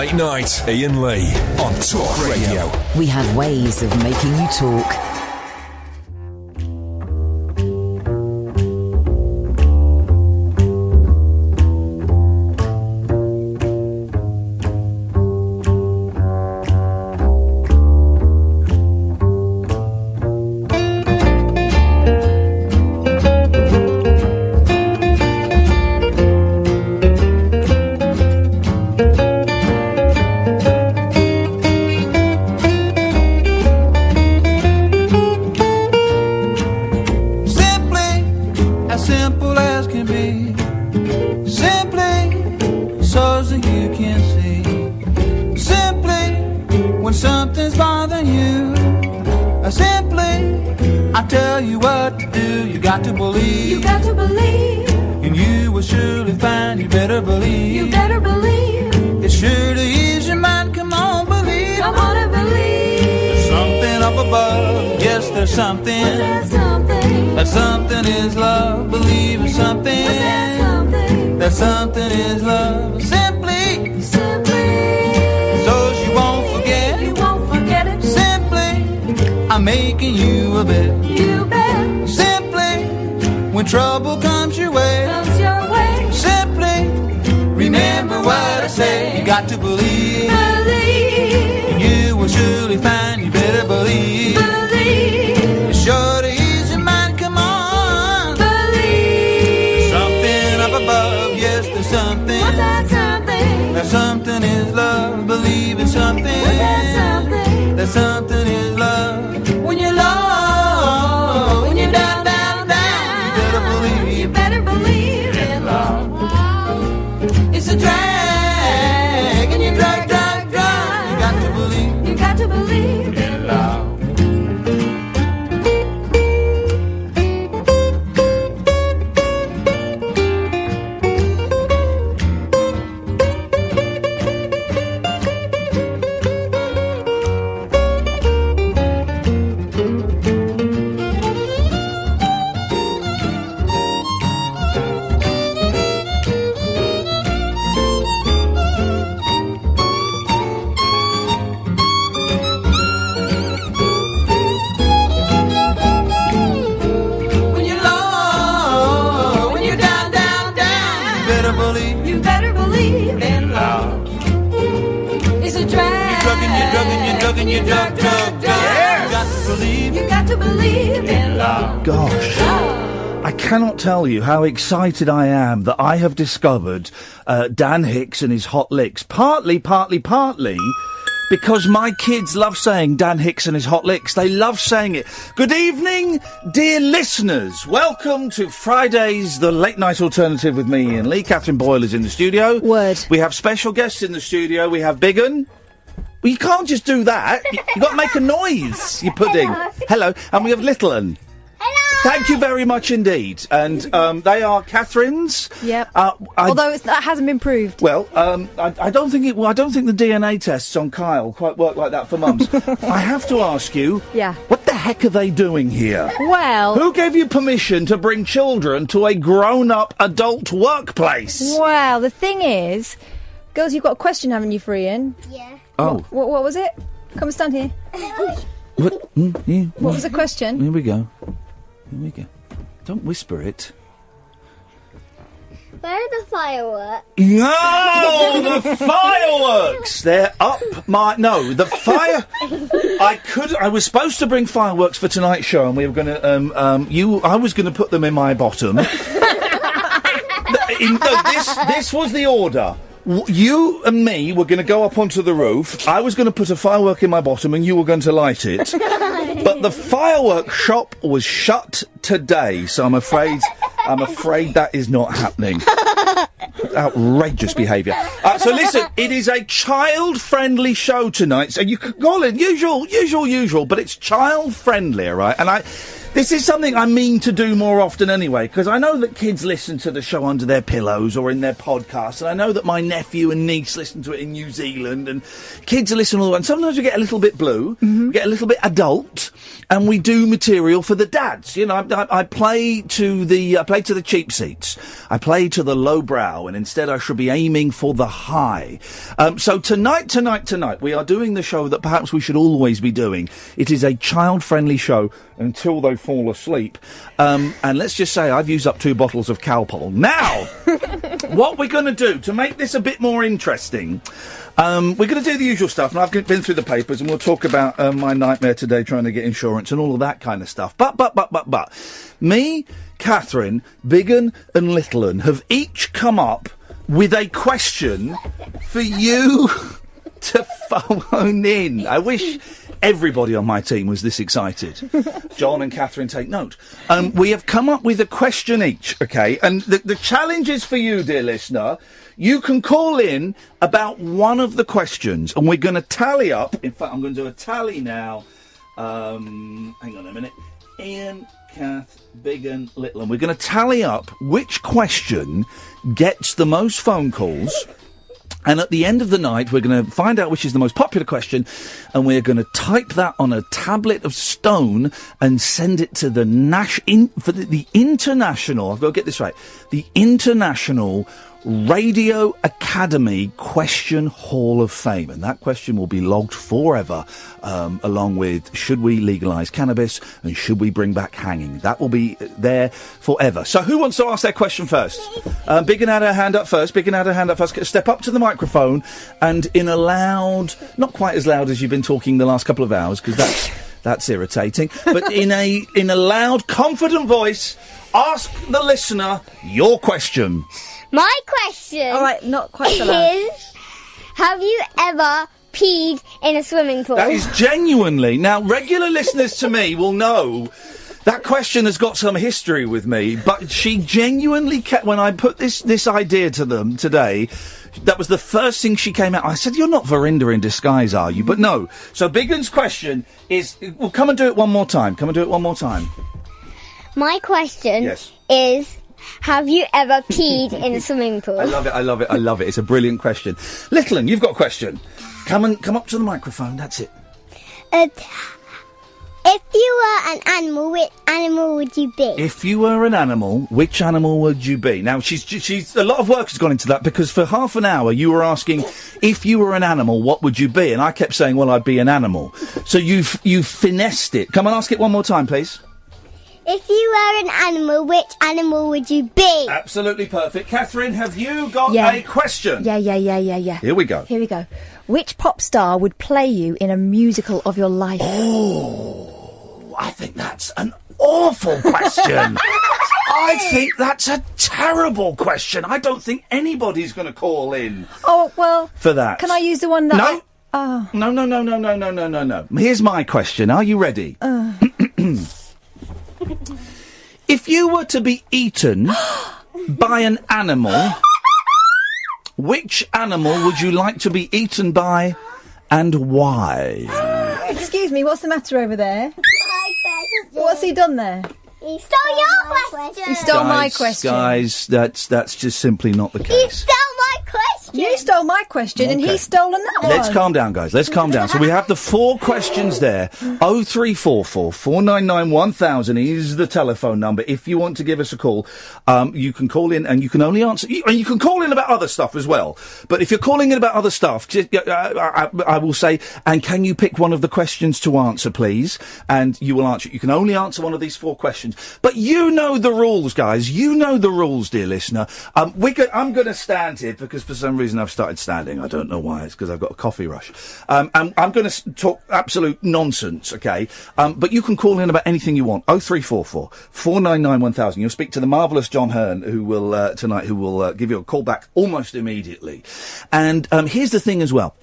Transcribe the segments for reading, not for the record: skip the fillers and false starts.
Late Night, Iain Lee on Talk Radio. We have ways of making you talk. Tell you how excited I am that I have discovered Dan Hicks and his hot licks. Partly because my kids love saying Dan Hicks and his hot licks. They love saying it. Good evening, dear listeners. Welcome to Friday's The Late Night Alternative with me, Iain Lee. Katherine Boyle is in the studio. Word. We have special guests in the studio. We have Big 'Un. Well, you can't just do that. You've got to make a noise, you pudding. Hello. And we have Little 'Un. Thank you very much indeed. And they are Catherine's. Yep. Although that hasn't been proved. Well, I don't think I don't think the DNA tests on Kyle quite work like that for mums. I have to ask you. Yeah. What the heck are they doing here? Well. Who gave you permission to bring children to a grown-up adult workplace? Well, the thing is, girls, you've got a question, haven't you, for Iain? Yeah. Oh. What was it? Come and stand here. What? Yeah. What was the question? Here we go. Here we go. Don't whisper it. Where are the fireworks? No, the fireworks. They're up my. No, the fire. I was supposed to bring fireworks for tonight's show, and we were going to. I was going to put them in my bottom. This was the order. You and me were going to go up onto the roof. I was going to put a firework in my bottom and you were going to light it. But the fireworks shop was shut today, so I'm afraid that is not happening. Outrageous behaviour. So listen, it is a child-friendly show tonight. So you can call it usual, but it's child-friendly, all right? And This is something I mean to do more often anyway, because I know that kids listen to the show under their pillows or in their podcasts, and I know that my nephew and niece listen to it in New Zealand, and kids listen all the way. And sometimes we get a little bit blue, we get a little bit adult, and we do material for the dads. You know, I play to the cheap seats. I play to the low brow, and instead I should be aiming for the high. So tonight, we are doing the show that perhaps we should always be doing. It is a child-friendly show until they fall asleep. And let's just say I've used up 2 bottles of Calpol. Now, what we're going to do to make this a bit more interesting, we're going to do the usual stuff. And I've been through the papers, and we'll talk about my nightmare today trying to get insurance and all of that kind of stuff. But, me, Catherine, Big 'Un and Little 'Un have each come up with a question for you to phone in. I wish everybody on my team was this excited. John and Catherine, take note. We have come up with a question each, okay? And the challenge is for you, dear listener. You can call in about one of the questions, and we're going to tally up. In fact, I'm going to do a tally now. Hang on a minute. Iain, Kath, Big 'Un, Little 'Un. We're going to tally up which question gets the most phone calls. And at the end of the night, we're going to find out which is the most popular question, and we're going to type that on a tablet of stone and send it to the the International, I've got to get this right, the International Radio Academy Question Hall of Fame. And that question will be logged forever, along with should we legalise cannabis and should we bring back hanging. That will be there forever. So who wants to ask their question first? Big 'Un had her hand up first. Step up to the microphone and in a loud, not quite as loud as you've been talking the last couple of hours, because that's irritating, but in a loud, confident voice, ask the listener your question. My question All right, not quite so loud. is, have you ever peed in a swimming pool? That is genuinely... Now, regular listeners to me will know that question has got some history with me, but she genuinely kept... When I put this idea to them today, that was the first thing she came out. I said, you're not Verinda in disguise, are you? But no. So Big 'Un's question is... Well, come and do it one more time. My question Yes. is, have you ever peed in a swimming pool? I love it. It's a brilliant question. Little 'Un, you've got a question. Come up to the microphone. That's it. If you were an animal, which animal would you be? If you were an animal, which animal would you be? Now, she's a lot of work has gone into that, because for half an hour you were asking, if you were an animal, what would you be? And I kept saying, well, I'd be an animal. So you've finessed it. Come on, ask it one more time, please. If you were an animal, which animal would you be? Absolutely perfect. Catherine, have you got a question? Yeah. Here we go. Which pop star would play you in a musical of your life? Oh, I think that's an awful question. I think that's a terrible question. I don't think anybody's going to call in. Oh, well... For that. Can I use the one that... No. Oh. No. Here's my question. Are you ready? If you were to be eaten by an animal, which animal would you like to be eaten by and why? Excuse me, what's the matter over there? What's he done there? He stole your question. He stole my question. Guys, that's just simply not the He case. stole my question. You stole my question and Okay. he's stolen that one. Let's calm down, guys. Let's calm down. So we have the 4 questions there. 0344 499 1000 is the telephone number. If you want to give us a call, you can call in, and you can only answer... And you can call in about other stuff as well. But if you're calling in about other stuff, I will say, and can you pick one of the questions to answer, please? And you will answer. You can only answer one of these 4 questions. But you know the rules, guys. You know the rules, dear listener. I'm going to stand here, because for some reason I've started standing. I don't know why. It's because I've got a coffee rush. I'm going to talk absolute nonsense, okay? But you can call in about anything you want. 0344 499 1000. You'll speak to the marvellous John Hearn, who will tonight, who will give you a call back almost immediately. And here's the thing as well.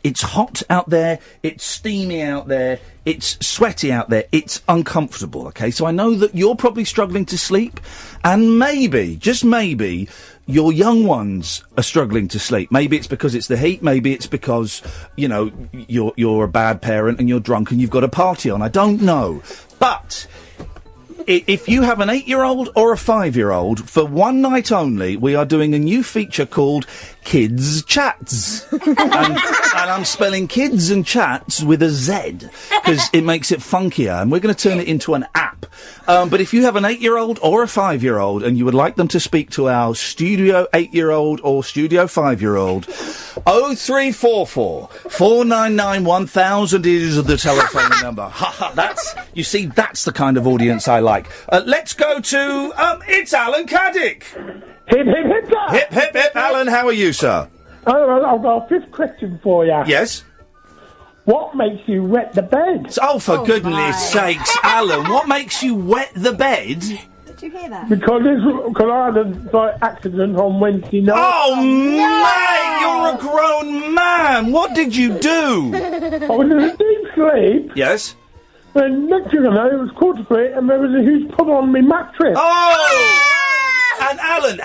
It's hot out there, it's steamy out there, it's sweaty out there, it's uncomfortable, okay? So I know that you're probably struggling to sleep, and maybe, just maybe, your young ones are struggling to sleep. Maybe it's because it's the heat, maybe it's because, you know, you're a bad parent and you're drunk and you've got a party on. I don't know. But if you have an 8-year-old or a 5-year-old, for one night only, we are doing a new feature called Kids Chats. and I'm spelling kids and chats with a Z, because it makes it funkier, and we're going to turn it into an app. But if you have an 8-year-old or a 5-year-old, and you would like them to speak to our Studio 8-year-old or Studio 5-year-old, 0344 499 1000 is the telephone number. That's the kind of audience I like. Let's go to, it's Alan Caddick. Hip, hip, hip, sir. Hip, hip, hip. Alan, how are you, sir? I've got a fifth question for you. Yes? What makes you wet the bed? Oh, for goodness sakes, Alan, what makes you wet the bed? Did you hear that? Because I had an accident on Wednesday night. Oh, mate, you're a grown man. What did you do? I was in a deep sleep. Yes? And next thing I know, it was quarter to 8 and there was a huge puddle on my mattress. Oh! And Alan,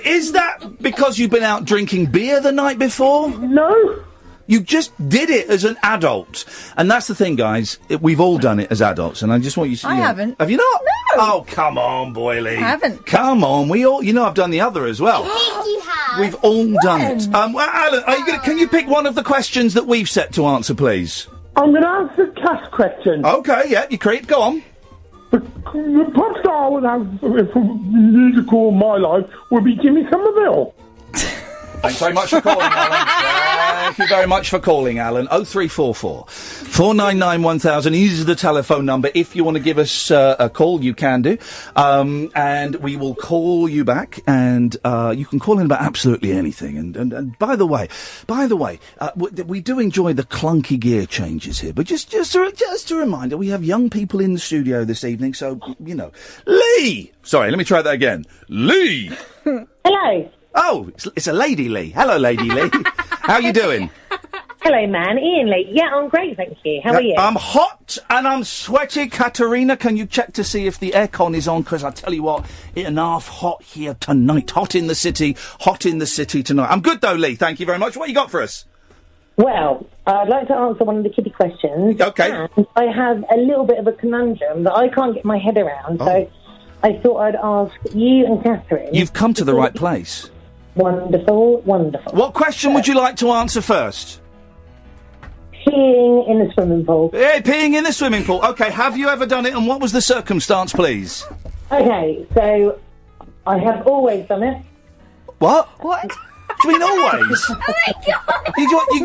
is that because you've been out drinking beer the night before? No. You just did it as an adult. And that's the thing, guys. We've all done it as adults. And I just want you to... I haven't. Have you not? No. Oh, come on, Boyley. I haven't. Come on. We all... I've done the other as well. Yes, you have. We've all done it. Well, Alan, can you pick one of the questions that we've set to answer, please? I'm going to answer the cash question. Okay, yeah, you creep. Go on. The pop star would have, for musical my life, would be Jimmy Somerville. Thanks very much for calling, Alan. Thank you very much for calling, Alan. 0344 499 1000 is the telephone number. If you want to give us a call, you can do. And we will call you back, and you can call in about absolutely anything. And by the way, we do enjoy the clunky gear changes here. But just a reminder, we have young people in the studio this evening, so, Lee! Sorry, let me try that again. Lee! Hello. Oh, it's a Lady Lee. Hello, Lady Lee. How you doing? Hello, man. Iain Lee. Yeah, I'm great, thank you. How are you? I'm hot and I'm sweaty. Katerina, can you check to see if the aircon is on? Because I tell you what, it's enough hot here tonight. Hot in the city tonight. I'm good, though, Lee. Thank you very much. What you got for us? Well, I'd like to answer one of the kiddie questions. Okay. And I have a little bit of a conundrum that I can't get my head around, so I thought I'd ask you and Katherine. You've come to the right place. Wonderful, wonderful. What question would you like to answer first? Peeing in the swimming pool. Yeah, peeing in the swimming pool. Okay, have you ever done it, and what was the circumstance, please? Okay, so I have always done it. What? What? Do you mean always? Oh my God!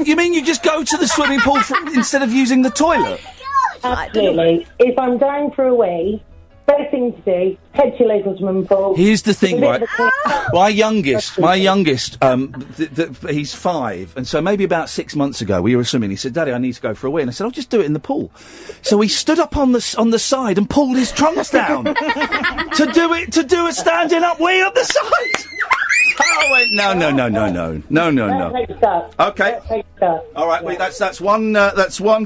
You mean you just go to the swimming pool instead of using the toilet? Absolutely. If I'm going for a wee, best thing to do, head to your local swimming pool. Here's the thing, right? My youngest, he's 5, and so maybe about 6 months ago, we were swimming. He said, "Daddy, I need to go for a wee," and I said, "I'll just do it in the pool." So he stood up on the side and pulled his trunks down to do a standing up wee up the side. Oh wait, no. Okay. All right, wait, that's one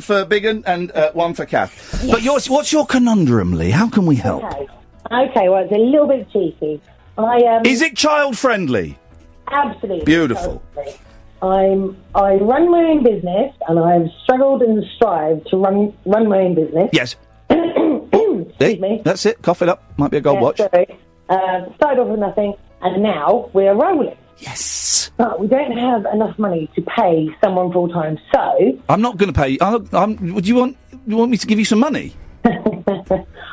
for Biggin and one for Kath. Yes. But what's your conundrum, Lee? How can we help? Okay, well, it's a little bit cheeky. Is it child friendly? Absolutely. Beautiful. I run my own business, and I've struggled and strived to run my own business. Yes. Excuse me. That's it. Cough it up. Might be a gold watch. Sorry. Started off with nothing, and now we're rolling. Yes. But we don't have enough money to pay someone full time, so I'm not going to pay you. Do you want me to give you some money?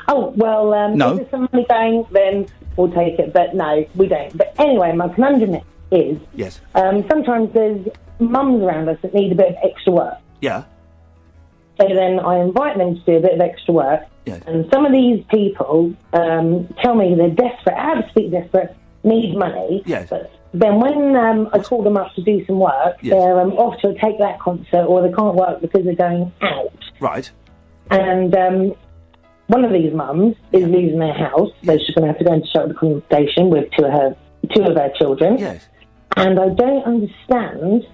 Oh well, no. If there's some money going, then we'll take it. But no, we don't. But anyway, my conundrum is yes. Sometimes there's mums around us that need a bit of extra work. Yeah. So then I invite them to do a bit of extra work. Yes. And some of these people tell me they're desperate, absolutely desperate, need money. Yes. But then when I call them up to do some work, yes. they're off to a Take That concert, or they can't work because they're going out. Right. And one of these mums is losing their house, so she's going to have to go into shelter accommodation with two of her children. Yes. And I don't understand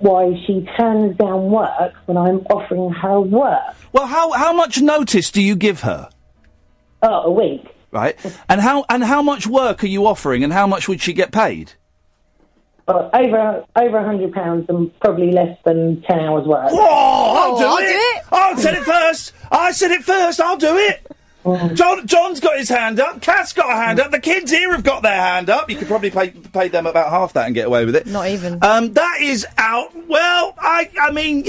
why she turns down work when I'm offering her work. Well, how much notice do you give her? Oh, a week. Right. And how much work are you offering, and how much would she get paid? Over £100 and probably less than 10 hours work. Whoa! I'll do it. I said it first. I'll do it. John's got his hand up. Kath's got a hand up. The kids here have got their hand up. You could probably pay them about half that and get away with it. Not even. That is out. Well, I mean,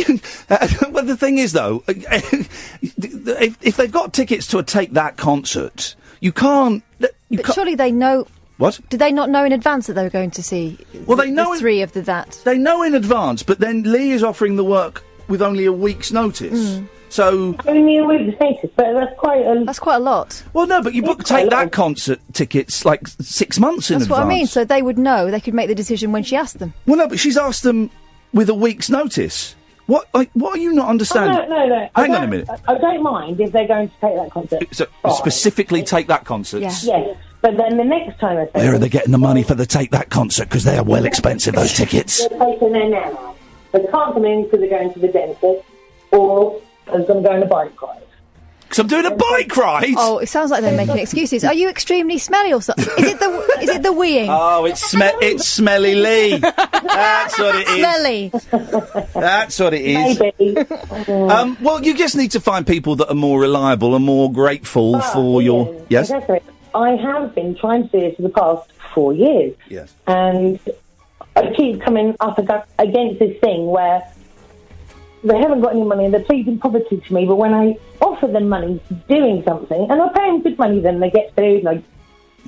well, the thing is though, if they've got tickets to a Take That concert, you can't. Surely they know. What? Did they not know in advance that they were going to see? Well, they know three of the that. They know in advance, but then Lee is offering the work with only a week's notice. So only a week's notice, but that's quite a lot. Well, no, but you book Take That concert tickets like 6 months in advance. That's what I mean. So they would know. They could make the decision when she asked them. Well, no, but she's asked them with a week's notice. What are you not understanding? No. Hang on a minute. I don't mind if they're going to Take That concert. So specifically Take That concert. Yes. But then the next time I say... Where are they getting the money for the Take That concert? Because they are well expensive, those tickets. They're taking there now. They can't come in because they're going to the dentist, or they're going to go on a bike ride. Because I'm doing a bike ride? Oh, it sounds like they're making excuses. Are you extremely smelly or something? Is it the weeing? Oh, it's Smelly Lee. That's what it is. Smelly. That's what it is. Maybe. Well, you just need to find people that are more reliable and more grateful for your... Yes? Exactly. I have been trying to do this for the past 4 years. Yes. And I keep coming up against this thing where they haven't got any money and they're pleading poverty to me, but when I offer them money doing something, and I pay them good money, then they get food and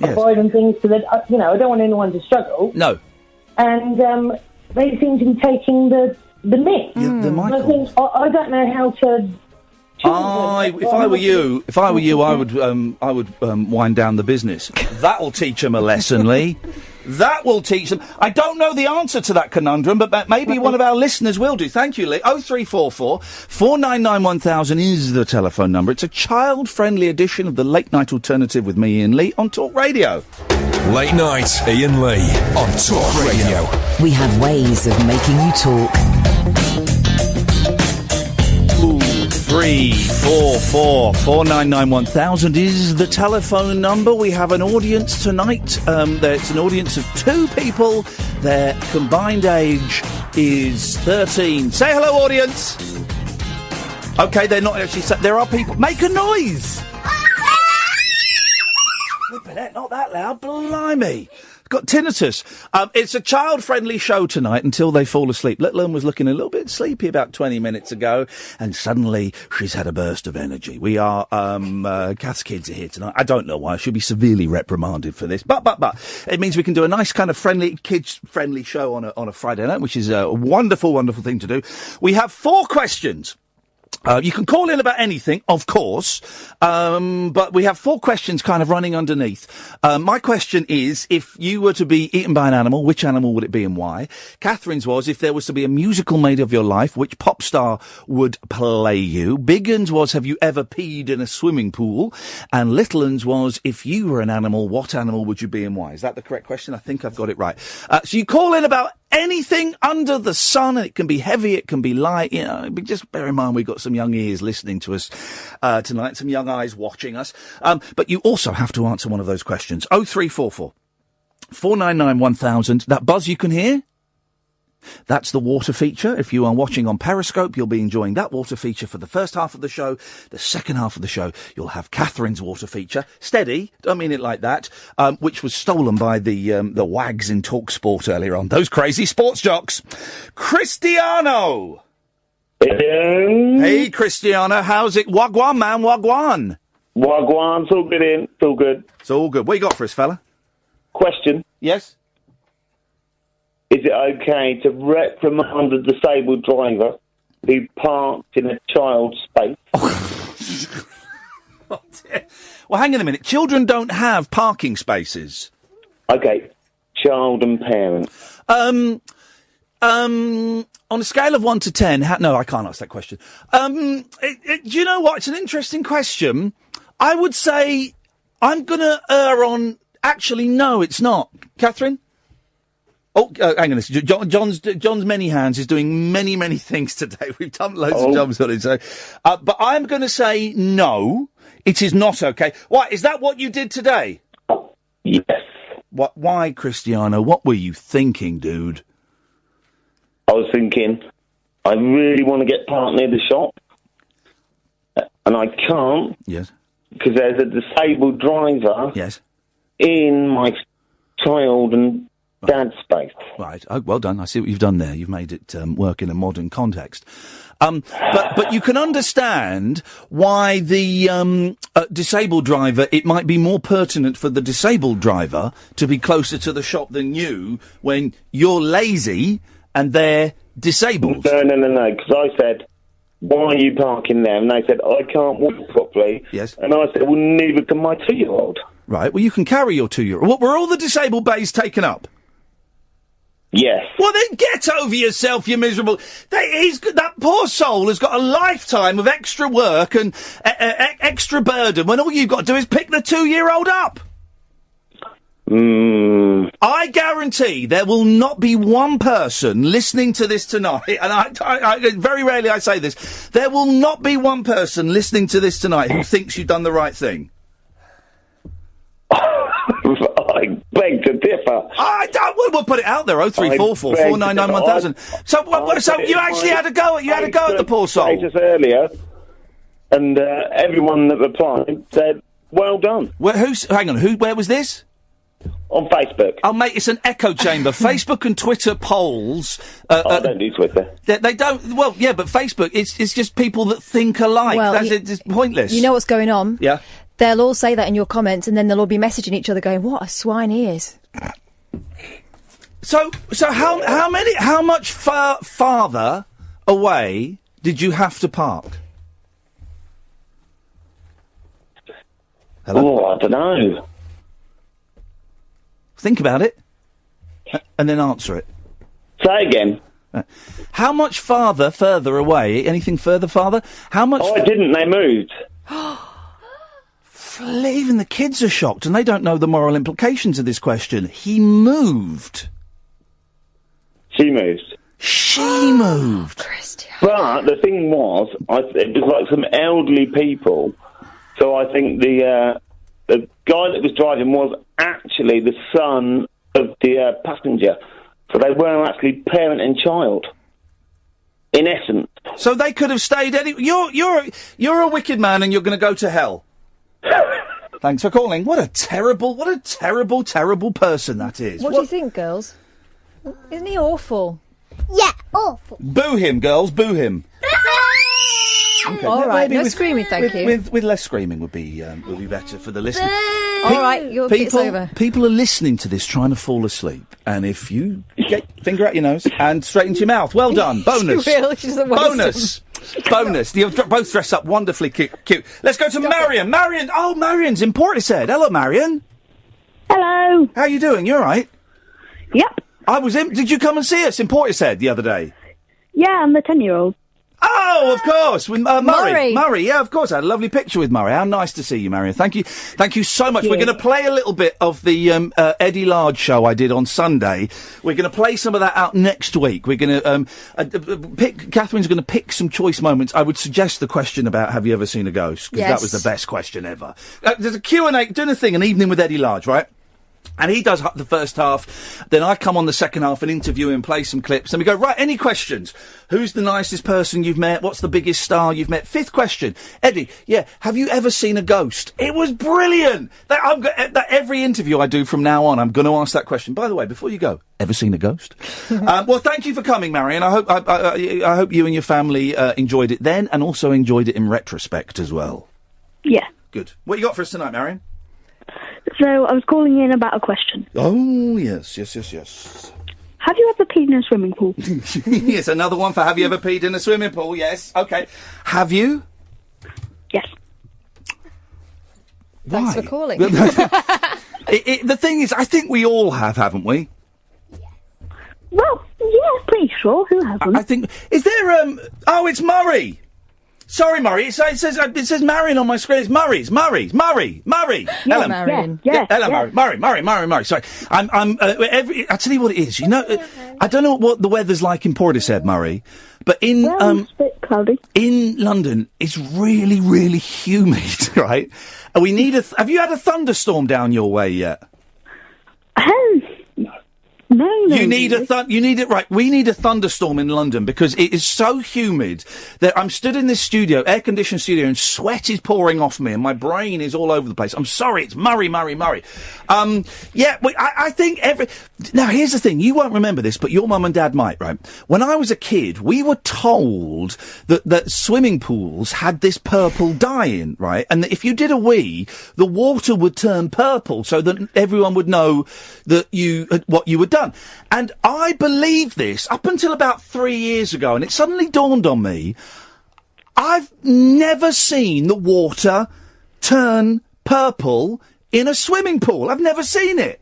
I buy them things so that, I don't want anyone to struggle. No. And they seem to be taking the mick. The Michael. I think, I don't know how to... If I were you, I would wind down the business. That'll teach them a lesson, Lee. That will teach them. I don't know the answer to that conundrum, but maybe one of our listeners will do. Thank you, Lee. 0344 499 1000 is the telephone number. It's a child-friendly edition of the Late Night Alternative with me, Iain Lee, on Talk Radio. Late Night, Iain Lee on Talk Radio. We have ways of making you talk. 344 499 1000 is the telephone number. We have an audience tonight. It's an audience of two people. Their combined age is 13. Say hello, audience. Okay, they're not actually... There are people... Make a noise! Not that loud. Blimey. Got tinnitus. It's a child-friendly show tonight until they fall asleep. Little one was looking a little bit sleepy about 20 minutes ago, and suddenly she's had a burst of energy. We are, Kath's kids are here tonight. I don't know why. I should be severely reprimanded for this. But, it means we can do a nice kind of friendly, kids-friendly show on a Friday night, which is a wonderful, wonderful thing to do. We have 4 questions. You can call in about anything, of course, but we have 4 questions kind of running underneath. My question is, if you were to be eaten by an animal, which animal would it be and why? Catherine's was, if there was to be a musical made of your life, which pop star would play you? Big Un's was, have you ever peed in a swimming pool? And Little Un's was, if you were an animal, what animal would you be and why? Is that the correct question? I think I've got it right. So you call in about anything under the sun, and it can be heavy, it can be light, but just bear in mind we've got some young ears listening to us tonight, some young eyes watching us. But you also have to answer one of those questions. 0344 499 1000. That buzz you can hear? That's the water feature. If you are watching on Periscope, you'll be enjoying that water feature for the first half of the show. The second half of the show, you'll have Catherine's water feature. Steady, don't mean it like that, which was stolen by the wags in TalkSport earlier on. Those crazy sports jocks. Cristiano! Hey, Cristiano, how's it? Wagwan, man, wagwan. Wagwan, it's all good, in. It's all good. It's all good. What you got for us, fella? Question. Yes? Is it okay to reprimand a disabled driver who parked in a child's space? Well, hang on a minute. Children don't have parking spaces. Okay. Child and parent. On a scale of 1 to 10, no, I can't ask that question. Do you know what? It's an interesting question. I would say I'm going to err on... Actually, no, it's not. Catherine? Oh, hang on a second. John's many hands is doing many, many things today. We've done loads of jobs on it. So, but I'm going to say no, it is not okay. Why? Is that what you did today? Yes. What? Why, Cristiano? What were you thinking, dude? I was thinking, I really want to get parked near the shop, and I can't. Yes. because there's a disabled driver Yes. in my child and dad's space. Right. Oh, well done. I see what you've done there. You've made it work in a modern context. But you can understand why the disabled driver, it might be more pertinent for the disabled driver to be closer to the shop than you when you're lazy and they're disabled. No, because I said, why are you parking there? And they said, I can't walk properly. Yes. And I said, well, neither can my 2-year-old. Right. Well, you can carry your 2-year-old. What, were all the disabled bays taken up? Yes. Well, then get over yourself, you miserable... That poor soul has got a lifetime of extra work and extra burden when all you've got to do is pick the 2-year-old up. I guarantee there will not be one person listening to this tonight, and I very rarely I say this, there will not be one person listening to this tonight who thinks you've done the right thing. I beg to differ. We'll put it out there. 0344 499 1000. So you actually had a go at the poor soul. Just earlier, and everyone that replied said, "Well done." Hang on. Where was this? On Facebook. Oh, mate, it's an echo chamber. Facebook and Twitter polls. I don't do Twitter. They don't. Well, yeah, but Facebook, it's just people that think alike. Well, It's pointless. You know what's going on? Yeah. They'll all say that in your comments, and then they'll all be messaging each other going, what a swine he is. So how much farther away did you have to park? Hello? Oh, I don't know. Think about it, and then answer it. Say again. How much further away? Anything further? How much? Oh, I didn't. They moved. Even the kids are shocked, and they don't know the moral implications of this question. He moved. She moved. She moved. Cristiano. But the thing was, it was like some elderly people. So I think the guy that was driving was actually the son of the passenger. So they weren't actually parent and child. In essence. So they could have stayed You're a wicked man, and you're going to go to hell. Thanks for calling. What a terrible person that is. What do you think, girls? Isn't he awful? Yeah, awful. Boo him, girls. Boo him. Okay, All right, maybe no screaming, thank you. With less screaming would be better for the listener. All right, your bit's over. People are listening to this trying to fall asleep, and if you get finger out your nose and straight into your mouth, well done. Bonus. She's a waste Bonus. You both dress up wonderfully cute. Let's go to Marion. Marion's in Portishead. Hello, Marion. Hello. How you doing? You all right? Yep. Did you come and see us in Portishead the other day? Yeah, I'm the 10-year-old. Oh, of course, with Murray. Murray, yeah, of course. I had a lovely picture with Murray. How nice to see you, Marion. Thank you so much. Yeah. We're going to play a little bit of the Eddie Large show I did on Sunday. We're going to play some of that out next week. We're going to Catherine's going to pick some choice moments. I would suggest the question about have you ever seen a ghost, because that was the best question ever. There's a Q&A, doing a thing, an evening with Eddie Large, right? And he does the first half, then I come on the second half and interview him, play some clips, and we go, right, any questions? Who's the nicest person you've met? What's the biggest star you've met? Fifth question. Eddie, have you ever seen a ghost? It was brilliant! Every interview I do from now on, I'm going to ask that question. By the way, before you go, ever seen a ghost? Well, thank you for coming, Marion. I hope you and your family enjoyed it then, and also enjoyed it in retrospect as well. Yeah. Good. What you got for us tonight, Marion? So I was calling in about a question. Oh, yes. Have you ever peed in a swimming pool? Yes, another one for have you ever peed in a swimming pool? Yes. Okay. Have you? Yes. Thanks Why? for calling. The thing is, I think we all have, haven't we? Well, yeah, pretty sure. Who hasn't? I think... Is there, Oh, it's Murray! Sorry, Murray. It says Marion on my screen. It's Murray. Hello, Marion. Yeah. Hello, Murray. Sorry. I tell you what it is. You know, I don't know what the weather's like in Portishead, Murray, but in it's a bit cloudy. In London, it's really, really humid, right? And we need have you had a thunderstorm down your way yet? No. No. You need you need it right. We need a thunderstorm in London because it is so humid that I'm stood in this studio, air-conditioned studio, and sweat is pouring off me, and my brain is all over the place. I'm sorry, it's Murray. I think now here's the thing. You won't remember this, but your mum and dad might, right? When I was a kid, we were told that swimming pools had this purple dye in, right? And that if you did a wee, the water would turn purple, so that everyone would know that what you had done. And I believed this up until about 3 years ago, and it suddenly dawned on me, I've never seen the water turn purple in a swimming pool. I've never seen it.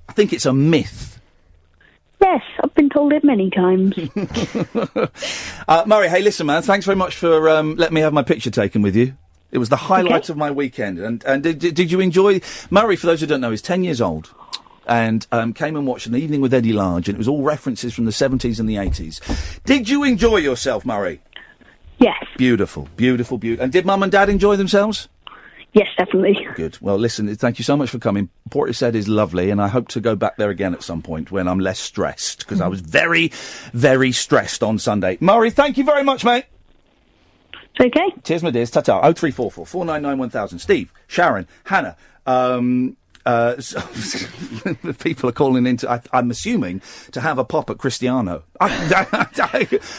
I think it's a myth. Yes, I've been told it many times. Murray, hey, listen, man, thanks very much for letting me have my picture taken with you. It was the highlight of my weekend. And did you enjoy... Murray, for those who don't know, is 10 years old. And came and watched An Evening with Eddie Large, and it was all references from the 70s and the 80s. Did you enjoy yourself, Murray? Yes. Beautiful. And did Mum and Dad enjoy themselves? Yes, definitely. Good. Well, listen, thank you so much for coming. Portishead is lovely, and I hope to go back there again at some point when I'm less stressed, because I was very, very stressed on Sunday. Murray, thank you very much, mate. It's okay. Cheers, my dears. Ta-ta. 0344 499 1000. Steve, Sharon, Hannah, people are calling in I'm assuming, to have a pop at Cristiano.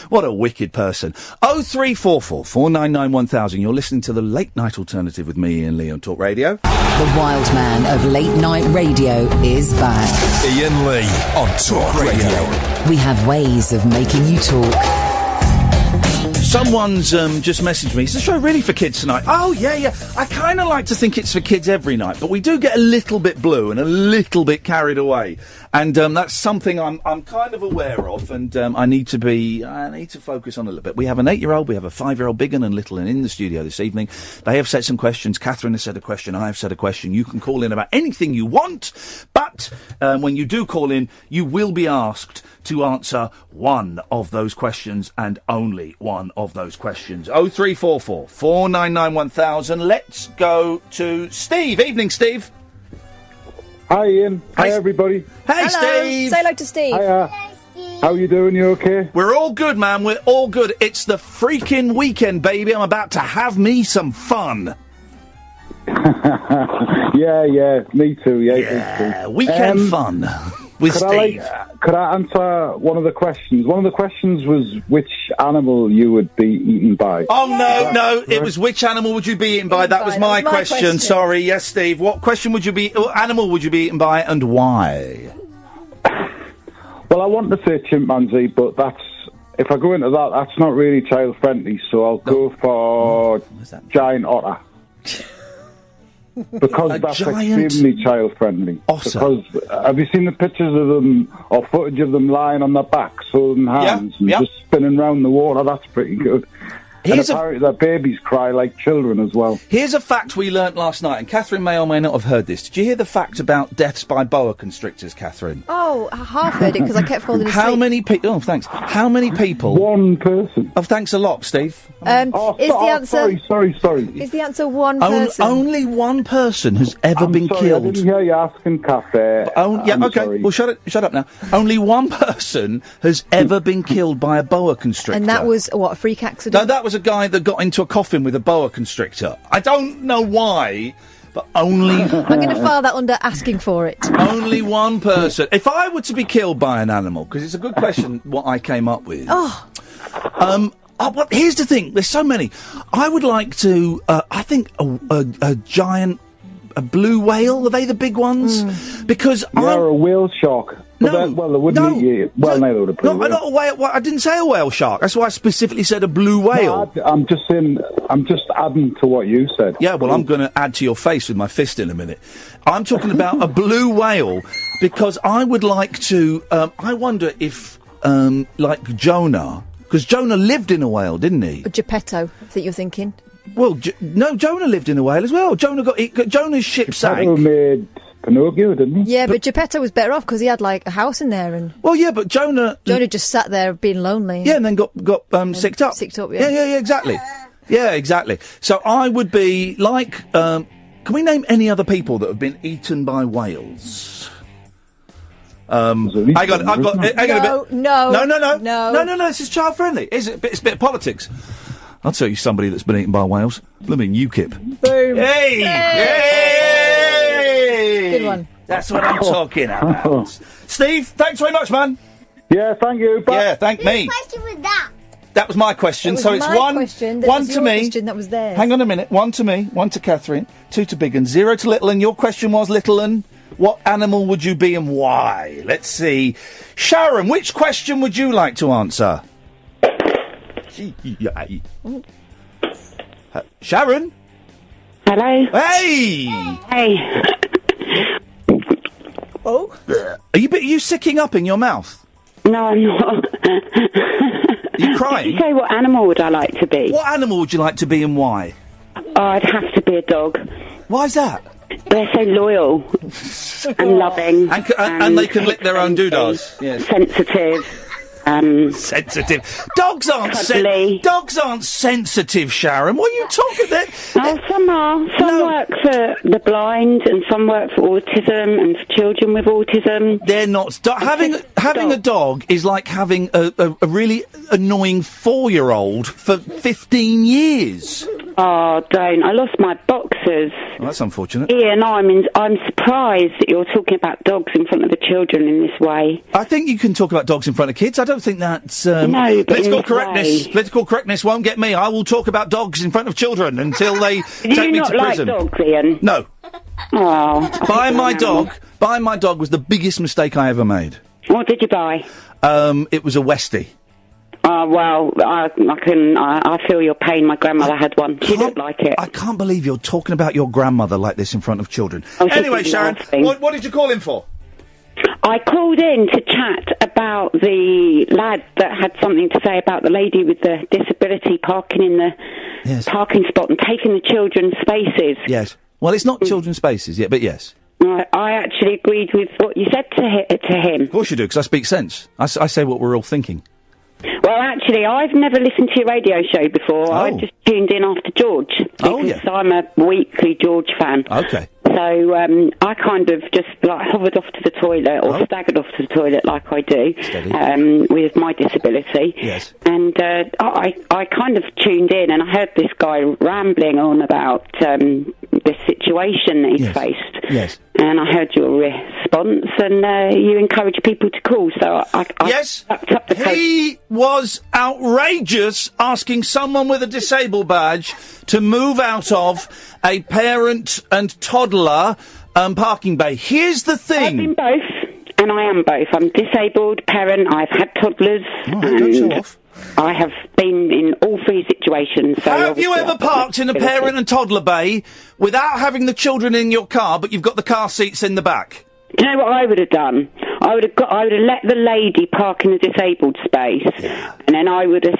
What a wicked person. 0344 499 1000. You're listening to the Late Night Alternative with me, Iain Lee, on Talk Radio. The wild man of late night radio is back. Iain Lee on Talk Radio. We have ways of making you talk. Someone's just messaged me. Is the show really for kids tonight? Oh, yeah. I kind of like to think it's for kids every night, but we do get a little bit blue and a little bit carried away. And that's something I'm kind of aware of, and I need to focus on a little bit. We have an 8-year-old, we have a 5-year-old, big and little, and in the studio this evening. They have set some questions. Katherine has said a question. I have said a question. You can call in about anything you want, but when you do call in, you will be asked to answer one of those questions and only one of those questions. 0344 499 1000. Let's go to Steve. Evening, Steve. Hi, Ian. Hi, everybody. Hey, Hello. Steve. Say hello to Steve. Hiya. How you doing? You okay? We're all good, man. We're all good. It's the freaking weekend, baby. I'm about to have me some fun. Yeah. Me too. Yeah. Weekend fun with Steve. Could I answer one of the questions? One of the questions was which animal you would be eaten by. Oh, no. It was which animal would you be eaten by? That was my question. Sorry. Yes, Steve. What animal would you be eaten by, and why? Well, I want to say chimpanzee, but if I go into that, that's not really child-friendly, so I'll go for giant otter. Because that's extremely child-friendly. Otter. Because have you seen the pictures of them, or footage of them lying on their backs, holding hands, and just spinning around the water? That's pretty good. And apparently their babies cry like children as well. Here's a fact we learnt last night, and Katherine may or may not have heard this. Did you hear the fact about deaths by boa constrictors, Katherine? Oh, I half heard it because I kept falling asleep. How many people... Oh, thanks. How many people... One person. Oh, thanks a lot, Steve. Sorry. Is the answer one person? Only one person has ever been killed. I didn't hear you asking, Cafe. Okay. Well, shut up now. Only one person has ever been killed by a boa constrictor. And that was, what, a freak accident? No, that was a guy that got into a coffin with a boa constrictor. I don't know why, but only... I'm going to file that under asking for it. Only one person. If I were to be killed by an animal, because it's a good question what I came up with. But here's the thing. There's so many. I would like to, I think a giant... A blue whale? Are they the big ones? Because a whale shark. They wouldn't eat you. Well, neither would a blue whale. Not a whale. I didn't say a whale shark. That's why I specifically said a blue whale. No, I'm just adding to what you said. Yeah, well, I'm going to add to your face with my fist in a minute. I'm talking about a blue whale because I would like to. I wonder if, like Jonah, because Jonah lived in a whale, didn't he? Geppetto, I think you're thinking. Well, no, Jonah lived in a whale as well. Jonah's ship sank. Geppetto made Pinocchio, didn't he? Yeah, but Geppetto was better off because he had, like, a house in there and... Well, yeah, but Jonah just sat there being lonely. Yeah, and then got sicked up. Sicked up, yeah. Yeah, exactly. Yeah, exactly. So I would be like... can we name any other people that have been eaten by whales? Hang on, hang on a bit. No. This is child friendly. It's a bit of politics. I'll tell you somebody that's been eaten by whales. Blooming UKIP. Boom. Hey! Good one. That's what I'm talking about. Steve, thanks very much, man. Yeah, thank you. Bye. Yeah, thank me. Whose question was that? That was my question. That was So it's my one question. That one was to your me. question that was there. Hang on a minute. 1 to me, 1 to Catherine, 2 to Big 'Un, 0 to Little 'Un. Your question was, Little Un, what animal would you be and why? Let's see. Sharon, which question would you like to answer? Sharon? Hello? Hey! Hey. Oh? Are you sicking up in your mouth? No, I'm not. Are you crying? Did you say what animal would I like to be? What animal would you like to be and why? Oh, I'd have to be a dog. Why's that? They're so loyal and loving. And they can lick their own doodahs. Yes. Sensitive. Sensitive. Dogs aren't sensitive, Sharon. What are you talking about? Oh, some are. Some work for the blind, and some work for autism and for children with autism. They're not. Having a dog is like having a really annoying 4-year-old for 15 years. Oh, don't. I lost my boxers. Well, that's unfortunate. Iain, I'm surprised that you're talking about dogs in front of the children in this way. I think you can talk about dogs in front of kids. I don't think that's... No, but political in this correctness. way. Political correctness won't get me. I will talk about dogs in front of children until they Do take you me not to like prison. dogs, Iain? No. Oh. Buying my dog was the biggest mistake I ever made. What did you buy? It was a Westie. Well, I feel your pain. My grandmother had one. She didn't like it. I can't believe you're talking about your grandmother like this in front of children. Oh, she's Anyway, Sharon, laughing. what did you call in for? I called in to chat about the lad that had something to say about the lady with the disability parking in the parking spot and taking the children's spaces. Yes. Well, it's not children's spaces yet, but yes. I actually agreed with what you said to him. Of course you do, because I speak sense. I say what we're all thinking. Well, actually, I've never listened to your radio show before. I just tuned in after George. Because I'm a weekly George fan. Okay. So I kind of just hovered off to the toilet or staggered off to the toilet like I do with my disability. Yes. And I kind of tuned in and I heard this guy rambling on about the situation that he's faced. Yes. And I heard your response, and you encourage people to call. So I wrapped up the He was outrageous asking someone with a disabled badge to move out of a parent and toddler parking bay. Here's the thing. I've been both, and I am both. I'm disabled parent. I've had toddlers. Don't show off. I have been in all three situations. So have you ever parked in a parent and toddler bay without having the children in your car, but you've got the car seats in the back? Do you know what I would have done? I would have let the lady park in the disabled space, and then I would have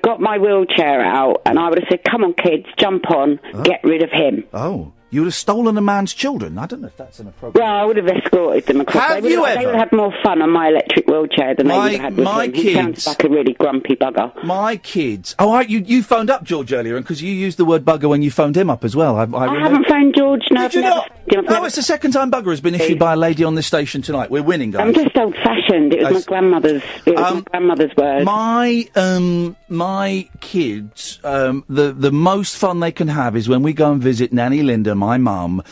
got my wheelchair out, and I would have said, "Come on, kids, jump on, get rid of him." Oh. You would have stolen a man's children. I don't know if that's inappropriate. Well, I would have escorted them across. Have you ever? They would have had more fun on my electric wheelchair than they would have had with him. He sounds like a really grumpy bugger. My kids. Oh, you phoned up George earlier, because you used the word bugger when you phoned him up as well. I haven't phoned George. No, Did you not? No, it's the second time bugger has been issued by a lady on this station tonight. We're winning, guys. I'm just old-fashioned. It was my grandmother's. It was my grandmother's word. My kids. The most fun they can have is when we go and visit Nanny Linda, my mum.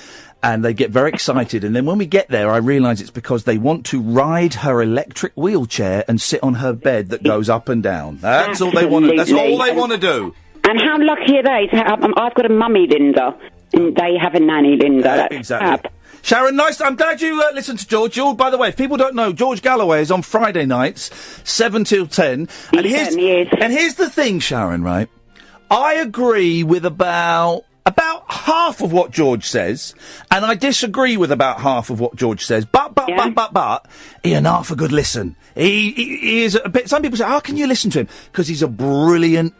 And they get very excited, and then when we get there, I realise it's because they want to ride her electric wheelchair and sit on her bed that goes up and down. That's all they want to. That's all they want to do. And how lucky are they to have? I've got a mummy Linda, and they have a nanny Linda. That's exactly. Sharon, nice. I'm glad you listened to George. By the way, if people don't know, George Galloway is on Friday nights, 7 till 10. And here's the thing, Sharon. Right? I agree with about half of what George says, and I disagree with about half of what George says. But, Iain, half a good listen. He is a bit. Some people say, how can you listen to him? Because he's a brilliant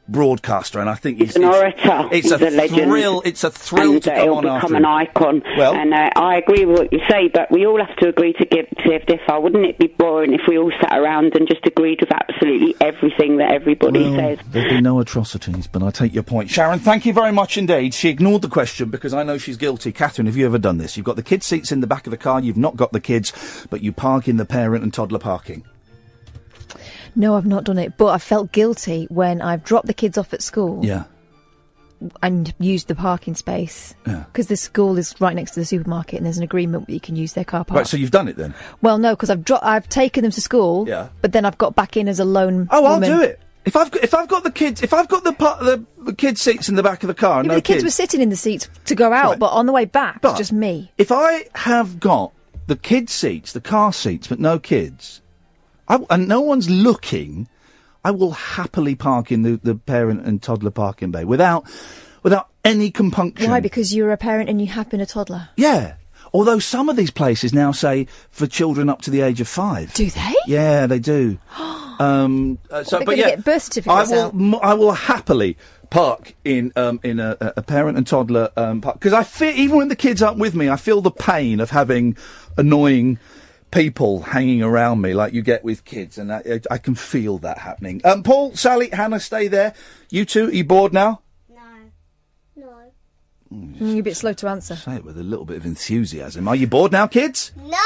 broadcaster, and I think he's an orator. It's a thrill. It's a thrill to come on after become an icon. Well, and I agree with what you say, but we all have to agree to give differ. Wouldn't it be boring if we all sat around and just agreed with absolutely everything that everybody says? There'd be no atrocities, but I take your point. Sharon, thank you very much indeed. She ignored the question because I know she's guilty. Catherine, have you ever done this? You've got the kids' seats in the back of the car, you've not got the kids, but you park in the parent and toddler parking. No, I've not done it, but I felt guilty when I've dropped the kids off at school. Yeah. And used the parking space. Yeah. Because the school is right next to the supermarket and there's an agreement that you can use their car park. Right, so you've done it then? Well, no, because I've taken them to school, but then I've got back in as a lone woman. I'll do it. If I've got the kids seats in the back of the car, the kids were sitting in the seats to go out, but on the way back, it's just me. If I have got the kids' seats, the car seats, but no kids, and no one's looking, I will happily park in the parent and toddler parking bay without any compunction. Why? Because you're a parent and you have been a toddler. Yeah. Although some of these places now say for children up to the age of 5. Do they? Yeah, they do. Get birth certificates out. I will happily park in a parent and toddler park, because I feel, even when the kids aren't with me, I feel the pain of having annoying people hanging around me like you get with kids, and I can feel that happening. Paul, Sally, Hannah, stay there. You two, are you bored now? No. You're a bit slow to answer. Say it with a little bit of enthusiasm. Are you bored now, kids? No!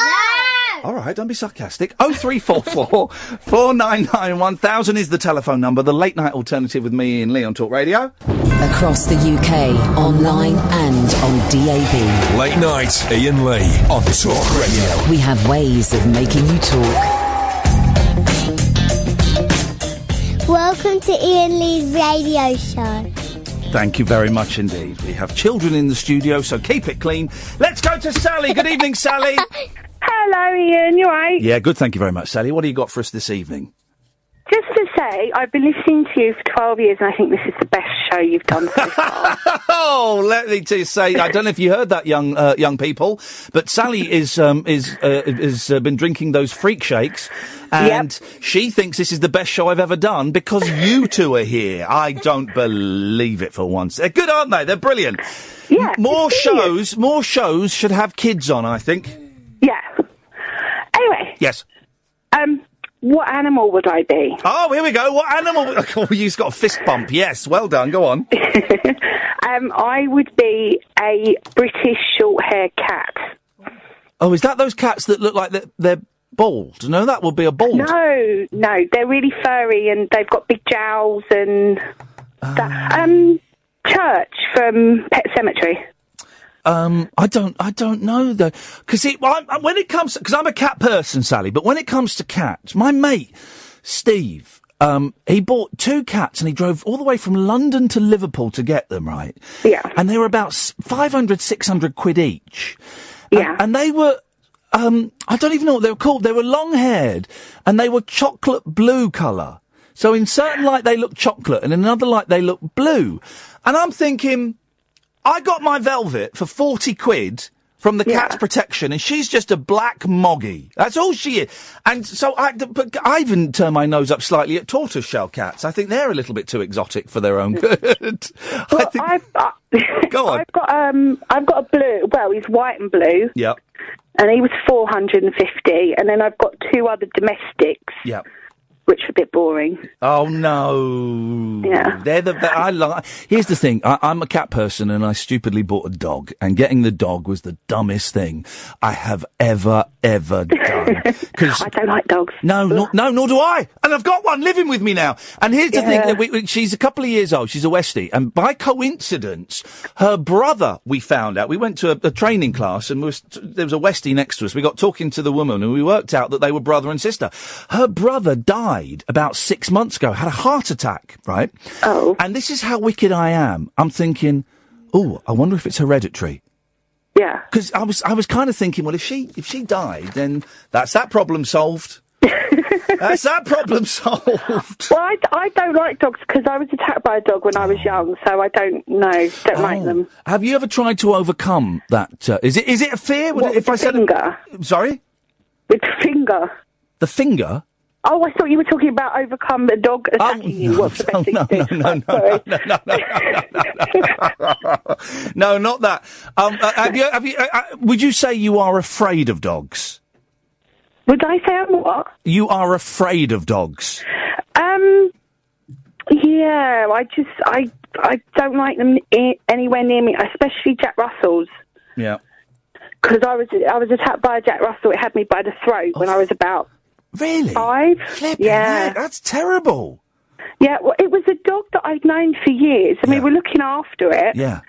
All right, don't be sarcastic. 0344 499 1000 is the telephone number. The late night alternative with me, Iain Lee, on Talk Radio. Across the UK, online and on DAB. Late night, Iain Lee on Talk Radio. We have ways of making you talk. Welcome to Iain Lee's radio show. Thank you very much indeed. We have children in the studio, so keep it clean. Let's go to Sally. Good evening, Sally. Hello, Iain. You all right? Yeah, good. Thank you very much, Sally. What do you got for us this evening? Just to say, I've been listening to you for 12 years, and I think this is the best show you've done so far. Oh, let me just say, I don't know if you heard that, young people, but Sally is been drinking those freak shakes, and she thinks this is the best show I've ever done because you two are here. I don't believe it for once. They're good, aren't they? They're brilliant. Yeah. More shows should have kids on, I think. Yeah. Anyway. Yes. What animal would I be? Oh, here we go. What animal? Oh, you've got a fist bump. Yes, well done. Go on. I would be a British short-haired cat. Oh, is that those cats that look like they're bald? No, that would be a bald. No, they're really furry and they've got big jowls and that. Church from Pet Sematary. I don't know though, because when it comes, because I'm a cat person, Sally, but when it comes to cats, my mate Steve, he bought 2 cats and he drove all the way from London to Liverpool to get them, right? Yeah. And they were about 500, 600 quid each. Yeah. And they were, I don't even know what they were called. They were long-haired and they were chocolate blue colour. So in certain light they look chocolate and in another light they look blue. And I'm thinking, I got my Velvet for 40 quid from the Cat's Protection, and she's just a black moggy. That's all she is. And so I even turn my nose up slightly at tortoiseshell cats. I think they're a little bit too exotic for their own good. Well, Go on. I've got a blue. Well, he's white and blue. Yep. And he was 450. And then I've got 2 other domestics. Yep. Which are a bit boring. Oh no! Yeah, Here's the thing: I'm a cat person, and I stupidly bought a dog. And getting the dog was the dumbest thing I have ever done. I don't like dogs. No, nor do I. And I've got one living with me now. And here's the thing: she's a couple of years old. She's a Westie, and by coincidence, her brother. We found out. We went to a training class, and there was a Westie next to us. We got talking to the woman, and we worked out that they were brother and sister. Her brother died about 6 months ago, had a heart attack, right? Oh. And this is how wicked I am. I'm thinking, I wonder if it's hereditary. Yeah. Because I was kind of thinking, well, if she died, then that's that problem solved. That's that problem solved. Well, I don't like dogs because I was attacked by a dog when I was young, so I don't like them. Have you ever tried to overcome that? Is it a fear? What, if I said finger? Sorry? With the finger. The finger? Oh, I thought you were talking about overcome a dog attacking you. What's the best thing to do? No, not that. Would you say you are afraid of dogs? Would I say I'm what? You are afraid of dogs. Yeah, I don't like them anywhere near me, especially Jack Russells. Yeah. Because I was attacked by a Jack Russell. It had me by the throat when I was about Really? 5. Yeah. That's terrible. Yeah, well, it was a dog that I'd known for years, and we were looking after it. Yeah.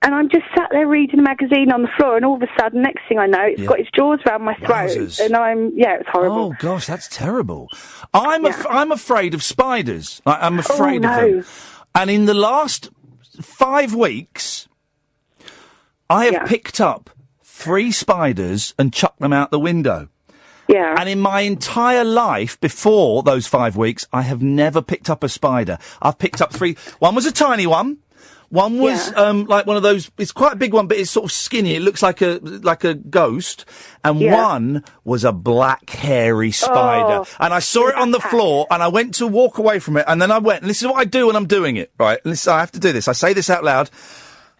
And I'm just sat there reading a magazine on the floor, and all of a sudden, next thing I know, it's got its jaws around my throat. Wowzers. And it's horrible. Oh, gosh, that's terrible. I'm afraid of spiders. I'm afraid of them. And in the last 5 weeks, I have picked up 3 spiders and chucked them out the window. Yeah. And in my entire life, before those 5 weeks, I have never picked up a spider. I've picked up 3. One was a tiny one. One was like one of those. It's quite a big one, but it's sort of skinny. It looks like a ghost. And one was a black hairy spider. And I saw it on the floor, and I went to walk away from it, and then I went. And this is what I do when I'm doing it, right? Listen, I have to do this. I say this out loud.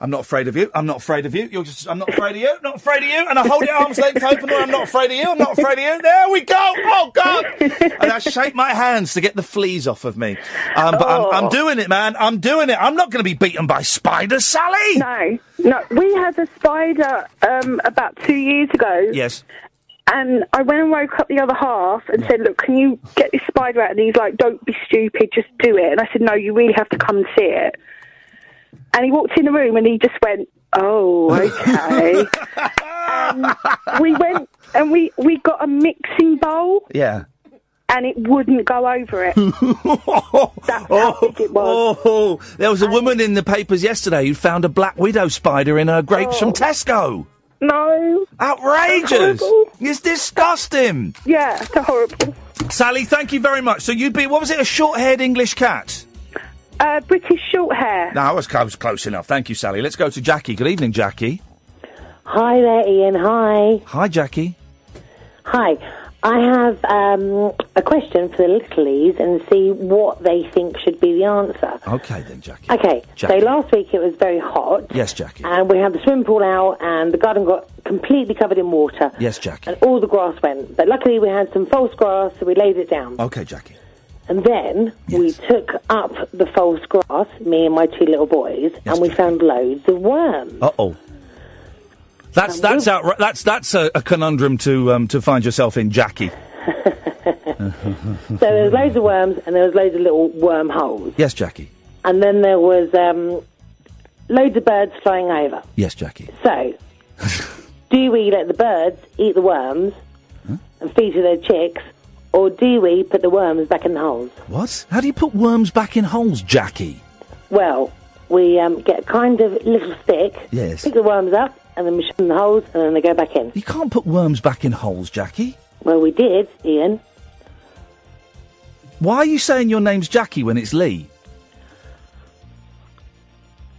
I'm not afraid of you. I'm not afraid of you. I'm not afraid of you. Not afraid of you. And I hold it arm's length open. I'm not afraid of you. I'm not afraid of you. There we go. Oh, God. And I shake my hands to get the fleas off of me. But I'm doing it, man. I'm doing it. I'm not going to be beaten by spiders, Sally. No. We had a spider about 2 years ago. Yes. And I went and woke up the other half and said, look, can you get this spider out? And he's like, don't be stupid, just do it. And I said, no, you really have to come and see it. And he walked in the room and he just went, oh, okay. And we went and we got a mixing bowl. Yeah. And it wouldn't go over it. That's how big it was. Oh, there was a woman in the papers yesterday who found a black widow spider in her grapes from Tesco. No. Outrageous. It's disgusting. Yeah, it's horrible. Sally, thank you very much. So you'd be, what was it, a short-haired English cat? British short hair. No, I was close enough. Thank you, Sally. Let's go to Jackie. Good evening, Jackie. Hi there, Ian. Hi. Hi, Jackie. Hi. I have a question for the littlies and see what they think should be the answer. Okay, then, Jackie. Okay, Jackie. So last week it was very hot. Yes, Jackie. And we had the swimming pool out and the garden got completely covered in water. Yes, Jackie. And all the grass went. But luckily we had some false grass, so we laid it down. Okay, Jackie. And then we took up the false grass, me and my 2 little boys, and we found loads of worms. Uh-oh. That's a conundrum to find yourself in, Jackie. So there was loads of worms and there was loads of little worm holes. Yes, Jackie. And then there was loads of birds flying over. Yes, Jackie. So, do we let the birds eat the worms and feed to their chicks, or do we put the worms back in the holes? What? How do you put worms back in holes, Jackie? Well, we get a kind of little stick, Yes. pick the worms up, and then we shove them in the holes, and then they go back in. You can't put worms back in holes, Jackie. Well, we did, Ian. Why are you saying your name's Jackie when it's Lee?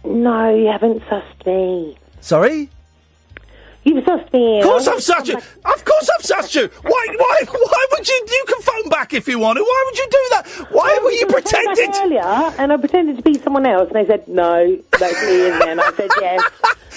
No, you haven't sussed me. Sorry? You've sussed me, Ian. Of course I've sussed you! Of course I've sussed you! Why would you... You can phone back if you want to. Why would you do that? Why were you pretending... earlier, and I pretended to be someone else, and they said, no, that's me, isn't it? And I said, yes.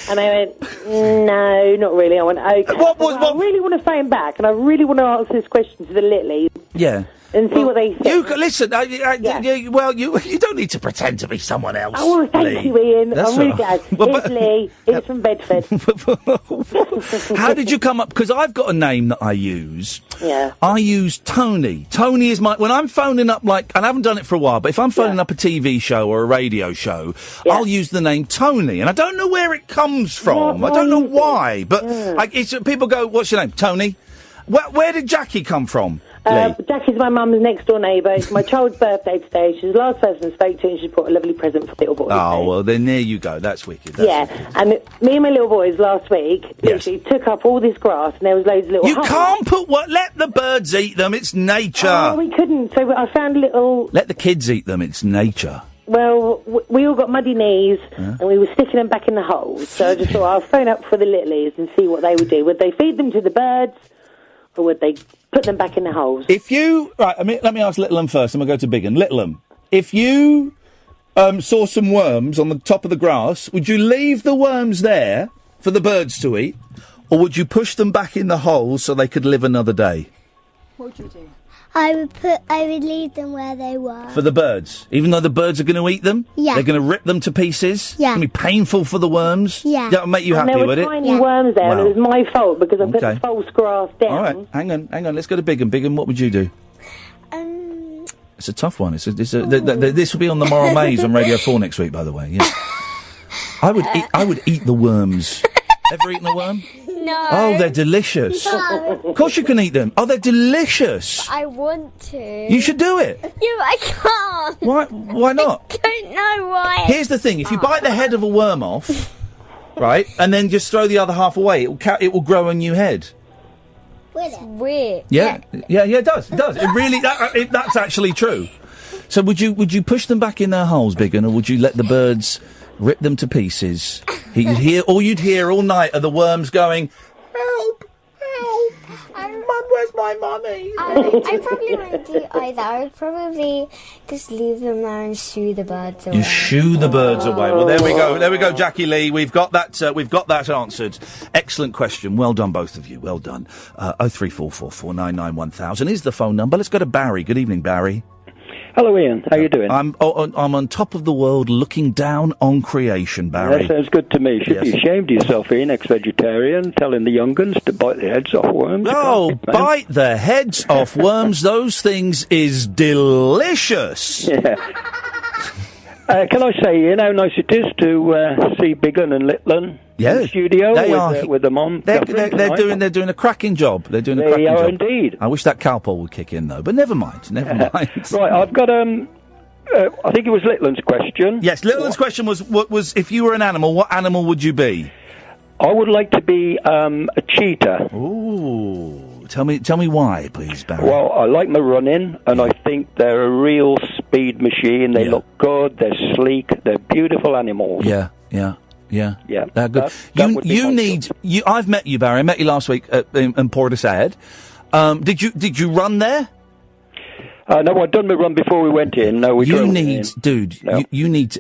And I went, no, not really. I went, okay. I really want to phone back, and I really want to answer this question to the Littleys. Yeah. And see what they say. Listen, you don't need to pretend to be someone else. Oh, thank you, Ian. That's I'm really all right. glad. It's Lee. It's from Bedford. How did you come up? Because I've got a name that I use. Yeah. I use Tony. Tony is when I'm phoning up, and I haven't done it for a while, but if I'm phoning up a TV show or a radio show, I'll use the name Tony. And I don't know where it comes from. I don't know why. But people go, what's your name? Tony? Where did Jackie come from? Jackie's my mum's next door neighbour. It's my child's birthday today. She's the last person I spoke to, and she brought a lovely present for little boys. Oh, well, then there you go. That's wicked. And me and my little boys last week literally took up all this grass, and there was loads of little holes. Can't put let the birds eat them. It's nature. Oh, we couldn't. So I found little... Let the kids eat them. It's nature. Well, we all got muddy knees, and we were sticking them back in the holes. So I just thought I'll phone up for the Littleys and see what they would do. Would they feed them to the birds, or would they put them back in the holes? If you... Right, let me ask Little 'em first, and we'll go to Big 'un. Little 'em, if you saw some worms on the top of the grass, would you leave the worms there for the birds to eat, or would you push them back in the holes so they could live another day? What would you do? I would leave them where they were. For the birds? Even though the birds are going to eat them? Yeah. They're going to rip them to pieces? Yeah. It's going to be painful for the worms? Yeah. That'll make you happy, would would it? it? There were tiny worms there, and it was my fault because I put Okay. the false grass down. All right, hang on. Let's go to Big 'un. Big 'un, what would you do? It's a tough one. This will be on the Moral Maze on Radio 4 next week, by the way. Yeah. I would eat the worms. Ever eaten a worm? No. Oh, they're delicious. No. Of course you can eat them. Oh, they're delicious. I want to. You should do it. Yeah, I can't. Why not? I don't know why. Here's the thing. If you bite the head of a worm off, right, and then just throw the other half away, it will grow a new head. It's weird. Yeah, it does. It does. It really. That's actually true. So would you push them back in their holes, Big 'un, or would you let the birds rip them to pieces? You'd hear all night are the worms going, "Help! Help! Mum, where's my mummy?" I probably wouldn't do either. I would probably just leave them there and shoo the birds away. You shoo the birds away. Well, there we go. There we go, Jackie Lee. We've got that. We've got that answered. Excellent question. Well done, both of you. Well done. 03444991000 is the phone number. Let's go to Barry. Good evening, Barry. Hello, Ian. How you doing? I'm on top of the world, looking down on creation, Barry. That sounds good to me. Should be ashamed of yourself, Ian, ex-vegetarian, telling the young uns to bite their heads off worms. Oh, bite the heads off worms. Those things is delicious. Yeah. Can I say, Ian, how nice it is to see Big 'un and Little 'un in the studio with them on. They're doing a cracking job. They're doing a cracking job. They are indeed. I wish that cowpole would kick in though, but never mind. Never mind. Right, I've got I think it was Little 'un's question. Yes, Little 'un's question was if you were an animal, what animal would you be? I would like to be a cheetah. Ooh. Tell me why, please, Barry. Well, I like my running, and I think they're a real speed machine. They look good, they're sleek, they're beautiful animals. Yeah. They're good. I've met you, Barry. I met you last week in Portishead. Did you run there? No, I'd done my run before we went in. No, you need to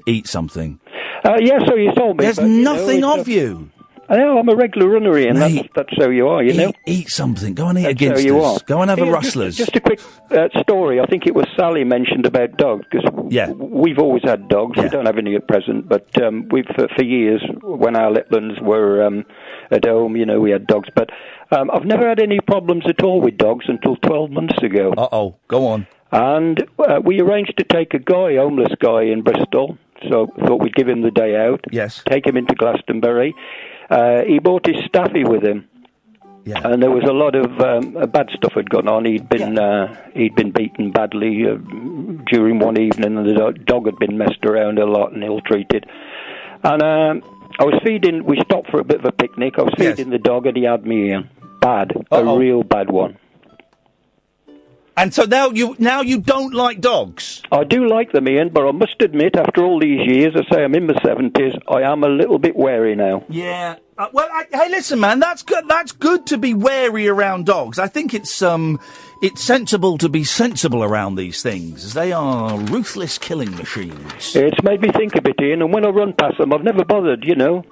eat something. Yeah, so you told me. There's nothing of you. I know, I'm a regular runner, Ian. That's how you are, you know. Eat something. Go and eat against how you us. are. Go and have a Ian, Rustlers. Just a quick story. I think it was Sally mentioned about dogs, because we've always had dogs. We don't have any at present, but we've for years, when our little ones were at home, you know, we had dogs. But I've never had any problems at all with dogs until 12 months ago. Uh-oh. Go on. And we arranged to take a homeless guy in Bristol, so thought we'd give him the day out. Yes. Take him into Glastonbury. He brought his staffy with him, and there was a lot of bad stuff had gone on. He'd been beaten badly during one evening, and the dog had been messed around a lot and ill-treated. And I was feeding. We stopped for a bit of a picnic. I was feeding the dog, and he had me in a real bad one. And so now you don't like dogs? I do like them, Ian, but I must admit, after all these years, I say I'm in my 70s, I am a little bit wary now. Yeah. Hey, listen, man, that's good. That's good to be wary around dogs. I think it's sensible to be sensible around these things, as they are ruthless killing machines. It's made me think a bit, Ian, and when I run past them, I've never bothered, you know.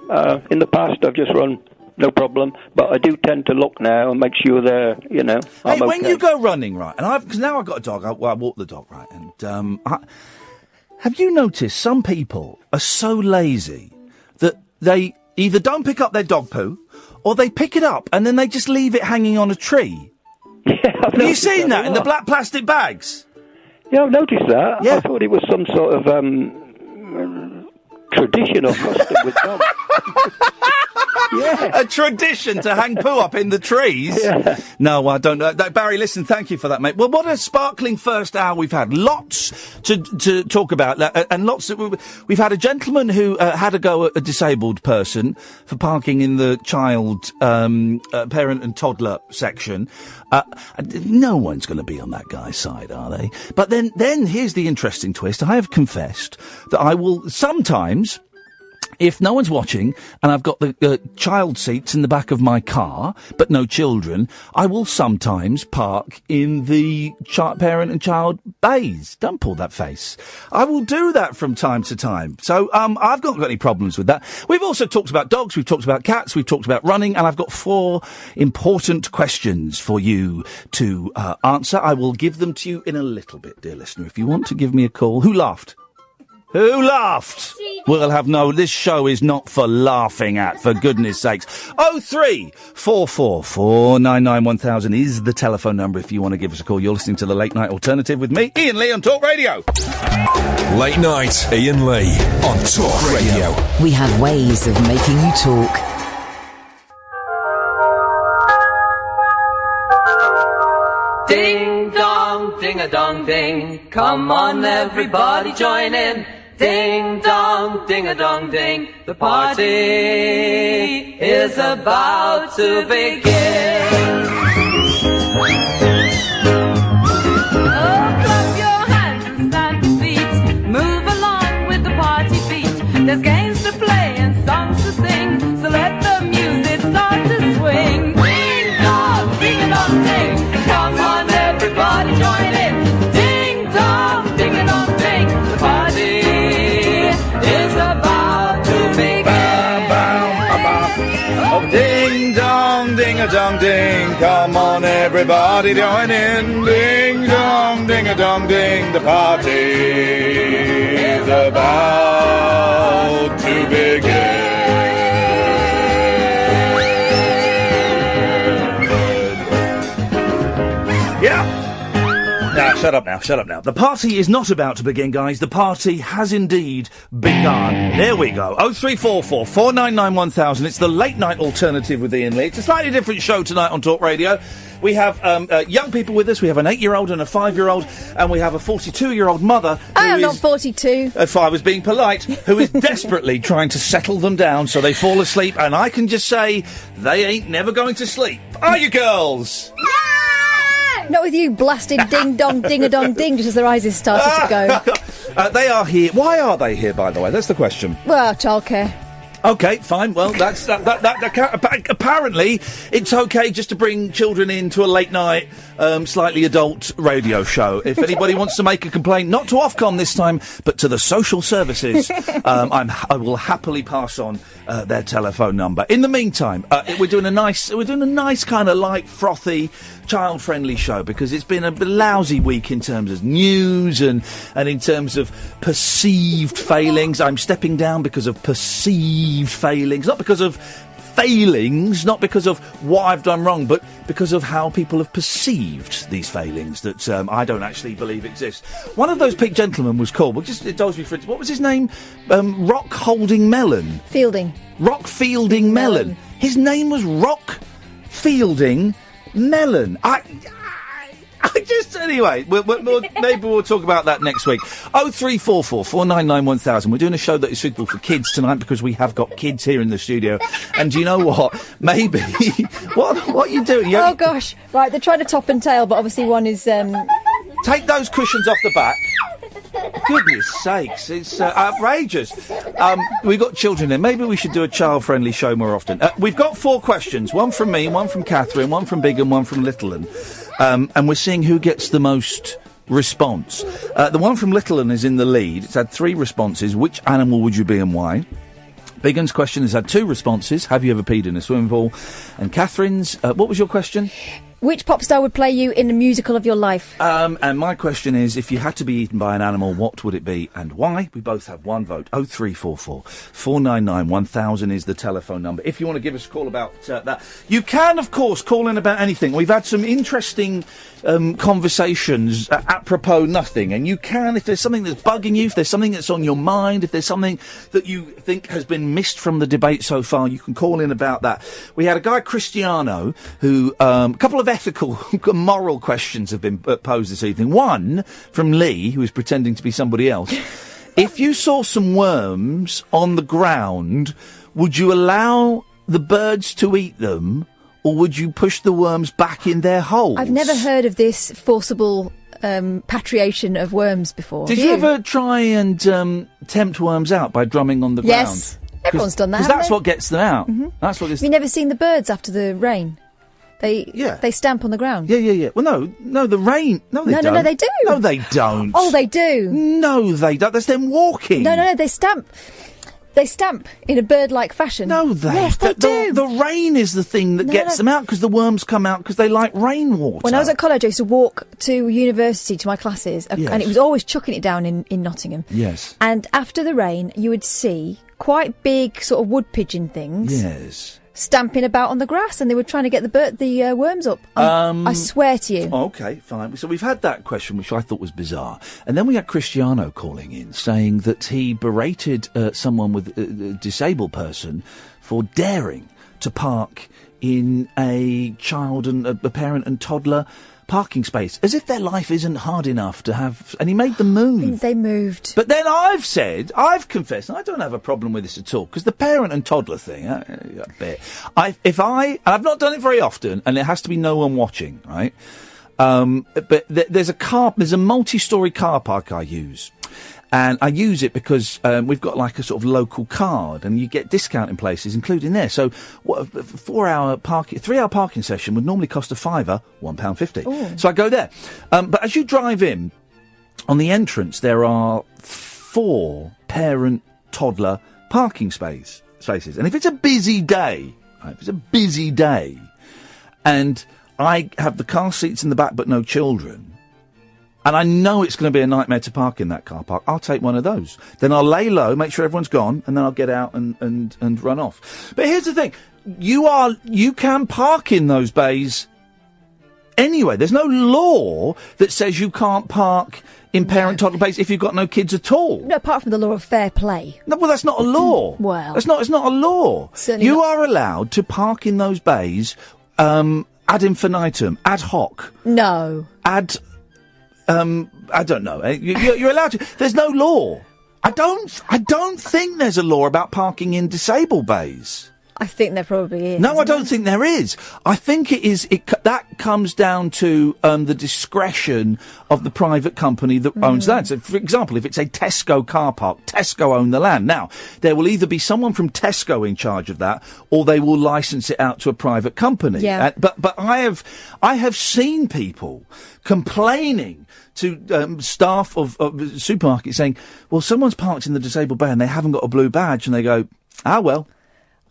In the past, I've just run... No problem, but I do tend to look now and make sure they're, you know, I'm when okay. you go running, right, and because now I've got a dog, I walk the dog, right, and have you noticed some people are so lazy that they either don't pick up their dog poo, or they pick it up and then they just leave it hanging on a tree? Yeah, have you seen that in the black plastic bags? Yeah, I've noticed that. Yeah. I thought it was some sort of tradition or custom with dogs. Yeah. A tradition to hang poo up in the trees? Yeah. No, I don't know. Barry, listen, thank you for that, mate. Well, what a sparkling first hour we've had. Lots to talk about, and lots we've had a gentleman who had a go at a disabled person for parking in the child, parent and toddler section. No one's going to be on that guy's side, are they? But then here's the interesting twist. I have confessed that I will sometimes... If no one's watching and I've got the child seats in the back of my car, but no children, I will sometimes park in the parent and child bays. Don't pull that face. I will do that from time to time. So I've not got any problems with that. We've also talked about dogs, we've talked about cats, we've talked about running, and I've got 4 important questions for you to answer. I will give them to you in a little bit, dear listener. If you want to give me a call. Who laughed? Who laughed? We'll have this show is not for laughing at, for goodness sakes. 03444991000 is the telephone number if you want to give us a call. You're listening to the Late Night Alternative with me, Iain Lee, on Talk Radio. Late Night, Iain Lee on Talk Radio. We have ways of making you talk. Ding dong, ding a dong ding. Come on, everybody, join in. Ding dong, ding a dong ding. The party is about to begin. Oh, clap your hands and stand to feet. Move along with the party beat. There's games to play and songs to sing. So let the music start to swing. Ding dong, ding a dong ding. Come on, everybody, join in. Ding dong, ding a dong ding. The party is about to begin. Oh, ding dong, ding a dong ding. Come on, everybody, join in. Ding dong, ding a dong ding. The party is about to begin. Shut up now. The party is not about to begin, guys. The party has indeed begun. There we go. 0344 499 1000. It's the Late Night Alternative with Iain Lee. It's a slightly different show tonight on Talk Radio. We have young people with us. We have an 8-year-old and a 5-year-old, and we have a 42-year-old mother. I am not 42. If I was being polite, who is desperately trying to settle them down so they fall asleep. And I can just say, they ain't never going to sleep. Are you, girls? Not with you blasted ding-dong, ding-a-dong-ding, just as their eyes has started to go. They are here. Why are they here, by the way? That's the question. Well, childcare. OK, fine. Well, that's apparently it's OK just to bring children into a late night, slightly adult radio show. If anybody wants to make a complaint, not to Ofcom this time, but to the social services, I will happily pass on their telephone number. In the meantime, we're doing a nice kind of light, frothy, child-friendly show because it's been a lousy week in terms of news and in terms of perceived failings. I'm stepping down because of perceived failings, not because of failings, not because of what I've done wrong, but because of how people have perceived these failings that I don't actually believe exist. One of those pink gentlemen was called, it tells me, for instance, what was his name? Rock Holding Melon. Fielding. Rock Fielding Melon. His name was Rock Fielding Melon. Anyway, maybe we'll talk about that next week. 0344 499 1000. We're doing a show that is suitable for kids tonight because we have got kids here in the studio. And do you know what? Maybe. What are you doing? Oh, gosh. Right, they're trying to top and tail, but obviously one is... Take those cushions off the back. Goodness sakes, it's outrageous. We've got children here. Maybe we should do a child-friendly show more often. We've got 4 questions. One from me, one from Katherine, one from Big and one from Little Un. And we're seeing who gets the most response. The one from Little Un is in the lead. It's had 3 responses. Which animal would you be and why? Big Un's question has had 2 responses. Have you ever peed in a swimming pool? And Katherine's, what was your question? Which pop star would play you in the musical of your life? And my question is, if you had to be eaten by an animal, what would it be and why? We both have 1 vote. 0344 499 1000 is the telephone number. If you want to give us a call about that. You can, of course, call in about anything. We've had some interesting conversations apropos nothing. And you can, if there's something that's bugging you, if there's something that's on your mind, if there's something that you think has been missed from the debate so far, you can call in about that. We had a guy, Cristiano, who, a couple of ethical, moral questions have been posed this evening. One from Lee, who is pretending to be somebody else. If you saw some worms on the ground, would you allow the birds to eat them, or would you push the worms back in their holes? I've never heard of this forcible patriation of worms before. Did you ever try and tempt worms out by drumming on the ground? Yes. Everyone's done that. Because that's what gets them out. Mm-hmm. That's what gets. Have you never seen the birds after the rain? They stamp on the ground. Yeah. Well, no, the rain. No, they don't. No, they do. No, they don't. Oh, they do. No, they don't. That's them walking. No, they stamp. They stamp in a bird-like fashion. No, they. Yes, they do. The rain is the thing that gets them out because the worms come out because they like rainwater. When I was at college, I used to walk to university to my classes, and it was always chucking it down in Nottingham. Yes. And after the rain, you would see quite big sort of wood pigeon things. Yes. Stamping about on the grass, and they were trying to get the worms up. I swear to you. Okay, fine. So we've had that question, which I thought was bizarre, and then we had Cristiano calling in saying that he berated someone with a disabled person for daring to park in a child and a parent and toddler parking space, as if their life isn't hard enough to have. And he made them move. I think they moved. But then I've confessed, and I don't have a problem with this at all, because the parent and toddler thing, a bit. I've not done it very often, and it has to be no one watching, right? But there's a multi-storey car park I use. And I use it because we've got like a sort of local card, and you get discount in places, including there. So, a 3-hour parking session would normally cost a £5, £1.50. So I go there. But as you drive in, on the entrance there are 4 parent-toddler parking spaces. And if it's a busy day, and I have the car seats in the back but no children, and I know it's going to be a nightmare to park in that car park, I'll take one of those. Then I'll lay low, make sure everyone's gone, and then I'll get out and run off. But here's the thing. You can park in those bays anyway. There's no law that says you can't park in parent-toddler bays if you've got no kids at all. No, apart from the law of fair play. No, well, that's not a law. Well. It's not a law. Certainly you not. are allowed to park in those bays ad infinitum, ad hoc. No. I don't know. You're allowed to. There's no law. I don't think there's a law about parking in disabled bays. I think there probably is. No, I don't think there is. I think it is. That comes down to the discretion of the private company that owns that. So, for example, if it's a Tesco car park, Tesco own the land. Now, there will either be someone from Tesco in charge of that, or they will license it out to a private company. Yeah. But I have seen people complaining to staff of supermarkets saying, well, someone's parked in the disabled bay and they haven't got a blue badge, and they go, well.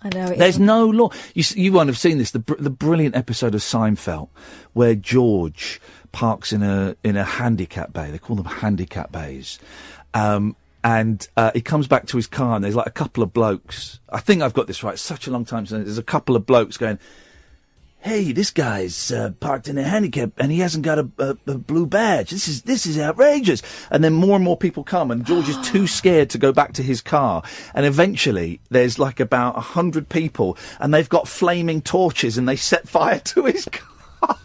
I know. There's no law. You won't have seen this. The brilliant episode of Seinfeld where George parks in a handicap bay. They call them handicap bays. And he comes back to his car, and there's like a couple of blokes. I think I've got this right. It's such a long time since. There's a couple of blokes going, hey, this guy's parked in a handicap and he hasn't got a blue badge. This is outrageous. And then more and more people come, and George is too scared to go back to his car. And eventually there's like about 100 people, and they've got flaming torches, and they set fire to his car.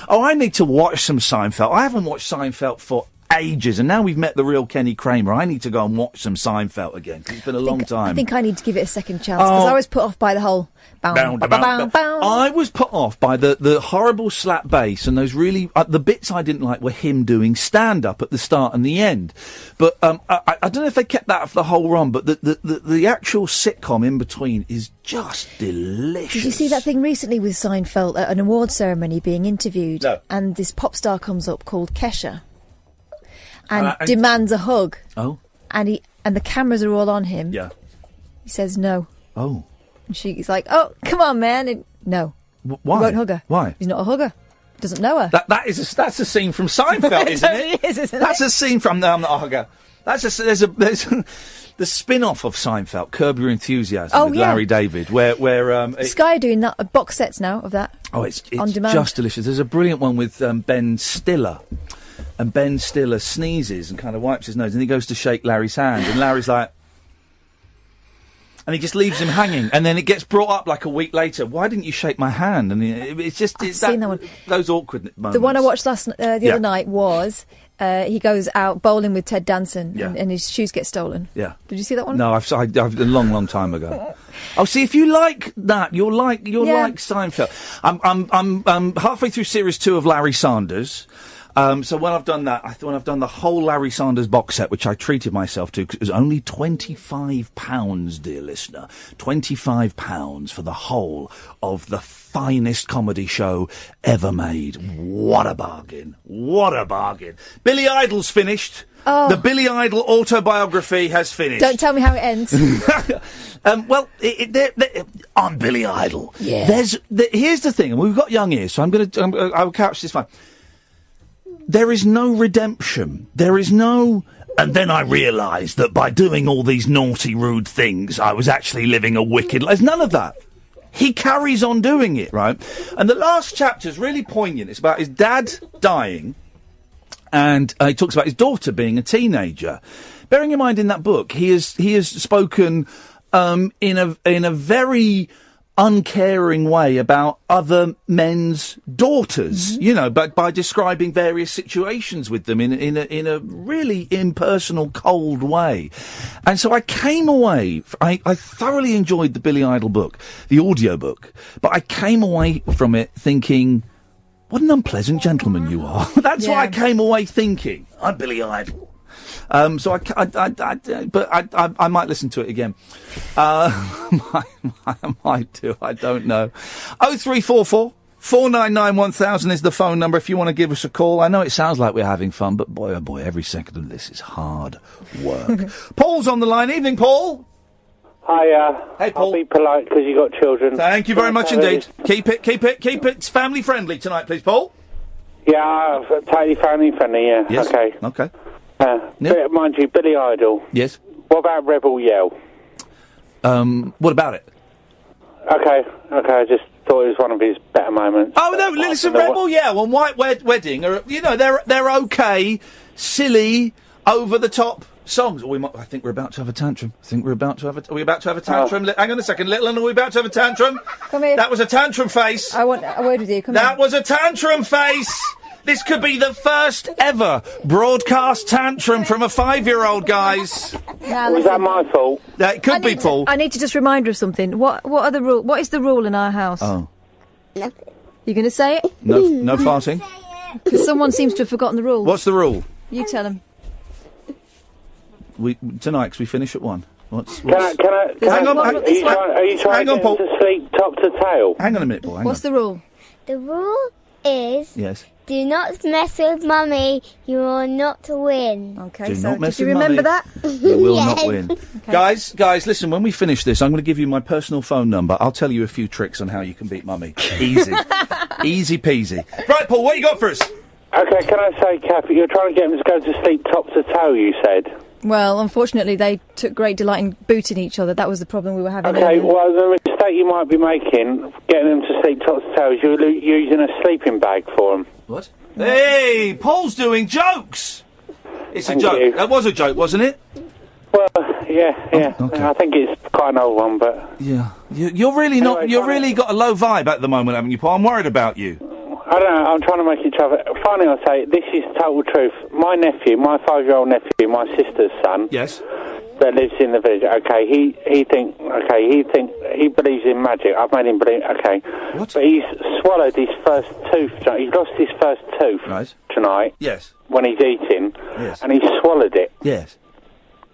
Oh, I need to watch some Seinfeld. I haven't watched Seinfeld for ages, and now we've met the real Kenny Kramer. I need to go and watch some Seinfeld again, 'cause it's been a long time. I think I need to give it a second chance, because I was put off by the whole I was put off by the horrible slap bass and those really the bits I didn't like were him doing stand up at the start and the end. But I don't know if they kept that for the whole run, but the actual sitcom in between is just delicious. Did you see that thing recently with Seinfeld at an award ceremony being interviewed? No. And this pop star comes up called Kesha and demands a hug. Oh. And the cameras are all on him. Yeah. He says no. Oh. And she's like, oh, come on, man. And no. Why? He won't hug her. Why? He's not a hugger. Doesn't know her. That's a scene from Seinfeld, isn't it? It is, isn't That's it? a scene from No, I'm Not a Hugger. There's the spin-off of Seinfeld, Curb Your Enthusiasm, with Larry David, where Sky are doing that, box sets now of that. Oh, it's on demand. just delicious. There's a brilliant one with Ben Stiller. And Ben Stiller sneezes and kind of wipes his nose, and he goes to shake Larry's hand, and Larry's like... And he just leaves him hanging, and then it gets brought up like a week later. Why didn't you shake my hand? And it's seen that one. Those awkward moments. The one I watched the other night was he goes out bowling with Ted Danson, and his shoes get stolen. Yeah. Did you see that one? No, I've a long time ago. Oh, see, if you like that, you're like Seinfeld. I'm halfway through series 2 of Larry Sanders. So when I've done that, when I've done the whole Larry Sanders box set, which I treated myself to, because it was only £25, dear listener, £25 for the whole of the finest comedy show ever made. What a bargain! What a bargain! Billy Idol's finished. Oh. The Billy Idol autobiography has finished. Don't tell me how it ends. Well, I'm Billy Idol. Yeah. Here's the thing, and we've got young ears, so I will couch this fine. There is no redemption. There is no... And then I realised that by doing all these naughty, rude things, I was actually living a wicked life. There's none of that. He carries on doing it, right? And the last chapter's really poignant. It's about his dad dying, and he talks about his daughter being a teenager. Bearing in mind, in that book, he has spoken in a very uncaring way about other men's daughters, you know, but by describing various situations with them in a really impersonal, cold way. And so I came away, I thoroughly enjoyed the Billy Idol book, the audio book, but I came away from it thinking, what an unpleasant gentleman you are. That's what I came away thinking. I'm Billy Idol. So I might listen to it again. I might do. I don't know. 0344 499 1000 is the phone number if you want to give us a call. I know it sounds like we're having fun, but boy, oh boy, every second of this is hard work. Paul's on the line. Evening, Paul. Hi, hey, Paul. I'll be polite because you got children. Thank you very much indeed. Keep it family friendly tonight, please, Paul. Yeah, totally family friendly, yeah. Yes. Okay. But mind you, Billy Idol. Yes. What about Rebel Yell? What about it? Okay, I just thought it was one of his better moments. Oh, no, listen, Rebel Yell and White Wedding are, you know, they're okay, silly, over-the-top songs. I think we're about to have a tantrum. Are we about to have a tantrum? Hang on a second, little one, are we about to have a tantrum? Come here. That was a tantrum face. I want a word with you. Come here. That was a tantrum face. This could be the first ever broadcast tantrum from a 5-year-old, guys. Was that my fault? That could be, Paul. I need to just remind her of something. What are the rule? What is the rule in our house? Oh. You going to say it? No farting? Because someone seems to have forgotten the rule. What's the rule? You tell him. Tonight, because we finish at 1. Can I Hang on, are you trying to get Paul. him to sleep top to tail? Hang on a minute, Paul. What's the rule? The rule is... Yes. Do not mess with Mummy. You will not win. Okay, Do so not mess did you with remember Mummy. that? You will not Yes. win. Guys, listen, when we finish this, I'm going to give you my personal phone number. I'll tell you a few tricks on how you can beat Mummy. Easy. Easy peasy. Right, Paul, what you got for us? Okay, can I say, Kathy, you're trying to get him to go to sleep top to toe, you said? Well, unfortunately, they took great delight in booting each other. That was the problem we were having. Okay, earlier. well, the mistake you might be making, getting them to sleep top to toe, is you're using a sleeping bag for them. What? Hey, Paul's doing jokes! It's Thank a joke. you. That was a joke, wasn't it? Well, yeah. Okay. I think it's quite an old one, but... Yeah. You're really not... You're really got a low vibe at the moment, haven't you, Paul? I'm worried about you. I don't know, I'm trying to make it travel. Finally, I'll say, this is total truth. My nephew, my 5-year-old nephew, my sister's son... Yes. ...that lives in the village, okay, he believes in magic. I've made him believe, okay. What? But he's swallowed his first tooth, he's lost his first tooth tonight. Yes. When he's eating. Yes. And he swallowed it. Yes.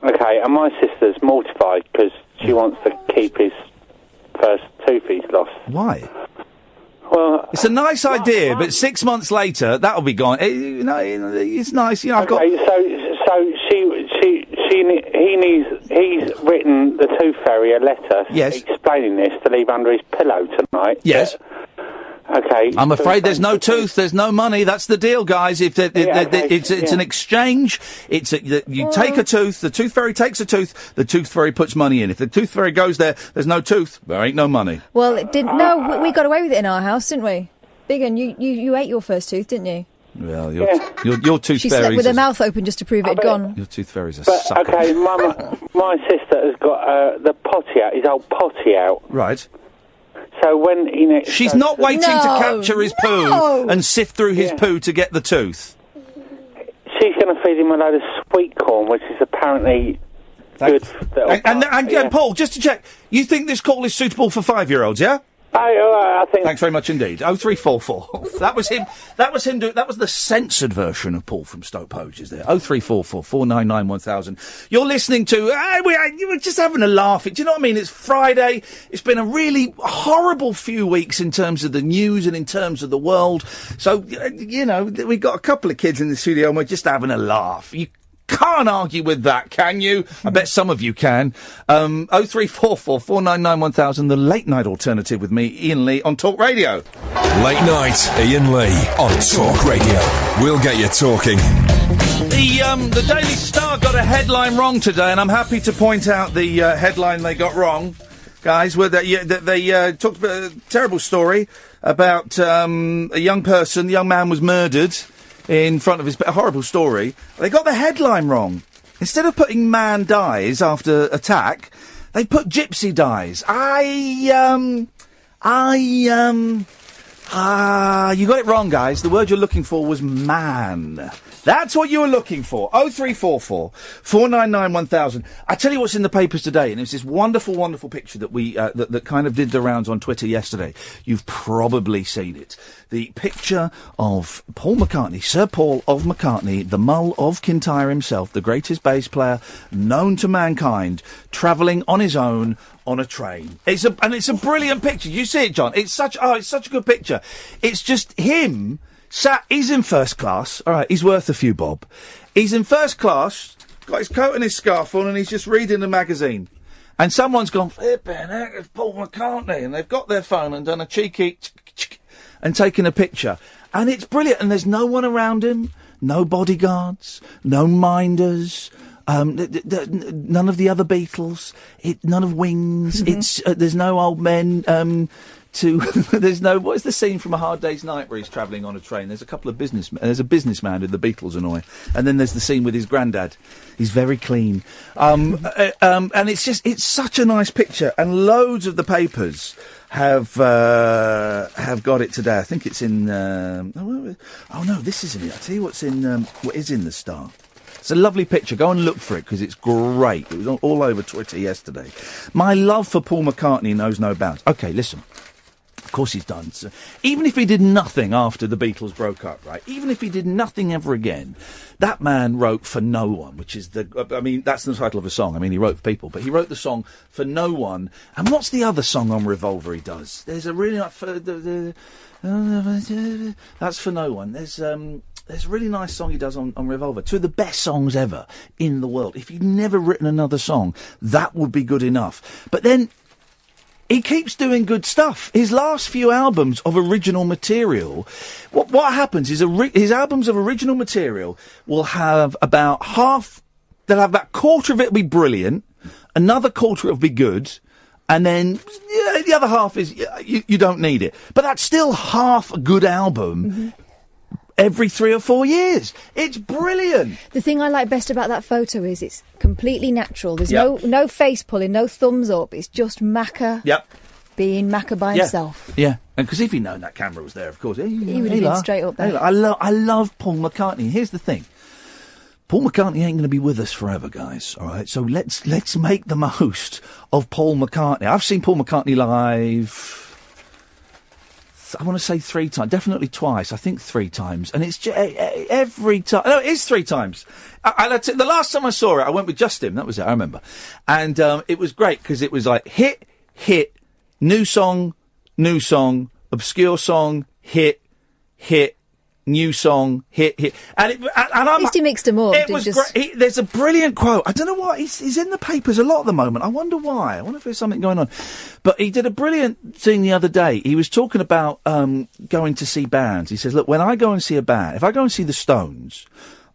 Okay, and my sister's mortified because she wants to keep his first tooth he's lost. Why? Well, it's a nice idea, but 6 months later, that'll be gone. It's nice, you know. I've got. He's written the Tooth Fairy a letter explaining this to leave under his pillow tonight. Yes. Okay. I'm afraid there's no tooth, there's no money. That's the deal, guys. If it's an exchange, you take a tooth, the Tooth Fairy takes a tooth, the Tooth Fairy puts money in. If the Tooth Fairy goes there's no tooth, there ain't no money. Well, it didn't. No, we got away with it in our house, didn't we? Biggin, you ate your first tooth, didn't you? Well, your Tooth She Fairy. slept with her mouth open just to prove it had gone. Your Tooth Fairy's a But, sucker. okay, my sister has got the potty out, his old potty out. Right. So when he next... She's not waiting to capture his poo and sift through his poo to get the tooth. She's going to feed him a load of sweet corn, which is apparently good. And Paul, just to check, you think this call is suitable for 5-year-olds, yeah? I think. Thanks very much indeed. 0344. That was him. That was him. That was the censored version of Paul from Stoke Poges. There. 0344 499 1000. You're listening to. You were just having a laugh. Do you know what I mean? It's Friday. It's been a really horrible few weeks in terms of the news and in terms of the world. So we've got a couple of kids in the studio and we're just having a laugh. You can't argue with that, can you? I bet some of you can. 0344 499 1000, the late night alternative with me, Iain Lee, on Talk Radio. Late night, Iain Lee on Talk Radio. We'll get you talking. The Daily Star got a headline wrong today, and I'm happy to point out the headline they got wrong, guys. Where they talked about a terrible story about a young person. The young man was murdered in front of his... A horrible story. They got the headline wrong. Instead of putting man dies after attack, they put gypsy dies. You got it wrong, guys. The word you're looking for was man. That's what you were looking for. 0344 499 1000. I tell you what's in the papers today, and it's this wonderful, wonderful picture that we that kind of did the rounds on Twitter yesterday. You've probably seen it. The picture of Paul McCartney, Sir Paul of McCartney, the Mull of Kintyre himself, the greatest bass player known to mankind, travelling on his own on a train. It's a brilliant picture. You see it, John? It's such a good picture. It's just him. He's in first class. All right, he's worth a few bob. He's in first class, got his coat and his scarf on, and he's just reading the magazine. And someone's gone, flippin' heck, it's Paul McCartney, and they've got their phone and done a cheeky and taken a picture. And it's brilliant, and there's no one around him, no bodyguards, no minders, none of the other Beatles, none of Wings, there's no old men, there's no... What is the scene from A Hard Day's Night where he's travelling on a train? There's a couple of businessmen. There's a businessman who the Beatles annoy. And then there's the scene with his granddad. He's very clean. And it's such a nice picture. And loads of the papers have got it today. I think it's in... oh, no, this isn't it. I'll tell you what is in the Star. It's a lovely picture. Go and look for it, because it's great. It was all over Twitter yesterday. My love for Paul McCartney knows no bounds. OK, listen. Of course he's done. So, even if he did nothing after the Beatles broke up, right? Even if he did nothing ever again, that man wrote For No One, which is that's the title of a song. I mean, he wrote for people, but he wrote the song For No One. And what's the other song on Revolver he does? There's a really that's For No One. There's a really nice song he does on Revolver. Two of the best songs ever in the world. If he'd never written another song, that would be good enough. But then he keeps doing good stuff. His last few albums of original material, what happens is his albums of original material will have about half, they'll have about quarter of it will be brilliant, another quarter will be good, and then the other half is, you don't need it. But that's still half a good album. Every 3 or 4 years. It's brilliant. The thing I like best about that photo is it's completely natural. There's no face pulling, no thumbs up. It's just Macca being Macca by himself. Yeah, and because if he'd known that camera was there, of course, he would have been straight up there. I love Paul McCartney. Here's the thing. Paul McCartney ain't going to be with us forever, guys. All right, so let's make the most of Paul McCartney. I've seen Paul McCartney live... I want to say 3 times, definitely twice. I think 3 times, and it's every time. No, it is 3 times. The last time I saw it, I went with just him. That was it. I remember, and it was great because it was like hit, new song, obscure song, hit, new song, hit, and at least he mixed them up. It was great. There's a brilliant quote. I don't know why he's in the papers a lot at the moment. I wonder why. I wonder if there's something going on. But he did a brilliant thing the other day. He was talking about going to see bands. He says, "Look, when I go and see a band, if I go and see the Stones,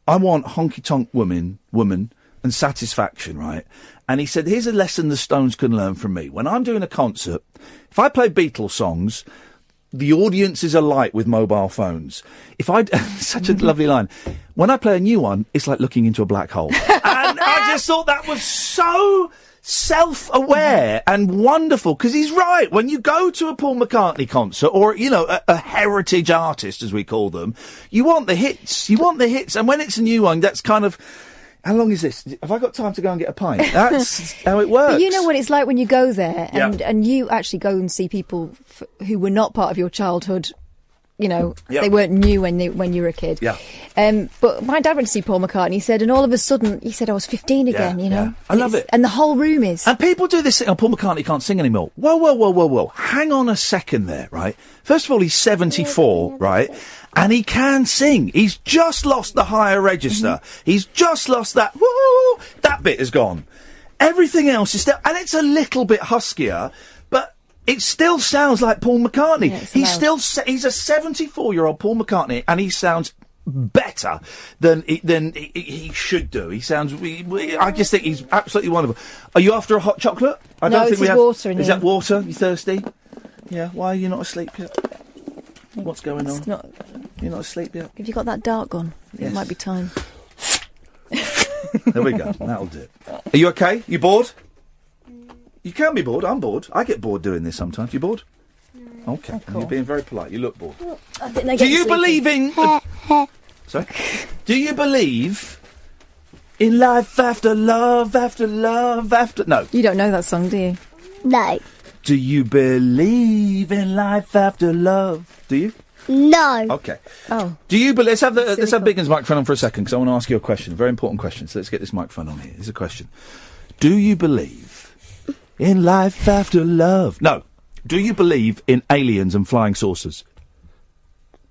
I want honky tonk woman, and satisfaction, right?" And he said, "Here's a lesson the Stones can learn from me. When I'm doing a concert, if I play Beatles songs, the audience is alight with mobile phones. Such a lovely line. When I play a new one, it's like looking into a black hole." And I just thought that was so self-aware and wonderful, because he's right. When you go to a Paul McCartney concert, or, a heritage artist, as we call them, you want the hits. And when it's a new one, that's kind of... How long is this? Have I got time to go and get a pint? That's how it works. But you know what it's like when you go there and you actually go and see people who were not part of your childhood. You know, they weren't new when you were a kid. Yeah. But my dad went to see Paul McCartney, he said, and all of a sudden, he said, I was 15 again, you know. Yeah. I love it. And the whole room is. And people do this thing, oh, Paul McCartney can't sing anymore. Whoa. Hang on a second there, right? First of all, he's 74, right? And he can sing. He's just lost the higher register. He's just lost that, woo, that bit is gone. Everything else is still, and it's a little bit huskier, but it still sounds like Paul McCartney. Yeah, he's a 74-year-old Paul McCartney, and he sounds better than he should do. He sounds. I just think he's absolutely wonderful. Are you after a hot chocolate? I don't think we have. Water. Is that water? You thirsty? Yeah. Why are you not asleep yet? What's going on? You're not asleep yet. Have you got that dart gun? Yes. It might be time. There we go. That'll do. Are you okay? You bored? You can be bored. I'm bored. I get bored doing this sometimes. You bored? No. Okay. Oh, cool. You're being very polite. You look bored. I think they Do get you sleepy. believe in... Sorry? Do you believe in life after love, after love, after... No. You don't know that song, do you? No. Do you believe in life after love? Do you? No. Okay. Oh. Do you believe... Let's have Biggin's microphone on for a second, because I want to ask you a question. A very important question. So let's get this microphone on here. Here's a question. Do you believe in life after love? No. Do you believe in aliens and flying saucers?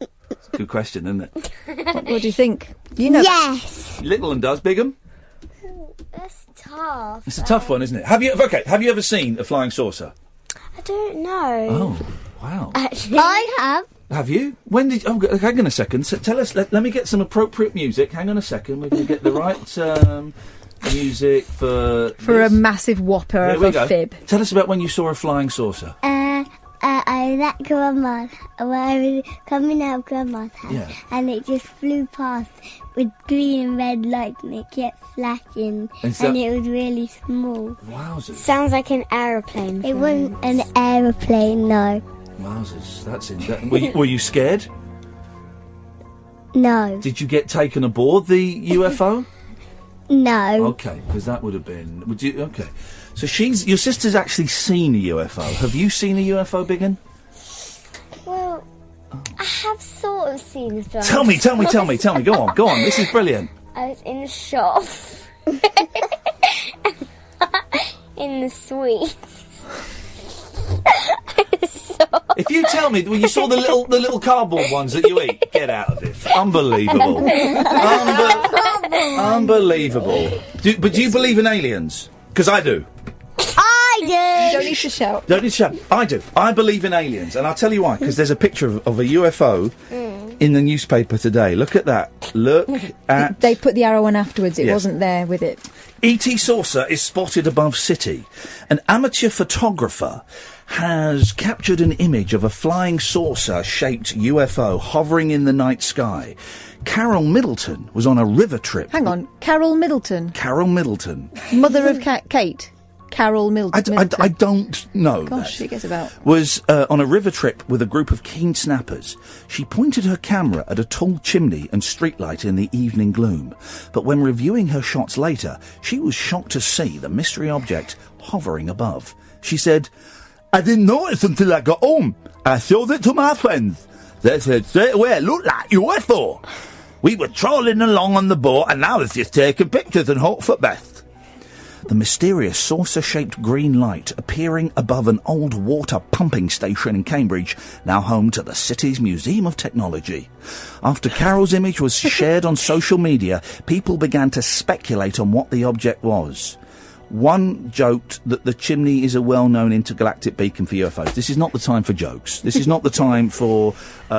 It's a good question, isn't it? What do you think? You know. Yes. Little one does. Bigham? That's tough. It's a tough one, isn't it? Have you ever seen a flying saucer? I don't know. Oh, wow. Actually, I have. Have you? When did... Oh, hang on a second. So tell us... Let me get some appropriate music. Hang on a second. We're going to get the right music for a massive whopper of a fib. Tell us about when you saw a flying saucer. I was at Grandma's, when I was coming out of Grandma's house, and it just flew past with green and red lights, and it kept flashing, and it was really small. Wowzers. Sounds like an aeroplane. It wasn't an aeroplane, no. Wowzers, that's it. Were you scared? No. Did you get taken aboard the UFO? No. Okay, because that would have been... Would you? Okay. So your sister's actually seen a UFO. Have you seen a UFO, Biggin? Well, I have sort of seen a flying Tell me. Go on. This is brilliant. I was in the shop. in the sweets. If you tell me you saw the little cardboard ones that you eat, get out of it. Unbelievable. Unbelievable. Do you believe in aliens? Because I do. I do. You don't need to shout. Don't need to shout. I do. I believe in aliens, and I'll tell you why. Because there's a picture of a UFO in the newspaper today. Look at that. Look at... They put the arrow on afterwards. It wasn't there with it. E.T. saucer is spotted above city. An amateur photographer has captured an image of a flying saucer-shaped UFO hovering in the night sky. Carol Middleton was on a river trip. Hang on, Carol Middleton. Carol Middleton. Mother of Kate. Carol Middleton. I don't know. Gosh, she gets about. Was on a river trip with a group of keen snappers. She pointed her camera at a tall chimney and streetlight in the evening gloom. But when reviewing her shots later, she was shocked to see the mystery object hovering above. She said, "I didn't notice until I got home. I showed it to my friends. They said straight away it looked like UFO. We were trolling along on the boat and I was just taking pictures and hope for best." The mysterious saucer-shaped green light appearing above an old water pumping station in Cambridge, now home to the city's Museum of Technology. After Carol's image was shared on social media, people began to speculate on what the object was. One joked that the chimney is a well-known intergalactic beacon for UFOs. This is not the time for jokes. This is not the time for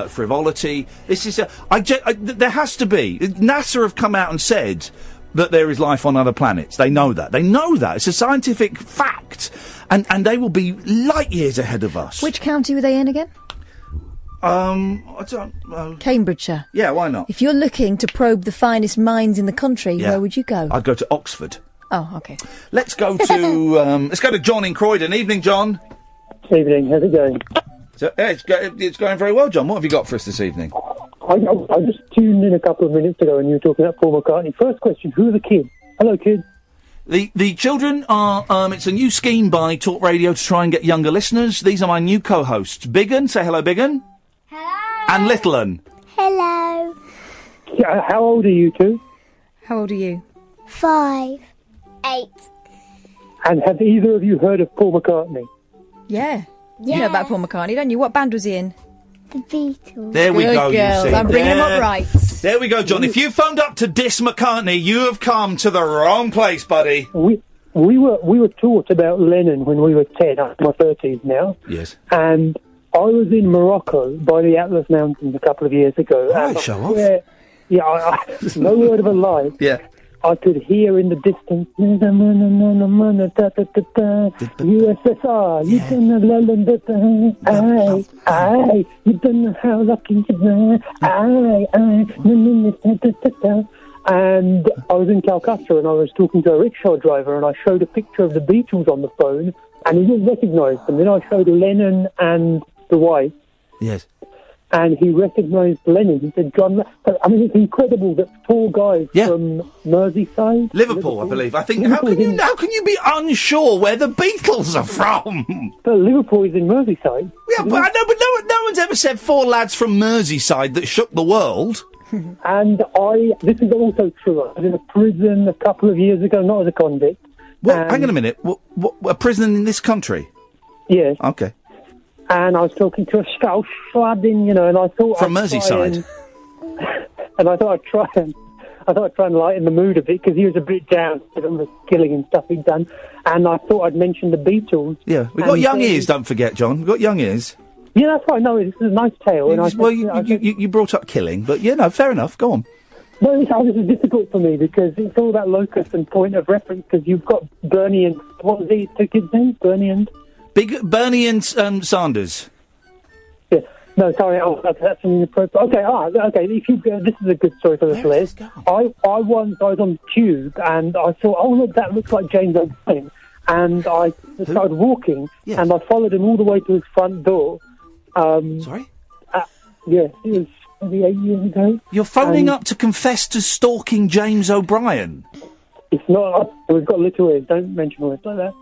frivolity. This is there has to be. NASA have come out and said that there is life on other planets. They know that. It's a scientific fact. And they will be light years ahead of us. Which county were they in again? I don't know. Cambridgeshire. Yeah, why not? If you're looking to probe the finest minds in the country, where would you go? I'd go to Oxford. Oh, okay. Let's go to John in Croydon. Evening, John. Evening. How's it going? So, it's going very well, John. What have you got for us this evening? I just tuned in a couple of minutes ago and you were talking about Paul McCartney. First question, who are the kids? Hello, kids. The children are, it's a new scheme by Talk Radio to try and get younger listeners. These are my new co-hosts. Biggin, say hello, Biggin. Hello. And Little 'un. Hello. How old are you two? How old are you? 5. 8. And have either of you heard of Paul McCartney? Yeah. You know about Paul McCartney, don't you? What band was he in? The Beatles. There we Good go, girls. you see. I'm bringing them up right. There we go, John. If you phoned up to diss McCartney, you have come to the wrong place, buddy. We were taught about Lennon when we were 10. I'm in my 30s now. Yes. And I was in Morocco by the Atlas Mountains a couple of years ago. Oh, show off. Yeah, no word of a lie. Yeah. I could hear in the distance, USSR, you don't know how lucky you are, and I was in Calcutta and I was talking to a rickshaw driver and I showed a picture of the Beatles on the phone and he didn't recognise them. Then I showed Lennon and the wife. Yes. And he recognised Lennon. He said, John... I mean, it's incredible that 4 guys from Merseyside... Liverpool, I believe. I think... How can you be unsure where the Beatles are from? But Liverpool is in Merseyside. Yeah, but I know, but no one's ever said 4 lads from Merseyside that shook the world. And this is also true. I was in a prison a couple of years ago, not as a convict. What? Hang on a minute. What, a prison in this country? Yes. Okay. And I was talking to a Strauss Schladin, and I thought... From Merseyside? And I thought I'd try and lighten the mood a bit, because he was a bit down with all the killing and stuff he'd done. And I thought I'd mention the Beatles. Yeah, we've got young ears, don't forget, John. We've got young ears. Yeah, that's right. No, this is a nice tale. You brought up killing, but, fair enough. Go on. No, this is difficult for me, because it's all about locus and point of reference, because you've got Bernie and... What was these 2 kids' names? Bernie and... Bernie and Sanders. Yeah. No, sorry, that's inappropriate. Okay, okay. If you this is a good story for the listeners. I was on the tube and I thought, oh look, that looks like James O'Brien, and I started walking and I followed him all the way to his front door. Sorry? Yeah, it was maybe 8 years ago. You're phoning up to confess to stalking James O'Brien. It's not. We've got little ears. Don't mention words like that.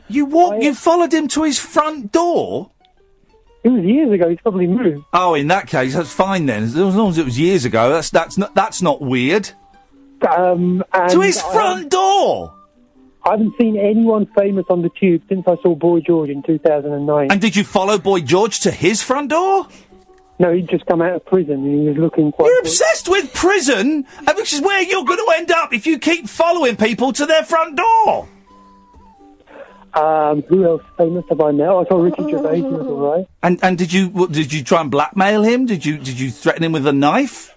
You followed him to his front door? It was years ago. He's probably moved. Oh, in that case, that's fine then. As long as it was years ago, that's not weird. To his front door. I haven't seen anyone famous on the tube since I saw Boy George in 2009. And did you follow Boy George to his front door? No, he'd just come out of prison and he was looking quite... You're obsessed with prison, which is where you're going to end up if you keep following people to their front door. Who else famous have I met? I saw Ricky Gervais, he was all right. And did you try and blackmail him? Did you threaten him with a knife?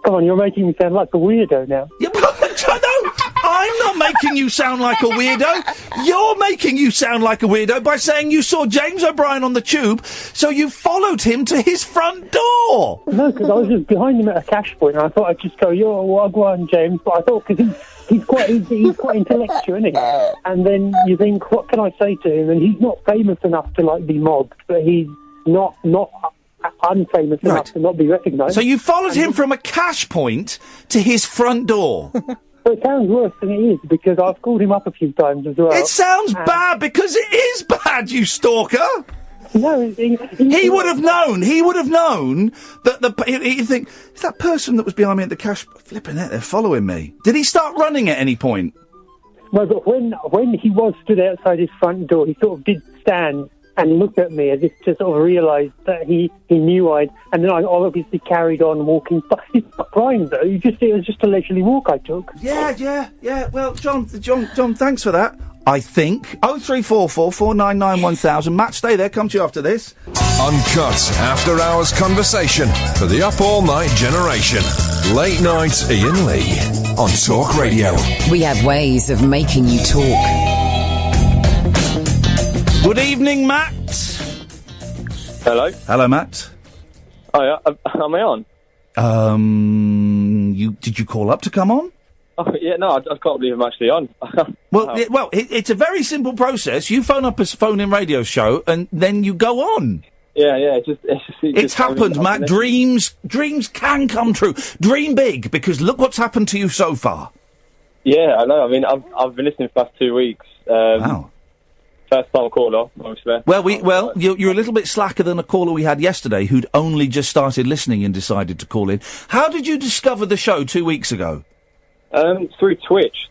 Come on, you're making me sound like a weirdo now. Yeah, I'm not making you sound like a weirdo. You're making you sound like a weirdo by saying you saw James O'Brien on the tube, so you followed him to his front door. No, because I was just behind him at a cash point, and I thought I'd just go, "Yo, wagwan, James." But I thought, because he's quite intellectual, isn't he? And then you think, what can I say to him? And he's not famous enough to be mobbed, but he's not unfamous enough to not be recognised. So you followed him from a cash point to his front door. Well, it sounds worse than it is, because I've called him up a few times as well. It sounds bad because it is bad, you stalker. No, he would have known. He would have known that he'd think, is that person that was behind me at the cash... Flipping it, they're following me. Did he start running at any point? No, but when he was stood outside his front door, he sort of did stand and look at me as if to sort of realise that he knew I'd... And then I obviously carried on walking. He's not crying, though. It was just a leisurely walk I took. Yeah. Well, John, thanks for that. I think. 0344 499 1000. Matt, stay there. Come to you after this. Uncut after-hours conversation for the up-all-night generation. Late night Iain Lee on Talk Radio. We have ways of making you talk. Good evening, Matt. Hello. Hello, Matt. Oh, yeah. Am I on? Did you call up to come on? Oh, yeah, no, I can't believe I'm actually on. It's a very simple process. You phone up a phone-in radio show, and then you go on. Yeah, it's happened, Matt. Dreams can come true. Dream big, because look what's happened to you so far. Yeah, I know. I mean, I've been listening for the past 2 weeks. Wow. First time caller, obviously. Well, you're a little bit slacker than a caller we had yesterday who'd only just started listening and decided to call in. How did you discover the show 2 weeks ago? Through Twitch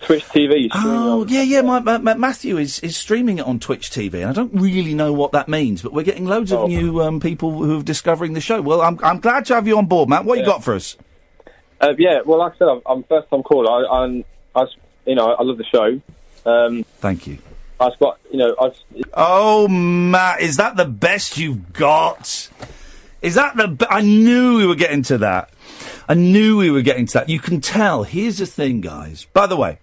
TV. Oh, yeah. My Matthew is streaming it on Twitch TV, and I don't really know what that means, but we're getting loads of new people who are discovering the show. Well, I'm glad to have you on board, Matt. What you got for us? Well, like I said, I'm first time caller. I love the show. Thank you. Oh, Matt, is that the best you've got? Is that I knew we were getting to that. You can tell. Here's the thing, guys. By the way,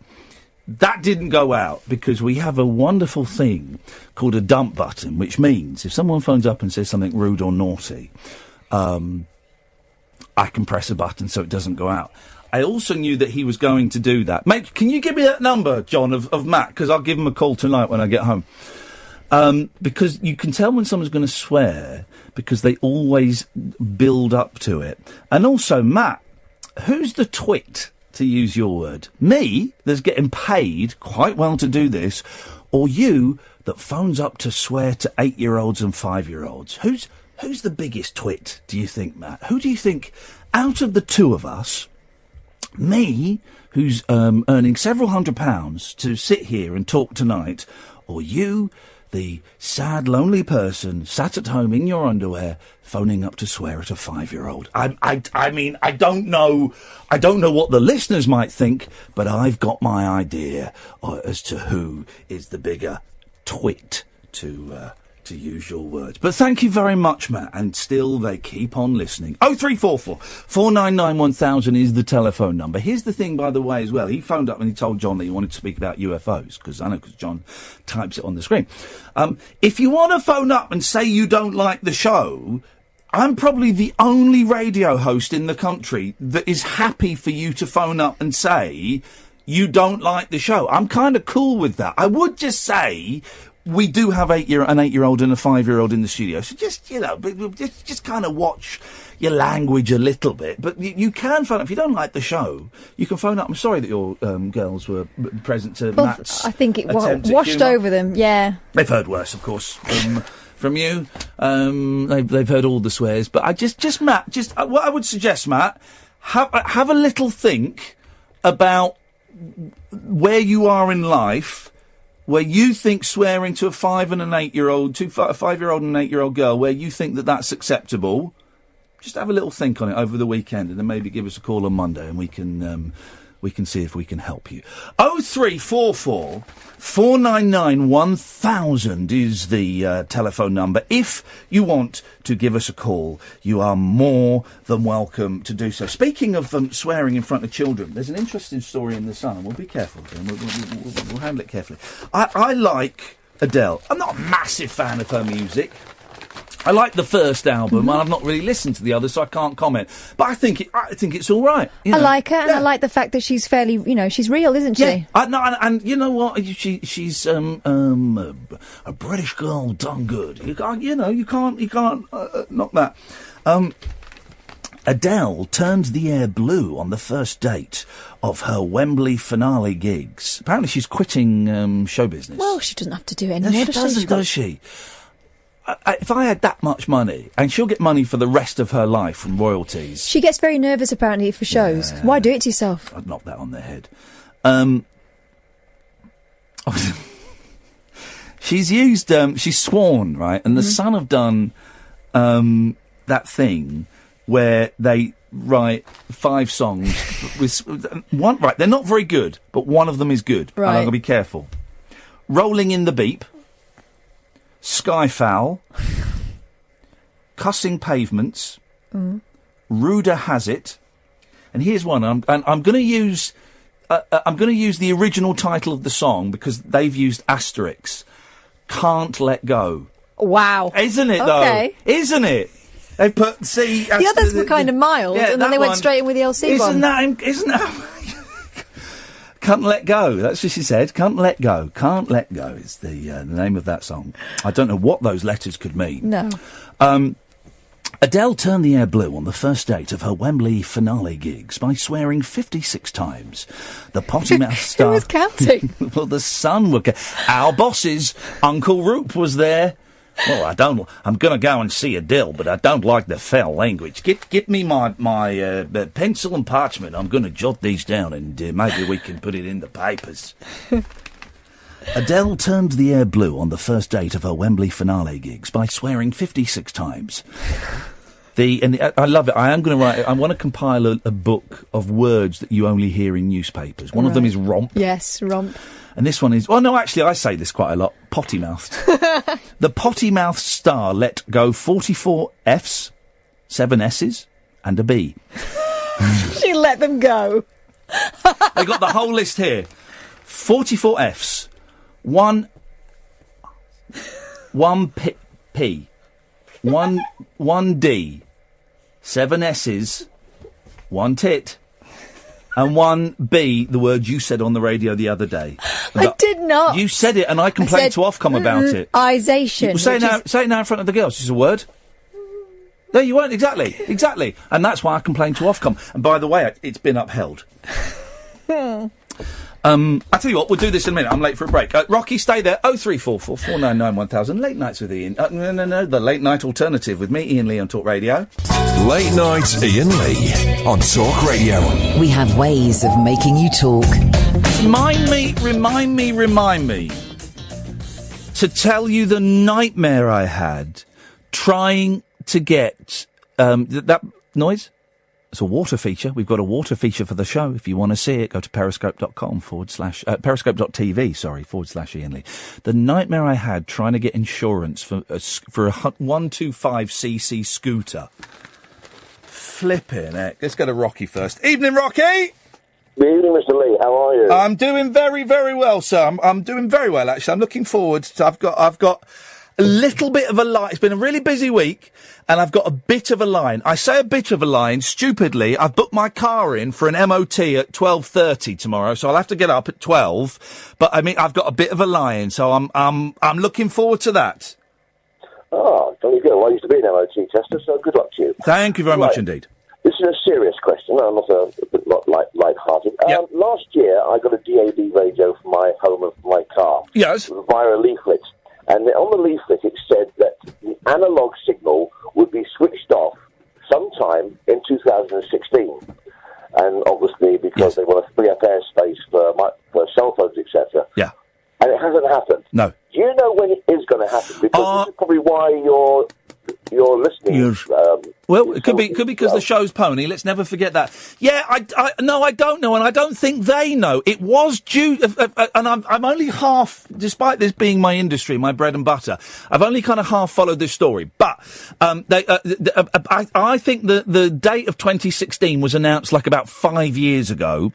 that didn't go out because we have a wonderful thing called a dump button, which means if someone phones up and says something rude or naughty, I can press a button so it doesn't go out. I also knew that he was going to do that. Mate, can you give me that number, John, of Matt? Because I'll give him a call tonight when I get home. Because you can tell when someone's going to swear because they always build up to it. And also, Matt, who's the twit, to use your word? Me, that's getting paid quite well to do this, or you that phones up to swear to 8-year-olds and 5-year-olds? Who's the biggest twit, do you think, Matt? Who do you think, out of the two of us, me, who's earning several £100s to sit here and talk tonight, or you, the sad, lonely person sat at home in your underwear, phoning up to swear at a 5-year-old? I mean, I don't know what the listeners might think, but I've got my idea as to who is the bigger twit, to use your words. But thank you very much, Matt, and still they keep on listening. 0344 499 1000 is the telephone number. Here's the thing, by the way, as well. He phoned up and he told John that he wanted to speak about UFOs, because John types it on the screen. If you want to phone up and say you don't like the show, I'm probably the only radio host in the country that is happy for you to phone up and say you don't like the show. I'm kind of cool with that. I would just say we do have an 8-year-old and a 5-year-old in the studio, so just just kind of watch your language a little bit. But you can phone up if you don't like the show. You can phone up. I'm sorry that your girls were present to Matt's. I think it washed over them. Yeah, they've heard worse, of course, from you. They've heard all the swears. But Matt, what I would suggest, Matt, have a little think about where you are in life, where you think swearing to a 5 and an 8-year-old, a 5-year-old and an 8-year-old girl, where you think that that's acceptable. Just have a little think on it over the weekend, and then maybe give us a call on Monday, and we can see if we can help you. 0344 499 1000 is the telephone number. If you want to give us a call, you are more than welcome to do so. Speaking of swearing in front of children, there's an interesting story in The Sun, and we'll be careful, we'll handle it carefully. I like Adele. I'm not a massive fan of her music. I like the first album, and I've not really listened to the others, so I can't comment. But I think it's all right. You know? I like her, and I like the fact that she's fairly, she's real, isn't she? Yeah. And you know what? She's a British girl done good. You can't knock that. Adele turned the air blue on the first date of her Wembley finale gigs. Apparently, she's quitting show business. Well, she doesn't have to do it No, anymore, she doesn't, does she? If I had that much money, and she'll get money for the rest of her life from royalties. She gets very nervous, apparently, for shows. Yeah. Why do it to yourself? I'd knock that on the head. She's sworn, right? And the Sun have done that thing where they write 5 songs with one. Right, they're not very good, but one of them is good. Right. And I'm going to be careful. Rolling in the Beep. Skyfowl, Cussing Pavements, Ruder Has It, and here's one. I'm going to use the original title of the song because they've used asterisks. Can't Let Go. Wow, isn't it though? Okay. Isn't it? They put the others were kind of mild, and then they went straight in with the LC one. Isn't that? Can't Let Go. That's what she said. Can't Let Go. Can't Let Go is the name of that song. I don't know what those letters could mean. No. Adele turned the air blue on the first date of her Wembley finale gigs by swearing 56 times. The potty mouth star... Who was counting? Well, the Sun were... Our bosses, Uncle Roop was there. Well, I'm going to go and see Adele, but I don't like the foul language. Get me my pencil and parchment. I'm going to jot these down, and maybe we can put it in the papers. Adele turned the air blue on the first date of her Wembley finale gigs by swearing 56 times. I love it. I am going to write. I want to compile a book of words that you only hear in newspapers. One of them is romp. Yes, romp. And this one is... Well, no, actually, I say this quite a lot. Potty-mouthed. The potty-mouthed star let go 44 Fs, 7 S's, and a B. She let them go. They got the whole list here. 44 Fs, 1 P, 1 D, 7 S's, 1 tit, and 1 B, the word you said on the radio the other day. I did not. You said it, and I complained to Ofcom about it. Isation. Say it now in front of the girls. This is a word. There you weren't. Exactly. And that's why I complained to Ofcom. And by the way, it's been upheld. I tell you what, we'll do this in a minute. I'm late for a break. Rocky, stay there. 0344 499 1000. Late nights with Iain. No. The late night alternative with me, Iain Lee, on Talk Radio. Late night Iain Lee on Talk Radio. We have ways of making you talk. Remind me to tell you the nightmare I had trying to get that noise. It's a water feature. We've got a water feature for the show. If you want to see it, go to periscope.com periscope.tv, / Iain Lee. The nightmare I had trying to get insurance for a 125cc scooter. Flipping heck. Let's go to Rocky first. Evening, Rocky! Good evening, Mr. Lee. How are you? I'm doing very, very well, sir. I'm doing very well, actually. I'm looking forward to... I've got a little bit of a line. It's been a really busy week, and I've got a bit of a line. I say a bit of a line, stupidly. I've booked my car in for an MOT at 12:30 tomorrow, so I'll have to get up at 12. But, I mean, I've got a bit of a line, so I'm looking forward to that. Oh, jolly good. Well, I used to be an MOT tester, so good luck to you. Thank you very much indeed. This is a serious question. I'm not light-hearted. Yep. Last year, I got a DAB radio for my home and for my car. Yes. Via a leaflet. And on the leaflet, it said that the analogue signal would be switched off sometime in 2016. And obviously, because they want to free up airspace for cell phones, etc. Yeah. And it hasn't happened. No. Do you know when it is going to happen? Because this is probably why you're listening. Well, it could be because the show's pony. Let's never forget that. Yeah, I don't know, and I don't think they know. It was due, and I'm only half, despite this being my industry, my bread and butter, I've only kind of half followed this story. But I think the date of 2016 was announced like about 5 years ago,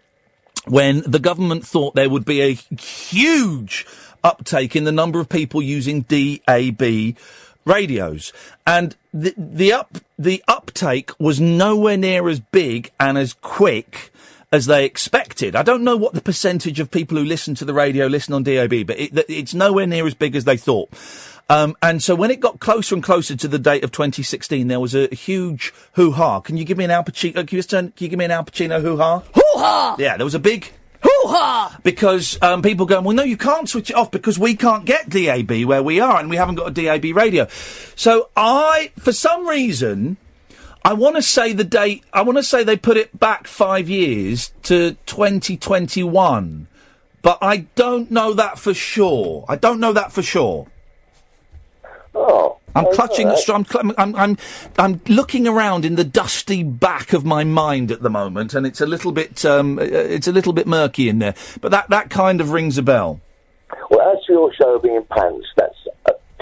when the government thought there would be a huge uptake in the number of people using DAB radios, and the uptake was nowhere near as big and as quick as they expected. I don't know what the percentage of people who listen to the radio listen on DAB, but it's nowhere near as big as they thought. And so when it got closer and closer to the date of 2016, there was a huge hoo-ha. Can you give me an Al Pacino? Can you give me an Al Pacino hoo-ha? Hoo-ha! Yeah, there was a big hoo-ha! Because people going, well, no, you can't switch it off because we can't get DAB where we are and we haven't got a DAB radio. So for some reason, I want to say they put it back 5 years to 2021. But I don't know that for sure. Oh. I'm clutching at straw. I'm looking around in the dusty back of my mind at the moment, and it's a little bit murky in there. But that kind of rings a bell. Well, as for your show being pants, that's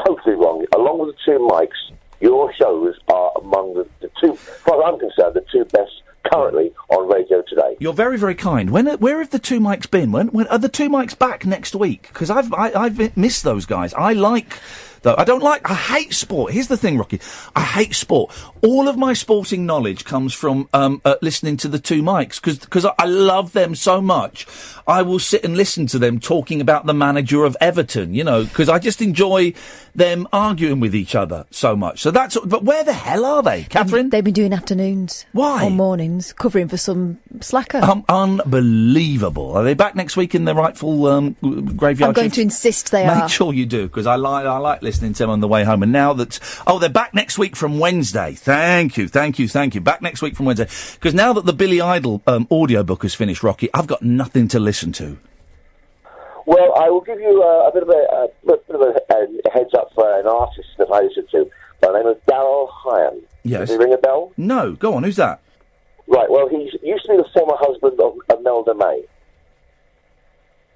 totally wrong. Along with the two mics, your shows are among the two, as far as I'm concerned, the two best currently on radio today. You're very, very kind. Where have the two mics been? When are the two mics back next week? Because I've missed those guys. I like though. I hate sport. Here's the thing, Rocky. I hate sport. All of my sporting knowledge comes from listening to the two mics, because I love them so much. I will sit and listen to them talking about the manager of Everton, because I just enjoy them arguing with each other so much. So but where the hell are they, Catherine? They've been doing afternoons. Why? Or mornings, covering for some slacker. Unbelievable. Are they back next week in the rightful graveyard I'm going shift? to insist they are. Make sure you do, because I like listening to them on the way home. And now that... they're back next week from Wednesday. Thank you. Back next week from Wednesday. Because now that the Billy Idol audiobook has finished, Rocky, I've got nothing to listen to. Well, I will give you a bit of a heads up for an artist that I listen to by the name of Darryl Hyam. Yes. Does he ring a bell? No. Go on, who's that? Right, well, he used to be the former husband of Imelda May. Is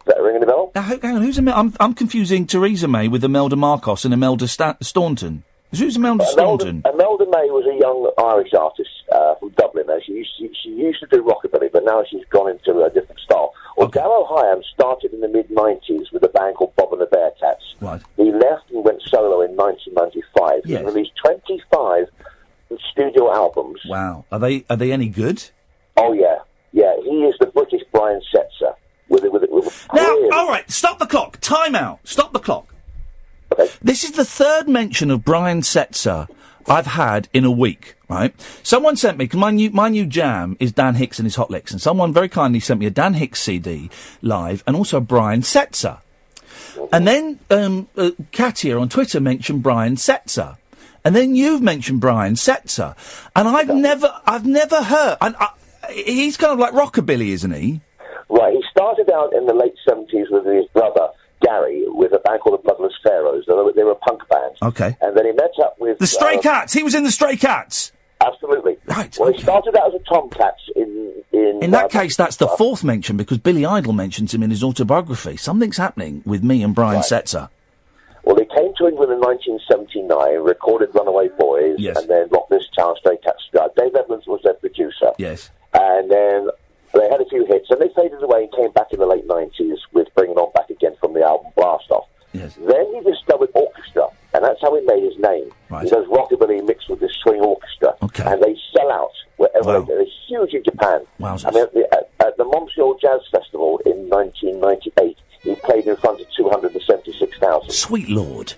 that ringing a bell? Now, hang on, who's I'm confusing Theresa May with Imelda Marcos and Imelda Staunton. Who's Imelda Staunton? Imelda May was a young Irish artist from Dublin. She used to do rockabilly, but now she's gone into a different style. Well, Darryl Hyam started in the mid-90s with a band called Bob and the Bearcats. Right. He left and went solo in 1995. Yes. He released 25 studio albums. Wow. Are they any good? Oh, yeah. Yeah, he is the British Brian Setzer. Now, all right, stop the clock. Time out. Stop the clock. Okay. This is the third mention of Brian Setzer I've had in a week, right? Someone sent me, because my new jam is Dan Hicks and his Hot Licks, and someone very kindly sent me a Dan Hicks CD live and also Brian Setzer. And then Katia on Twitter mentioned Brian Setzer. And then you've mentioned Brian Setzer. And I've never heard... he's kind of like rockabilly, isn't he? Right, he started out in the late 70s with his brother, Gary, with a band called the Bloodless Pharaohs. They were a punk band. Okay. And then he met up with... The Stray Cats! He was in the Stray Cats! Absolutely. Right. Well, he started out as a Tomcats in that case, that's the fourth mention, because Billy Idol mentions him in his autobiography. Something's happening with me and Brian Setzer. Well, they came to England in 1979, recorded Runaway Boys, yes, and then Rock This Town, Stray Cats. Dave Evans was their producer. Yes. And then they had a few hits, and they faded away and came back in the late 90s with Bring It On Back Again from the album Blast Off. Yes. Then he discovered orchestra, and that's how he made his name. Right. He does rockabilly mixed with this swing orchestra. Okay. And they sell out wherever they go. They're huge in Japan. Wowzers. I mean, at the Montreal Jazz Festival in 1998, he played in front of 276,000. Sweet Lord.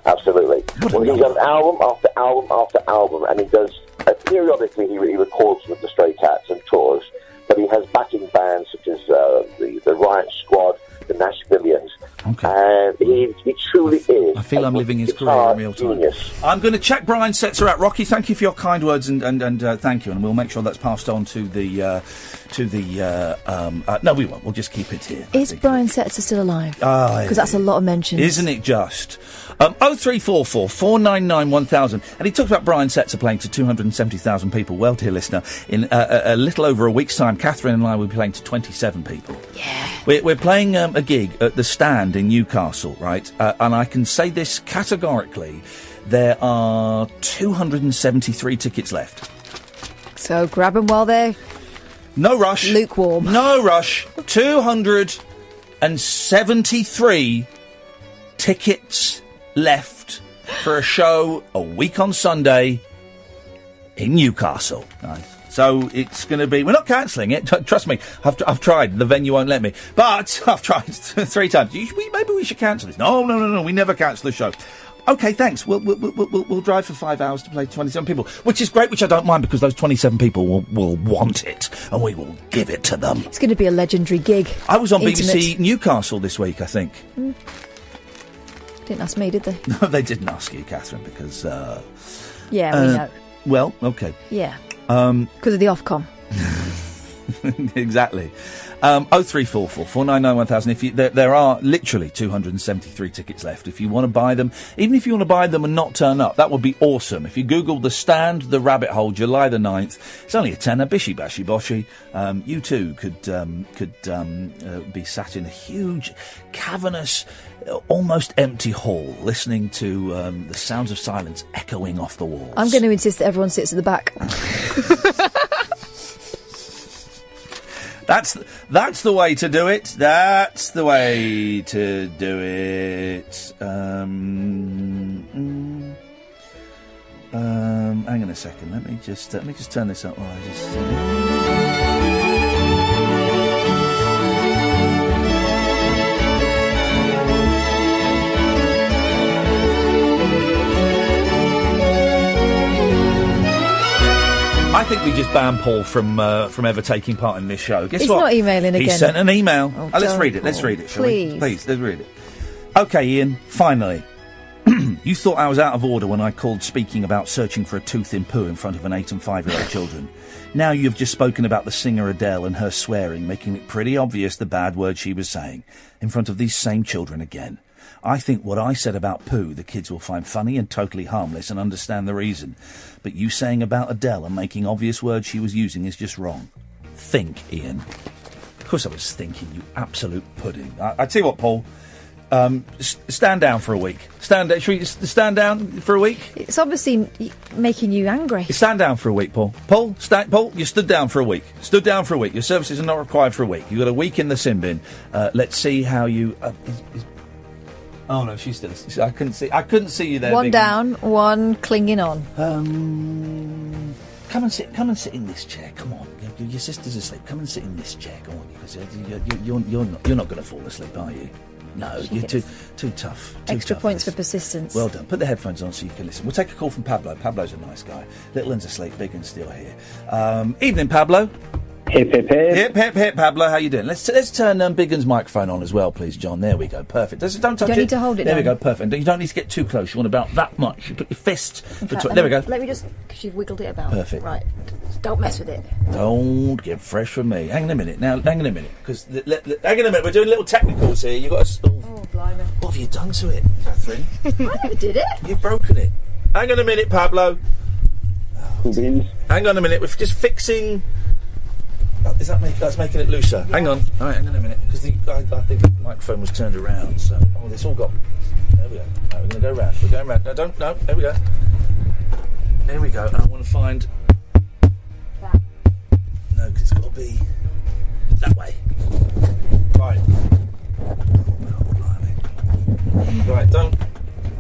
Absolutely. Well, he does album after album after album, and he does, periodically he records with the Stray Cats and tours, but he has backing bands such as the Riot Squad, the Nashvillians. Okay. And he truly is. I feel I'm living his career in real time. Genius. I'm going to check Brian Setzer out. Rocky, thank you for your kind words and thank you, and we'll make sure that's passed on to the no, we won't. We'll just keep it here. Is Brian Setzer still alive? Because that's a lot of mentions. Isn't it just? 0344 499 1000. And he talks about Brian Setzer playing to 270,000 people. Well, dear listener, in a little over a week's time, Catherine and I will be playing to 27 people. Yeah. We're playing a gig at the Stand in Newcastle, right? And I can say this categorically. There are 273 tickets left. So grab them while they're... No rush. Lukewarm. No rush. 273 tickets left for a show a week on Sunday in Newcastle. Nice. So it's going to be... We're not cancelling it. Trust me. I've tried. The venue won't let me. But I've tried 3 times. Maybe we should cancel this. No. We never cancel the show. OK, thanks. We'll drive for 5 hours to play 27 people, which is great, which I don't mind, because those 27 people will want it, and we will give it to them. It's going to be a legendary gig. I was on BBC Newcastle this week, I think. Didn't ask me, did they? No, they didn't ask you, Catherine, because... yeah, we know. Well, OK. Yeah. Because of the Ofcom. Exactly. 0344 499 1000. There are literally 273 tickets left. If you want to buy them, even if you want to buy them and not turn up, that would be awesome. If you Google The Stand, The Rabbit Hole, July the 9th, it's only a tenner, bishy bashy boshy. You too could be sat in a huge, cavernous, almost empty hall, listening to the sounds of silence echoing off the walls. I'm going to insist that everyone sits at the back. That's the way to do it. That's the way to do it. Hang on a second. Let me just turn this up while I just. I think we just banned Paul from ever taking part in this show. Guess He's what? not emailing again. He sent an email. Oh, Let's read it. Let's read it, shall we? Please. Please, let's read it. Okay, Ian, finally. You thought I was out of order when I called speaking about searching for a tooth in poo in front of an 8 and 5-year-old children. Now you've just spoken about the singer Adele and her swearing, making it pretty obvious the bad words she was saying in front of these same children again. I think what I said about poo the kids will find funny and totally harmless and understand the reason. But you saying about Adele and making obvious words she was using is just wrong. Think, Ian. Of course I was thinking, you absolute pudding. I tell you what, Paul. Stand down for a week. Should we stand down for a week? It's obviously making you angry. Stand down for a week, Paul. Paul, you stood down for a week. Stood down for a week. Your services are not required for a week. You've got a week in the sin bin. Let's see how you... Oh no, she's still... I couldn't see you there. One down, one clinging on. Come and sit in this chair. Come on. Your sister's asleep. Come and sit in this chair. Come on, because you're not going to fall asleep, are you? No, you're too tough. Extra points for persistence. Well done. Put the headphones on so you can listen. We'll take a call from Pablo. Pablo's a nice guy. Little one's asleep, big one's still here. Evening, Pablo. Hip, hip, hip. Hip, hip, hip, Pablo. How you doing? Let's turn Big Un's microphone on as well, please, John. There we go. Perfect. Don't touch it. You don't need to hold it There down. we go. Perfect. You don't need to get too close. You want about that much. You put your fist... There we go. Let me just... Because you've wiggled it about. Perfect. Right. Don't mess with it. Don't get fresh from me. Hang on a minute. Now, hang on a minute. Because... hang on a minute. We're doing little technicals here. You've got to... Oh, blimey. What have you done to it, Catherine? I never did it. You've broken it. Hang on a minute, Pablo. Hang on a minute. We're just fixing... That's making it looser. Yeah. Hang on. All right, hang on a minute. Because I think the microphone was turned around, so... Oh, it's all got... There we go. Right, we're going to go round. We're going round. No, don't... No, there we go. There we go. And I want to find... That. No, because it's got to be... That way. Right. Right, don't...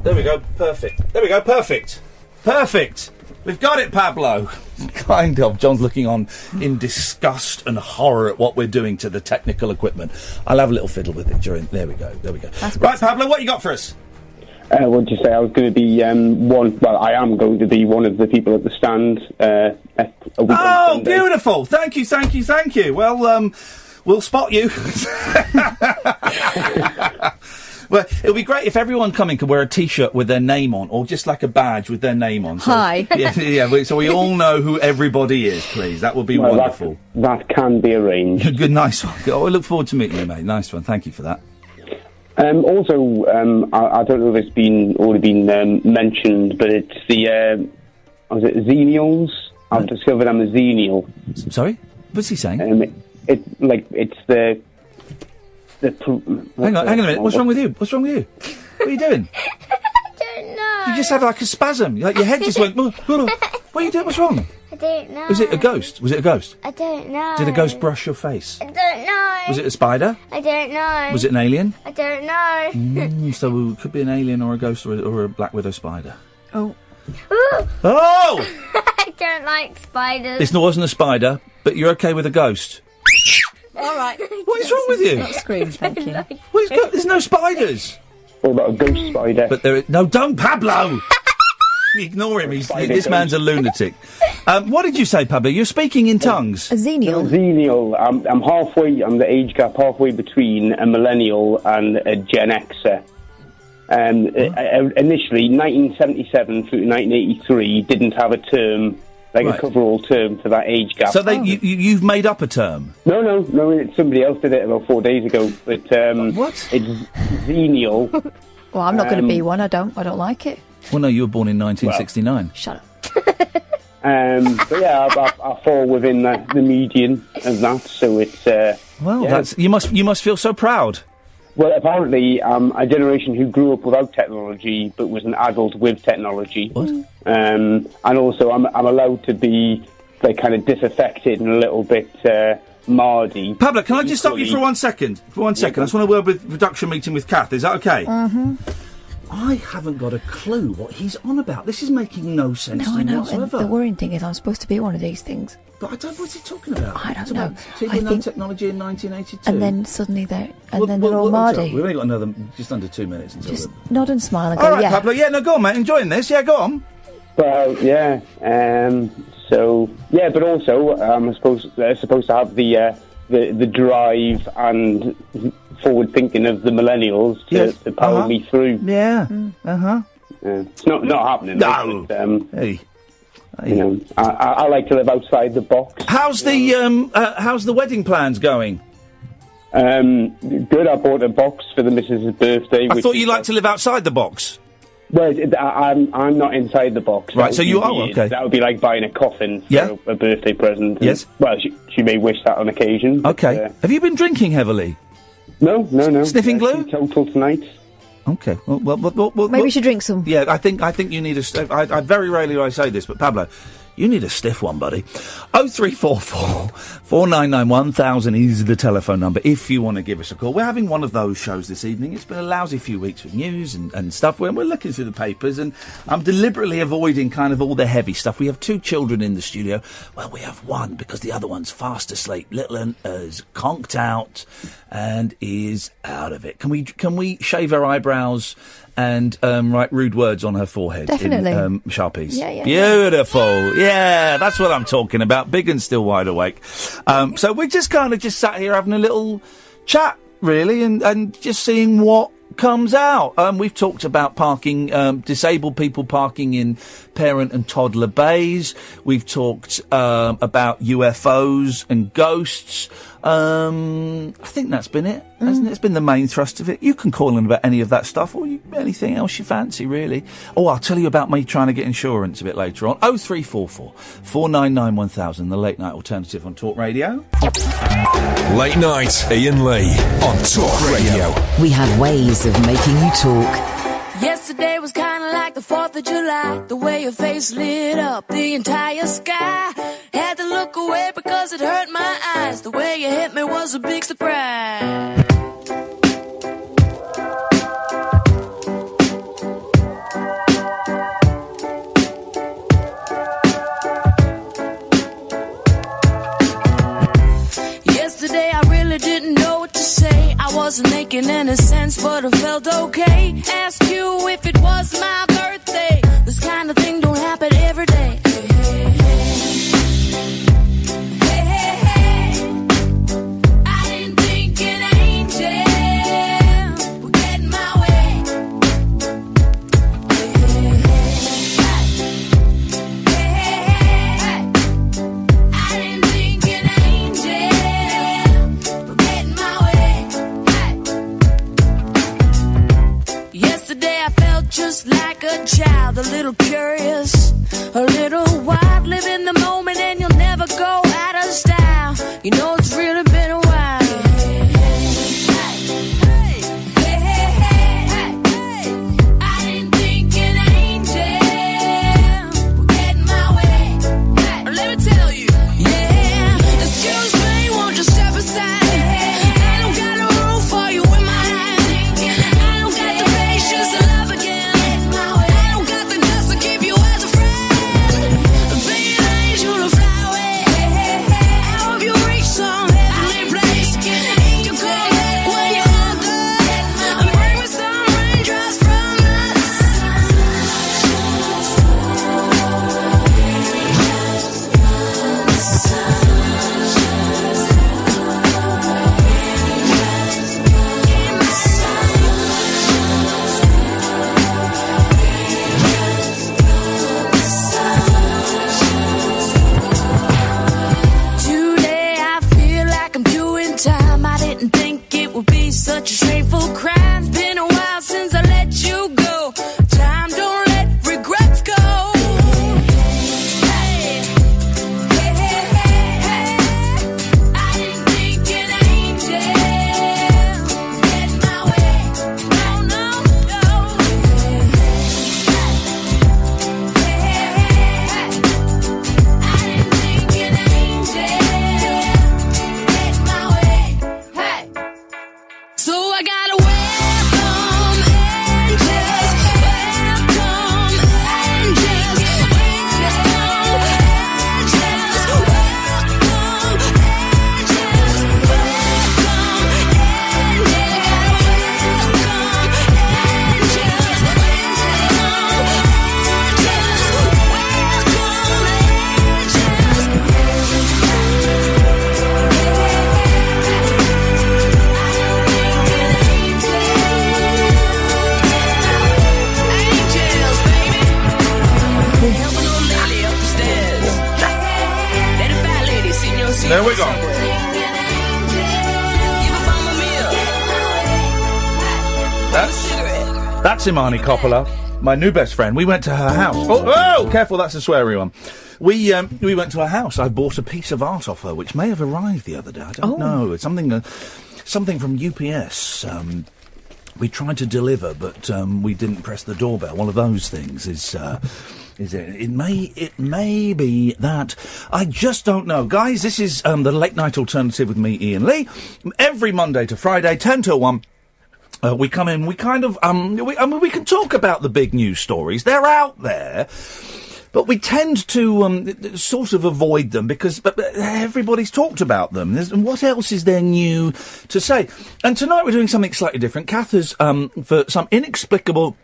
There we go. Perfect. There we go. Perfect. Perfect. We've got it, Pablo. Kind of. John's looking on in disgust and horror at what we're doing to the technical equipment. I'll have a little fiddle with it during... There we go. There we go. Right, Pablo, what you got for us? What did you say? I was going to be I am going to be one of the people at the stand at a week on Sunday. Beautiful. Thank you. Well, we'll spot you. Well, it would be great if everyone coming could wear a T-shirt with their name on, or just like a badge with their name on. So, Hi. Yeah, so we all know who everybody is, please. That would be wonderful. That can be arranged. Good, nice one. Oh, I look forward to meeting you, mate. Nice one. Thank you for that. Also, I don't know if it's already been mentioned, but it's the was it xenials? I've discovered I'm a xenial. Sorry, what's he saying? It's the. Hang on a minute. What's wrong with you? What are you doing? I don't know. You just had like a spasm. Like your head just went. What are you doing? What's wrong? I don't know. Was it a ghost? I don't know. Did a ghost brush your face? I don't know. Was it a spider? I don't know. Was it an alien? I don't know. So it could be an alien or a ghost or a black widow spider. Oh. Oh! I don't like spiders. This wasn't a spider, but you're okay with a ghost. All right. What is wrong with you? Not scream, thank you. There's no spiders. What about a ghost spider? But don't, Pablo! Ignore him. This man's a lunatic. What did you say, Pablo? You're speaking in tongues. A xenial. Xenial. I'm halfway. I'm the age gap halfway between a millennial and a Gen Xer. Initially, 1977 through 1983 didn't have a term. A coverall term for that age gap. So you've made up a term? No. Somebody else did it about 4 days ago. But what? It's xenial. Well, I'm not going to be one. I don't like it. Well, no, you were born in 1969. Shut up. But yeah, I fall within the median of that. So it's you must feel so proud. Well, apparently, a generation who grew up without technology but was an adult with technology. What? And also, I'm allowed to be kind of disaffected and a little bit mardy. Pablo, can I just stop you for 1 second? For 1 second, I just want to word with reduction meeting with Kath. Is that okay? Mm-hmm. I haven't got a clue what he's on about. This is making no sense to No, I me know. whatsoever. And the worrying thing is I'm supposed to be at one of these things. But I don't know what's he talking about. I don't It's know. about TV and technology in 1982. And then suddenly they're all Mardy. We've only got just under 2 minutes until Just nod and smile and go, all right, yeah. Pablo. Yeah, no, go on, mate. Enjoying this. Yeah, go on. Well, yeah. So yeah, but also they're supposed to have the drive and forward thinking of the millennials to power me through. Yeah. It's not happening. No. But, hey. You know, I like to live outside the box. How's the wedding plans going? Good. I bought a box for the missus' birthday. I thought you liked to live outside the box. Well, I'm not inside the box. Right, so you are, okay. That would be like buying a coffin for a birthday present. Yes. Well, she may wish that on occasion. Okay. Have you been drinking heavily? No. Sniffing glue? Total tonight. Okay. Well, Maybe you should drink some. Yeah, I think you need a. I very rarely do I say this, but Pablo, you need a stiff one, buddy. 0344 499 1000 is the telephone number if you want to give us a call. We're having one of those shows this evening. It's been a lousy few weeks with news and stuff. We're looking through the papers, and I'm deliberately avoiding kind of all the heavy stuff. We have 2 children in the studio. Well, we have one because the other one's fast asleep. Little un is conked out and is out of it. Can we shave her eyebrows and write rude words on her forehead? Definitely. In Sharpies. Yeah. Beautiful. Yeah, that's what I'm talking about. Big and still wide awake. So we're just sat here having a little chat, really, and just seeing what comes out. We've talked about parking, disabled people parking in parent and toddler bays. We've talked about UFOs and ghosts. I think that's been it, hasn't it? It's been the main thrust of it. You can call in about any of that stuff or anything else you fancy, really. Oh, I'll tell you about me trying to get insurance a bit later on. 0344 499 1000, the late night alternative on Talk Radio. Late night, Iain Lee on Talk Radio. We have ways of making you talk. Yesterday was kind of like the 4th of July. The way your face lit up the entire sky. Had to look away because it hurt my eyes. The way you hit me was a big surprise. Yesterday I really didn't know what to say. I wasn't making any sense, but I felt okay. Ask you if it was my birthday. This kind of thing don't happen every day. Just like a child, a little curious, a little wild. Live in the moment and you'll never go out of style. You know it's really been a while. Such a shameful crime. It's been a while since I let you go. Time don't let regrets go. Hey, hey, hey, hey. I didn't think an angel get my way. No, no, no. Hey, hey, hey. I didn't think an angel get my way. Hey. So I got That's Imani Coppola, my new best friend. We went to her house. Oh, careful, that's a sweary one. We went to her house. I bought a piece of art off her, which may have arrived the other day. I don't know. It's something from UPS. We tried to deliver, but we didn't press the doorbell. One of those things is it may be that. I just don't know. Guys, this is the Late Night Alternative with me, Iain Lee. Every Monday to Friday, 10 till 1. We come in, we kind of, we can talk about the big news stories. They're out there. But we tend to sort of avoid them because everybody's talked about them. And what else is there new to say? And tonight we're doing something slightly different. Kath has, for some inexplicable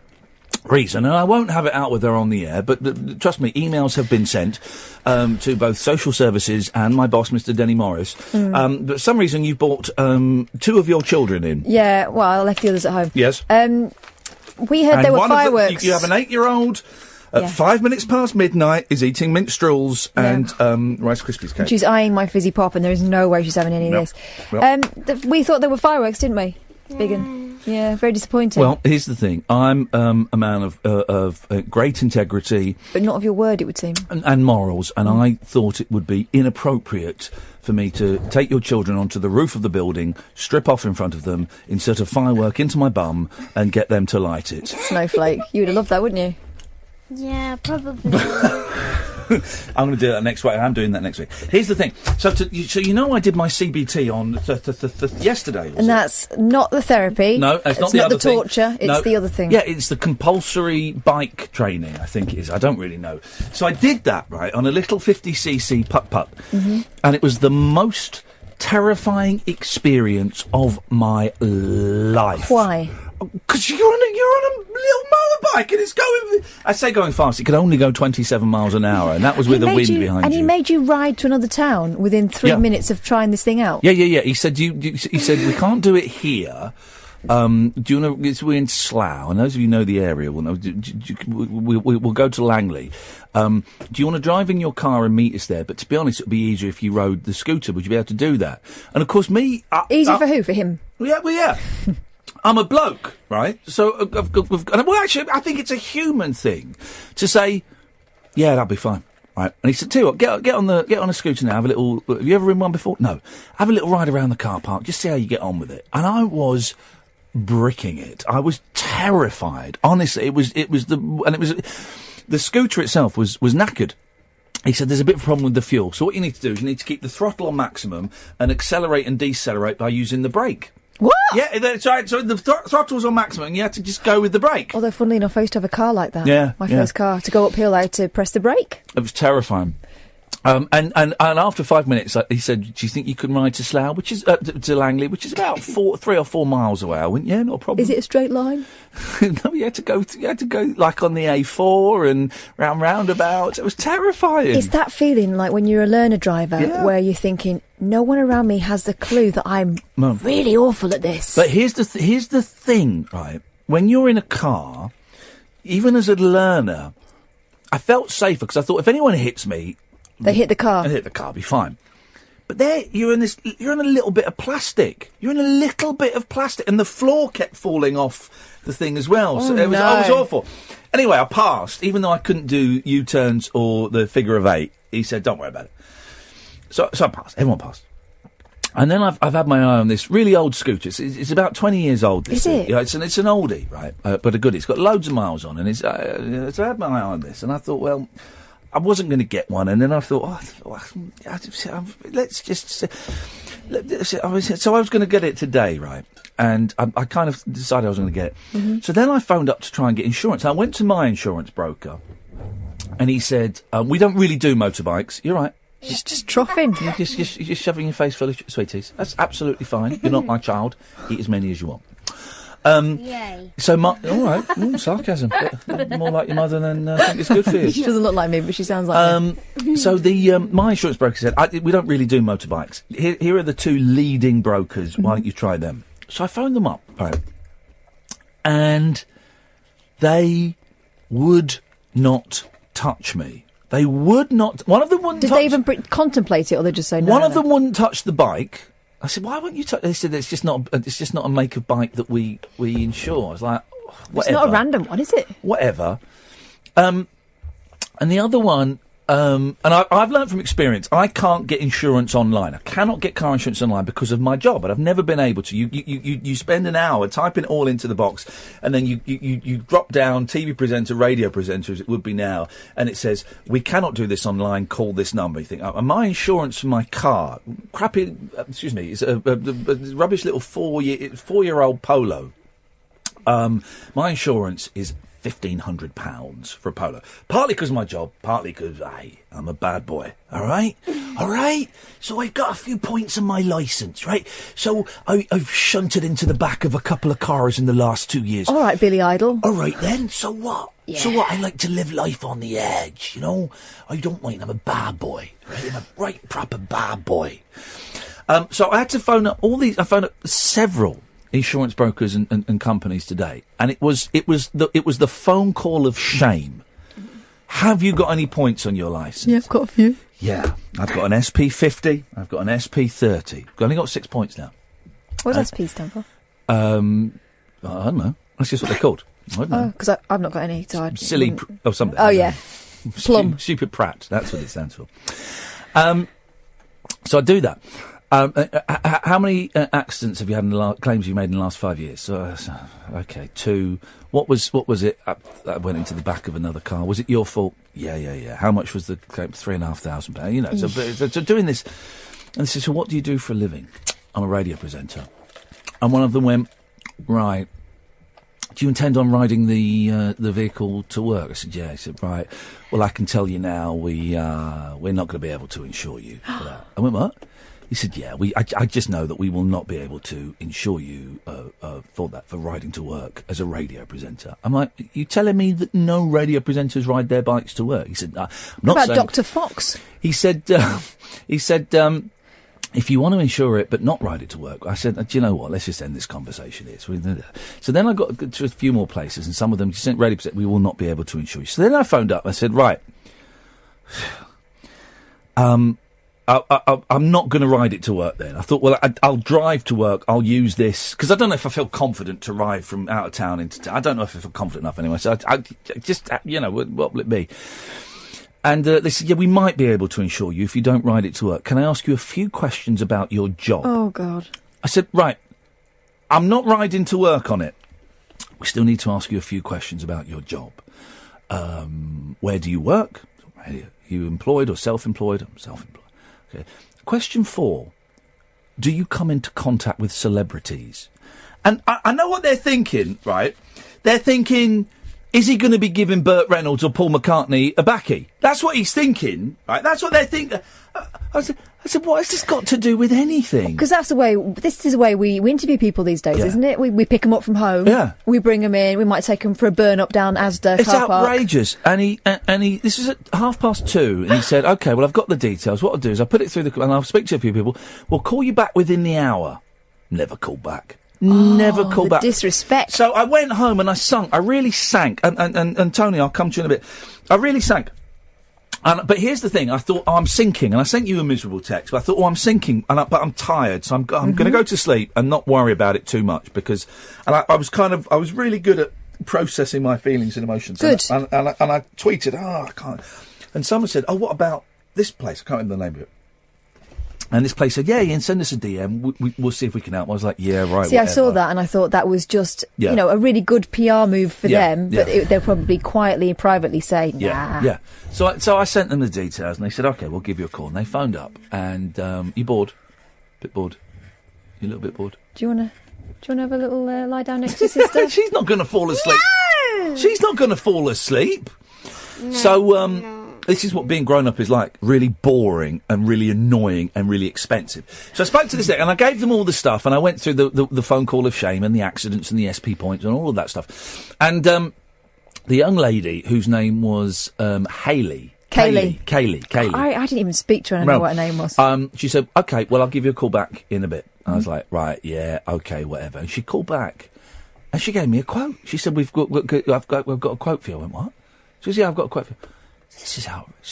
reason, and I won't have it out with her on the air, but trust me, emails have been sent to both social services and my boss, Mr. Denny Morris. But for some reason you've brought 2 of your children in. Yeah, well, I left the others at home. Yes. We heard there were fireworks. You have an 8-year-old... At 5 minutes past midnight, is eating minstrels and Rice Krispies cake. She's eyeing my fizzy pop, and there is no way she's having any of this. We thought there were fireworks, didn't we? Biggin. Yeah, very disappointing. Well, here's the thing. I'm a man of great integrity. But not of your word, it would seem. And morals, and I thought it would be inappropriate for me to take your children onto the roof of the building, strip off in front of them, insert a firework into my bum, and get them to light it. Snowflake. You would have loved that, wouldn't you? Yeah, probably. I'm going to do that next week. I'm doing that next week. Here's the thing. So you know I did my CBT on yesterday. And that's not the therapy. No, it's not the torture. It's the other thing. Yeah, it's the compulsory bike training, I think it is. I don't really know. So I did that, right, on a little 50cc putt-putt. Mm-hmm. And it was the most terrifying experience of my life. Why? Because you're on a little motorbike and it's going... I say going fast, it could only go 27 miles an hour, and that was with the wind behind you. And he made you ride to another town within 3 minutes of trying this thing out? Yeah. He said, he said, we can't do it here. Do you know... We're in Slough, and those of you who know the area will know... We'll go to Langley. Do you want to drive in your car and meet us there? But to be honest, it would be easier if you rode the scooter. Would you be able to do that? And of course, me... Easy for who? For him? Yeah. I'm a bloke, right? So, well, actually, I think it's a human thing to say, yeah, that'll be fine, right? And he said, tell you what, get on a scooter now, have a little... Have you ever ridden one before? No. Have a little ride around the car park, just see how you get on with it. And I was bricking it. I was terrified. Honestly, the scooter itself was knackered. He said there's a bit of a problem with the fuel. So what you need to do is you need to keep the throttle on maximum and accelerate and decelerate by using the brake. What? Yeah, that's right. So the throttle's on maximum, and you had to just go with the brake. Although, funnily enough, I used to have a car like that. Yeah. My first car. To go uphill, I had to press the brake. It was terrifying. And after 5 minutes, he said, do you think you can ride to Slough, which is, to Langley, which is about 3 or 4 miles away? I went, yeah, not a problem. Is it a straight line? No, you had to go like on the A4 and roundabouts. It was terrifying. It's that feeling like when you're a learner driver where you're thinking, no one around me has the clue that I'm really awful at this. But here's the thing, right? When you're in a car, even as a learner, I felt safer because I thought if anyone hits me, they hit the car. They hit the car, be fine. But there, you're in a little bit of plastic. You're in a little bit of plastic, and the floor kept falling off the thing as well. So it was awful. Anyway, I passed, even though I couldn't do U-turns or the figure of 8. He said, "Don't worry about it." So I passed. Everyone passed. And then I've had my eye on this really old scooter. It's about 20 years old. This Is it? Yeah, it's an oldie, right? But a goodie. It's got loads of miles on, and so I had my eye on this, and I thought, well, I wasn't going to get one, and then I thought, let's just... So I was going to get it today, right? And I kind of decided I was going to get it. Mm-hmm. So then I phoned up to try and get insurance. I went to my insurance broker, and he said, we don't really do motorbikes. You're right. Just troughing. You're just shoving your face full of sweeties. That's absolutely fine. You're not my child. Eat as many as you want. Yay. So, all right. Sarcasm. More like your mother than I think it's good for you. She doesn't look like me, but she sounds like me. So my insurance broker said, we don't really do motorbikes. Here are the 2 leading brokers. Mm-hmm. Why don't you try them? So I phoned them up, right? And they would not touch me. They would not. One of them wouldn't. Did they even contemplate it, or they just say no? One of them wouldn't touch the bike. I said, why won't you They said, it's just not a make of bike that we insure. I was like, whatever. It's not a random one, is it? Whatever. And the other one, and I've learned from experience, I can't get insurance online. I cannot get car insurance online because of my job, and I've never been able to. You spend an hour typing it all into the box, and then you drop down TV presenter, radio presenter, as it would be now, and it says, we cannot do this online, call this number. You think, my insurance for my car, it's a rubbish little four-year-old Polo. My insurance is £1,500 for a Polo. Partly because of my job, partly because, I'm a bad boy. All right? So I've got a few points on my licence, right? So I've shunted into the back of a couple of cars in the last 2 years. All right, Billy Idol. All right, then. So what? Yeah. So what? I like to live life on the edge, you know? I don't mind. I'm a bad boy. Right? I'm a right proper bad boy. So I had to phone up I phoned up several insurance brokers and companies today, and it was the phone call of shame. Have you got any points on your licence? Yeah, I've got a few. Yeah, I've got an SP50. I've got an SP30. I've only got 6 points now. What does SP stand for? I don't know. That's just what they're called. I don't know. Because I've not got any. So Silly or something. Oh yeah, plum. Stupid Pratt. That's what it stands for. So I do that. How many accidents have you had claims you made in the last 5 years? Okay, 2. What was it? That went into the back of another car. Was it your fault? Yeah. How much was the claim? £3,500. You know. So doing this, and they said, so what do you do for a living? I'm a radio presenter. And one of them went, right. Do you intend on riding the vehicle to work? I said, yeah. He said, right. Well, I can tell you now, we're not going to be able to insure you for that. I went, what? He said, yeah, I just know that we will not be able to insure you for riding to work as a radio presenter. I'm like, you telling me that no radio presenters ride their bikes to work? He said, I'm not saying... What about Dr. Fox? He said, if you want to insure it but not ride it to work, I said, do you know what, let's just end this conversation here. So then I got to a few more places, and some of them just said, radio presenter, we will not be able to insure you. So then I phoned up, I said, right, I'm not going to ride it to work then. I thought, well, I'll drive to work. I'll use this. Because I don't know if I feel confident to ride from out of town into town. I don't know if I feel confident enough anyway. So I just, what will it be? And they said, yeah, we might be able to insure you if you don't ride it to work. Can I ask you a few questions about your job? Oh, God. I said, right, I'm not riding to work on it. We still need to ask you a few questions about your job. Where do you work? Are you employed or self-employed? I'm self-employed. Okay. Question 4. Do you come into contact with celebrities? And I know what they're thinking, right? They're thinking, is he going to be giving Burt Reynolds or Paul McCartney a baccy? That's what he's thinking, right? That's what they're thinking. I said, what has this got to do with anything? Because this is the way we interview people these days, isn't it? We pick them up from home. Yeah. We bring them in. We might take them for a burn up down Asda It's car park. outrageous. And he, this was at 2:30, and he said, okay, well, I've got the details. What I'll do is I'll put it through and I'll speak to a few people. We'll call you back within the hour. Never called back. Never called back. Disrespect. So I went home and I really sank. And Tony, I'll come to you in a bit. I really sank. But here's the thing. I thought, I'm sinking. And I sent you a miserable text. But I thought, I'm sinking. But I'm tired. So I'm going to go to sleep and not worry about it too much. Because I was really good at processing my feelings and emotions. Good. And I tweeted, I can't. And someone said, what about this place? I can't remember the name of it. And this place said, yeah, Iain, send us a DM. We'll see if we can help. I was like, yeah, right. See, whatever. I saw that and I thought that was just, a really good PR move for them. But they'll probably quietly, privately say, nah. Yeah. So I sent them the details and they said, okay, we'll give you a call. And they phoned up and, you bored? Bit bored? You a little bit bored? Do you want to have a little lie down next to your sister? She's not going to fall asleep. No! She's not going to fall asleep. No, so, this is what being grown up is like. Really boring and really annoying and really expensive. So I spoke to this and I gave them all the stuff and I went through the phone call of shame and the accidents and the SP points and all of that stuff. And the young lady whose name was Hayley. Kaylee. I didn't even speak to her and I know what her name was. She said, okay, well, I'll give you a call back in a bit. I was like, right, yeah, okay, whatever. And she called back and she gave me a quote. She said, we've got a quote for you. I went, what? She said, yeah, I've got a quote for you. This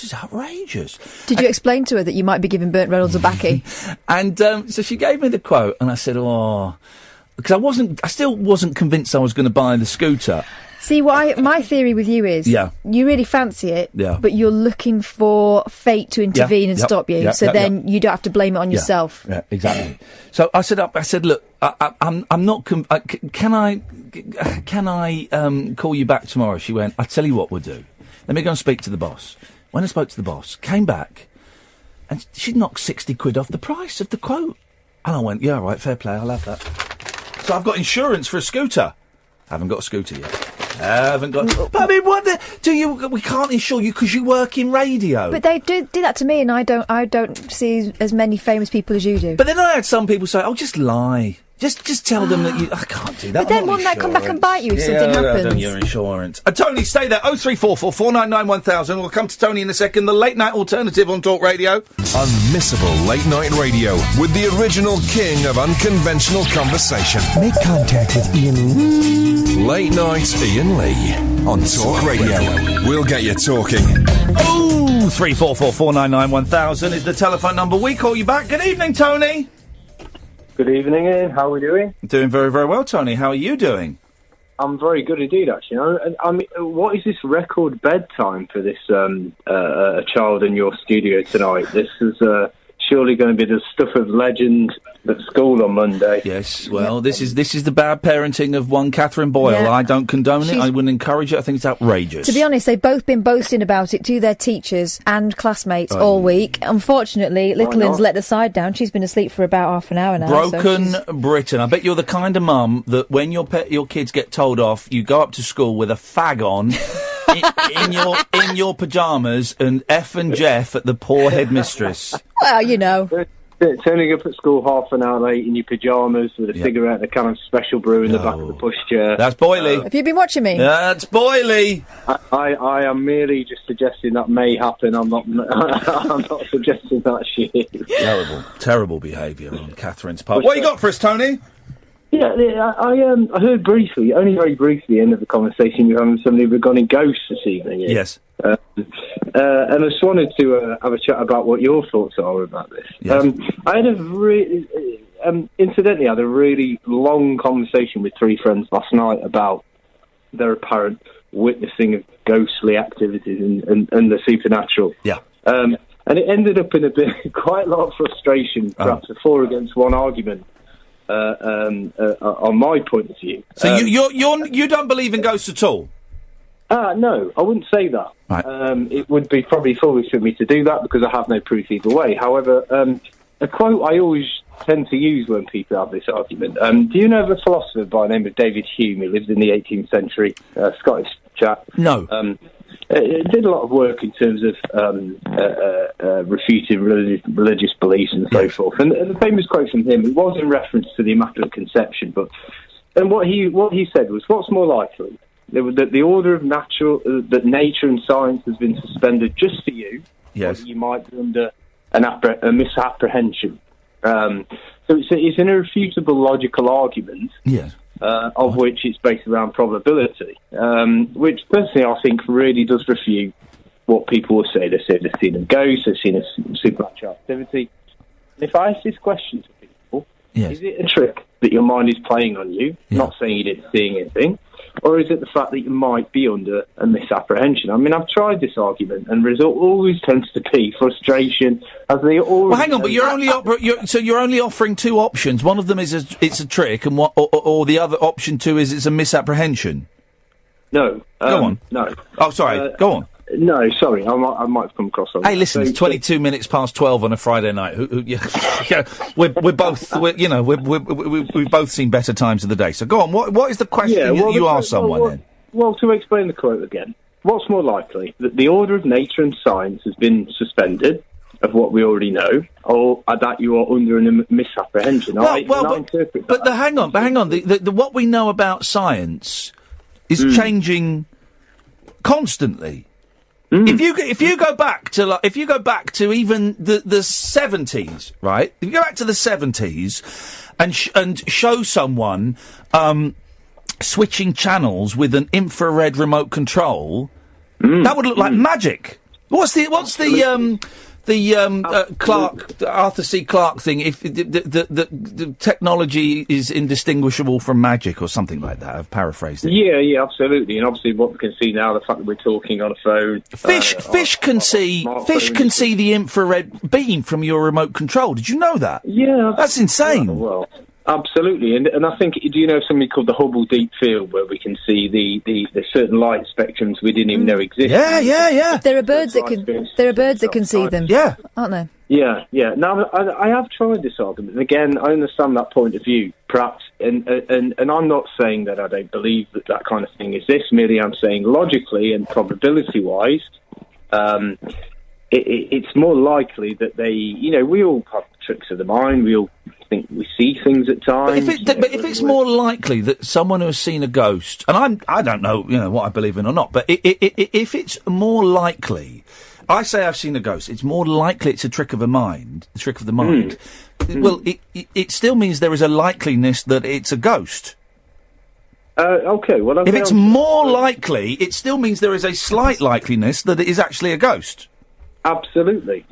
is outrageous. Did you explain to her that you might be giving Burt Reynolds a baccy? And so she gave me the quote, and I said, because I still wasn't convinced I was going to buy the scooter. See, my theory with you is, you really fancy it, but you're looking for fate to intervene and stop you, so then you don't have to blame it on yourself. Yeah, exactly. So I said, look, I'm not. Can I call you back tomorrow? She went, I tell you what we'll do. Let me go and speak to the boss. When I spoke to the boss, came back, and she'd knocked 60 quid off the price of the quote. And I went, yeah, all right, fair play, I'll have that. So I've got insurance for a scooter. Haven't got a scooter yet. Haven't got. But I mean, we can't insure you because you work in radio. But they do that to me, and I don't see as many famous people as you do. But then I had some people say, "Oh, just lie. Just tell them that you." I can't do that. But then wouldn't that come back and bite you if something happens? Your insurance. Tony, stay there. 0344 499 1000. We'll come to Tony in a second. The late night alternative on Talk Radio. Unmissable late night radio with the original king of unconventional conversation. Make contact with Iain. Late night Iain Lee on Talk Radio. We'll get you talking. 344 499 1000 is the telephone number. We call you back. Good evening, Tony. Good evening, Ian. How are we doing? Doing very, very well, Tony. How are you doing? I'm very good indeed, actually. I mean, what is this record bedtime for this child in your studio tonight? This is surely going to be the stuff of legend at school on Monday. Yes, well, this is the bad parenting of one Catherine Boyle. Yeah. I don't condone it. I wouldn't encourage it. I think it's outrageous. To be honest, they've both been boasting about it to their teachers and classmates all week. Unfortunately, little Lynn's let the side down. She's been asleep for about half an hour now. Broken Britain. I bet you're the kind of mum that when your kids get told off, you go up to school with a fag on. in your pyjamas and F and Jeff at the poor headmistress. Well, you know. Turning up at school half an hour late in your pyjamas with a cigarette and a can of special brew in the back of the pushchair. That's Boyley. Have you been watching me? That's Boyley. I am merely just suggesting that may happen. I'm not suggesting that shit. Terrible behaviour on Catherine's part. What you got for us, Tony? Yeah, I heard briefly, only very briefly, end of the conversation you were having with somebody regarding ghosts this evening. Ian. Yes. And I just wanted to have a chat about what your thoughts are about this. Yes. I had incidentally, I had a really long conversation with three friends last night about their apparent witnessing of ghostly activities and the supernatural. Yeah. And it ended up in quite a lot of frustration, perhaps a 4-against-1 argument. On my point of view. So you don't believe in ghosts at all? No, I wouldn't say that. Right. It would be probably foolish for me to do that because I have no proof either way. However, a quote I always tend to use when people have this argument. Do you know of a philosopher by the name of David Hume? He lived in the 18th century, Scottish chap. No. Did a lot of work in terms of refuting religious beliefs and so forth. And the famous quote from him, it was in reference to the Immaculate Conception, and what he said was, what's more likely? That the order of that nature and science has been suspended just for you, yes, or that you might be under a misapprehension. So it's an irrefutable logical argument, yes, of which it's based around probability, which personally I think really does refute what people will say. They say they've seen a ghost, they've seen a supernatural activity. And if I ask this question to people, is it a trick that your mind is playing on you, not saying you didn't see anything, or is it the fact that you might be under a misapprehension? I mean, I've tried this argument, and the result always tends to be frustration, as they always... Well, hang on, but you're only offering two options. One of them is it's a trick, and or the other option two is it's a misapprehension. No. Go on. No. Oh, sorry. Go on. No, sorry, I might have come across something. Hey, listen, it's 22 minutes past 12 on a Friday night. We're both, we've both seen better times of the day. So go on. What is the question you ask someone then? Well, to explain the quote again, what's more likely, that the order of nature and science has been suspended, of what we already know, or that you are under a misapprehension? Hang on. The what we know about science is changing constantly. If you go back to even the 70s, right? If you go back to the 70s and show someone switching channels with an infrared remote control, that would look like magic. What's the Clark, Arthur C. Clarke thing? If the technology is indistinguishable from magic or something like that, I've paraphrased it. Yeah, absolutely. And obviously, what we can see now, the fact that we're talking on a phone. Fish can see the infrared beam from your remote control. Did you know that? Yeah, that's insane. Yeah, well, absolutely. And I think, do you know something called the Hubble Deep Field, where we can see the certain light spectrums we didn't even know existed? Yeah. There are birds that can see them. Yeah, aren't there? Yeah. Now, I have tried this argument, and again, I understand that point of view, perhaps, and I'm not saying that I don't believe that kind of thing exists. Merely, I'm saying logically and probability-wise, it's more likely that we all have tricks of the mind. We all think we see things at times. But if it's more likely that someone who has seen a ghost, and I don't know, what I believe in or not, but if it's more likely, I say I've seen a ghost, it's more likely it's a trick of the mind. Well, it still means there is a likeliness that it's a ghost. Okay, well, if it's more likely, it still means there is a slight likeliness that it is actually a ghost. Absolutely.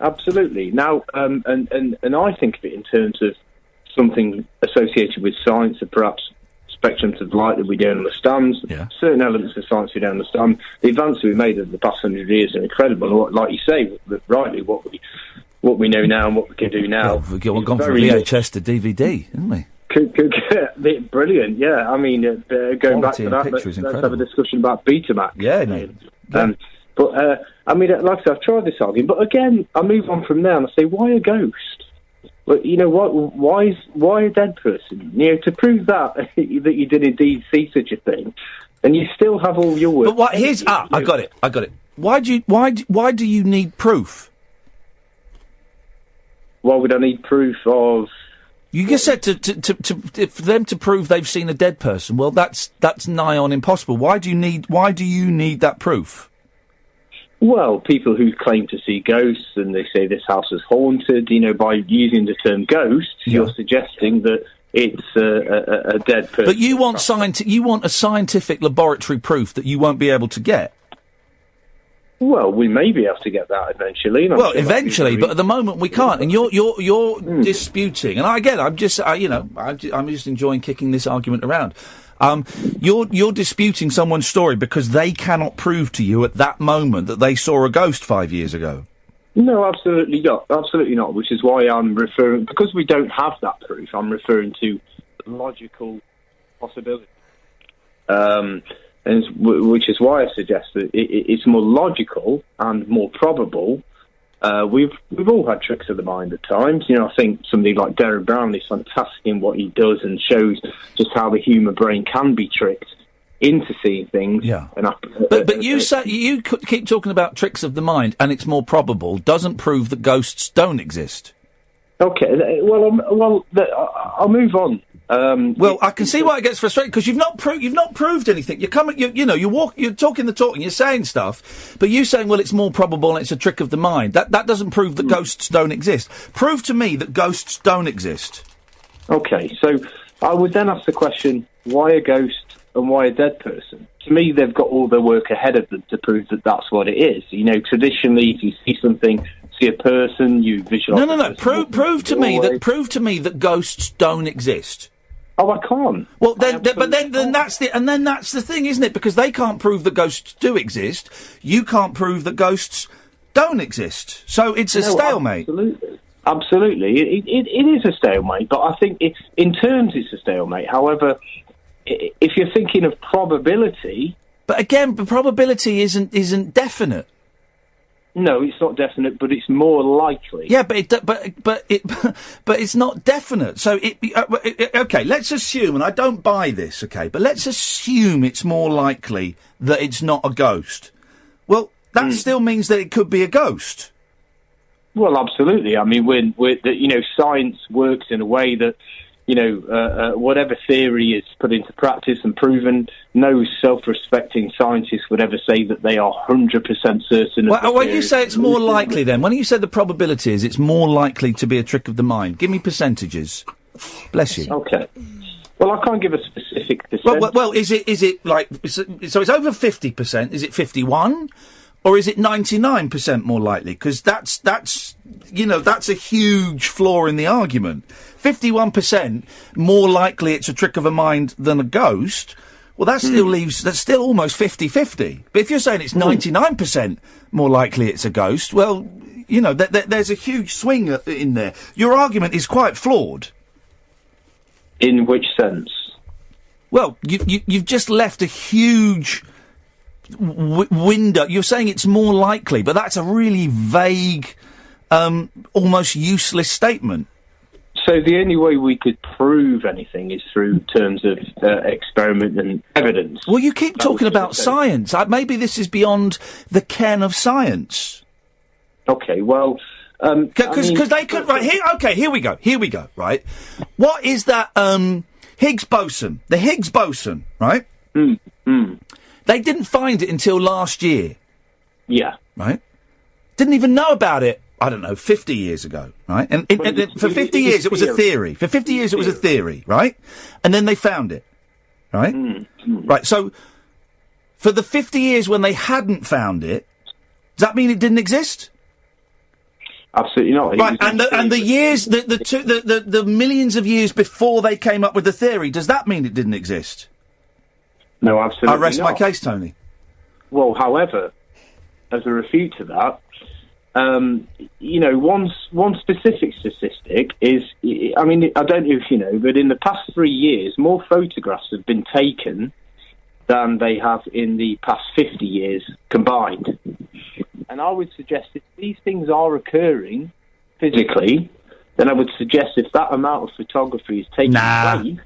Now, and I think of it in terms of something associated with science, or perhaps spectrums of light that we don't understand. Yeah. Certain elements of science we don't understand. The advances we've made over the past 100 years are incredible. Like you say, rightly, what we know now and what we can do now. Well, we've gone from VHS to DVD, haven't we? Brilliant, yeah. I mean, going back to that, let's have a discussion about Betamax. Yeah, no. But, I mean, like I said, I've tried this argument, but again, I move on from there and I say, why a ghost? Well, why a dead person? To prove that you did indeed see such a thing, and you still have all your work. But I got it. Why do you need proof? Why would I need proof of? You just said for them to prove they've seen a dead person. Well, that's nigh on impossible. Why do you need that proof? Well, people who claim to see ghosts and they say this house is haunted, by using the term ghost, you're suggesting that it's a dead person. But you want a scientific laboratory proof that you won't be able to get. Well, we may be able to get that eventually. Well, eventually, but at the moment we can't. And you're disputing. And I'm just enjoying kicking this argument around. You're disputing someone's story because they cannot prove to you at that moment that they saw a ghost 5 years ago. No, absolutely not. Absolutely not. Which is why I'm referring, because we don't have that proof, I'm referring to logical possibility. Which is why I suggest that it's more logical and more probable. We've all had tricks of the mind at times. I think somebody like Derek Brown is fantastic in what he does and shows just how the human brain can be tricked into seeing things. Yeah. But you keep talking about tricks of the mind, and it's more probable. Doesn't prove that ghosts don't exist. Okay. Well, I'll move on. I can see why it gets frustrating because you've not proved anything. You're talking the talk and you're saying stuff, but you saying, well, it's more probable and it's a trick of the mind. That doesn't prove that ghosts don't exist. Prove to me that ghosts don't exist. Okay, so I would then ask the question: why a ghost and why a dead person? To me, they've got all their work ahead of them to prove that that's what it is. Traditionally, if you see something, see a person, you visualise. No. Prove to me that ghosts don't exist. Oh, I can't. Well, then that's the thing, isn't it? Because they can't prove that ghosts do exist. You can't prove that ghosts don't exist. So it's a stalemate. Absolutely. It is a stalemate, but I think in terms it's a stalemate. However, if you're thinking of probability, but again, probability isn't definite. No, it's not definite, but it's more likely. Yeah, but it's not definite. So okay, let's assume, and I don't buy this, okay, but let's assume it's more likely that it's not a ghost. Well, that still means that it could be a ghost. Well, absolutely. I mean, science works in a way that, whatever theory is put into practice and proven, no self-respecting scientist would ever say that they are 100% certain. Well, when you say it's more likely, then, when you say the probability is it's more likely to be a trick of the mind, give me percentages. Bless you. Okay. Well, I can't give a specific percentage. Well, is it like, so it's over 50%? Is it 51? Or is it 99% more likely? Because that's a huge flaw in the argument. 51% more likely it's a trick of a mind than a ghost. Well, that's still almost 50-50. But if you're saying it's 99% more likely it's a ghost, well, there's a huge swing in there. Your argument is quite flawed. In which sense? Well, you've just left a huge window. You're saying it's more likely, but that's a really vague, almost useless statement. So the only way we could prove anything is through terms of experiment and evidence. Well, you keep talking about science. Maybe this is beyond the ken of science. Okay, well... Because they could... Right, here we go, right? What is that, Higgs boson? The Higgs boson, right? They didn't find it until last year. Yeah. Right? Didn't even know about it, I don't know, 50 years ago, right? And for 50 years it was a theory. For 50 years it was a theory, right? And then they found it, right? Right, so for the 50 years when they hadn't found it, does that mean it didn't exist? Absolutely not. Right, and the years, the millions of years before they came up with the theory, does that mean it didn't exist? No, absolutely not. I rest my case, Tony. Well, however, as a refute to that, one specific statistic is, I mean, I don't know if you know, but in the past 3 years, more photographs have been taken than they have in the past 50 years combined. And I would suggest if these things are occurring physically, then I would suggest if that amount of photography is taking place...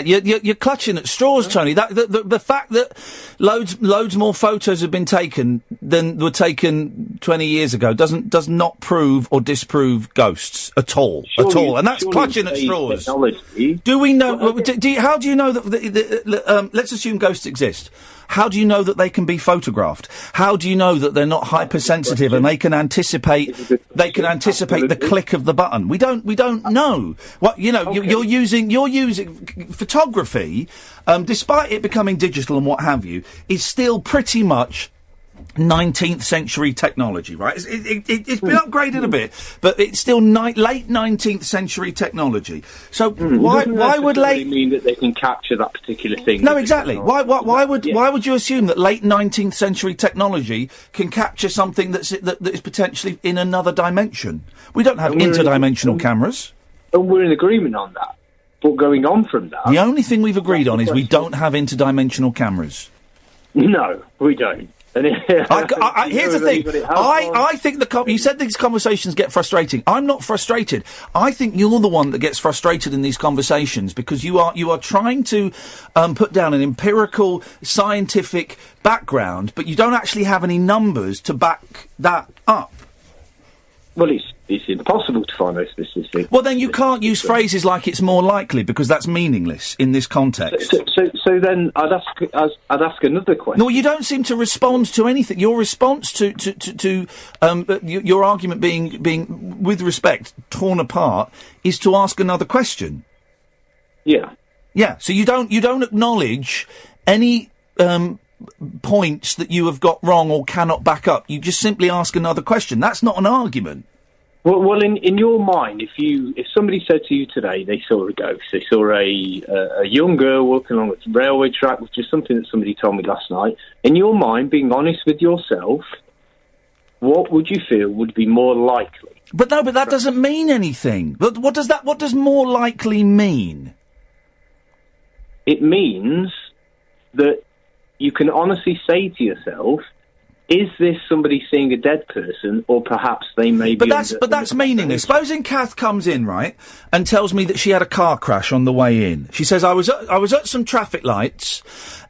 You're clutching at straws, Tony. The fact that loads more photos have been taken than were taken 20 years ago does not prove or disprove ghosts at all. And that's clutching at straws. Do we know... how do you know that... let's assume ghosts exist. How do you know that they can be photographed? How do you know that they're not hypersensitive and they can anticipate the click of the button? We don't know. What you're using photography, despite it becoming digital and what have you, is still pretty much 19th century technology, right? It's been upgraded a bit, but it's still late 19th century technology. So why would late mean that they can capture that particular thing? No, exactly. Why would you assume that late 19th century technology can capture something that is potentially in another dimension? We don't have interdimensional cameras. And we're in agreement on that. But going on from that, the only thing we've agreed on is we don't have interdimensional cameras. No, we don't. Here's the thing. I think you said these conversations get frustrating. I'm not frustrated. I think you're the one that gets frustrated in these conversations because you are trying to put down an empirical, scientific background, but you don't actually have any numbers to back that up. Well, it's impossible to find those statistics. Well, then you can't use phrases like "it's more likely" because that's meaningless in this context. So then I'd ask another question. No, you don't seem to respond to anything. Your response to your argument being, with respect, torn apart, is to ask another question. Yeah. Yeah. So you don't acknowledge any points that you have got wrong or cannot back up. You just simply ask another question. That's not an argument. Well, in your mind, if somebody said to you today they saw a ghost, they saw a young girl walking along a railway track, which is something that somebody told me last night. In your mind, being honest with yourself, what would you feel would be more likely? But that doesn't mean anything. But what does more likely mean? It means that you can honestly say to yourself, is this somebody seeing a dead person, or perhaps they may be... But that's meaningless. Supposing Kath comes in, right, and tells me that she had a car crash on the way in. She says, I was at some traffic lights,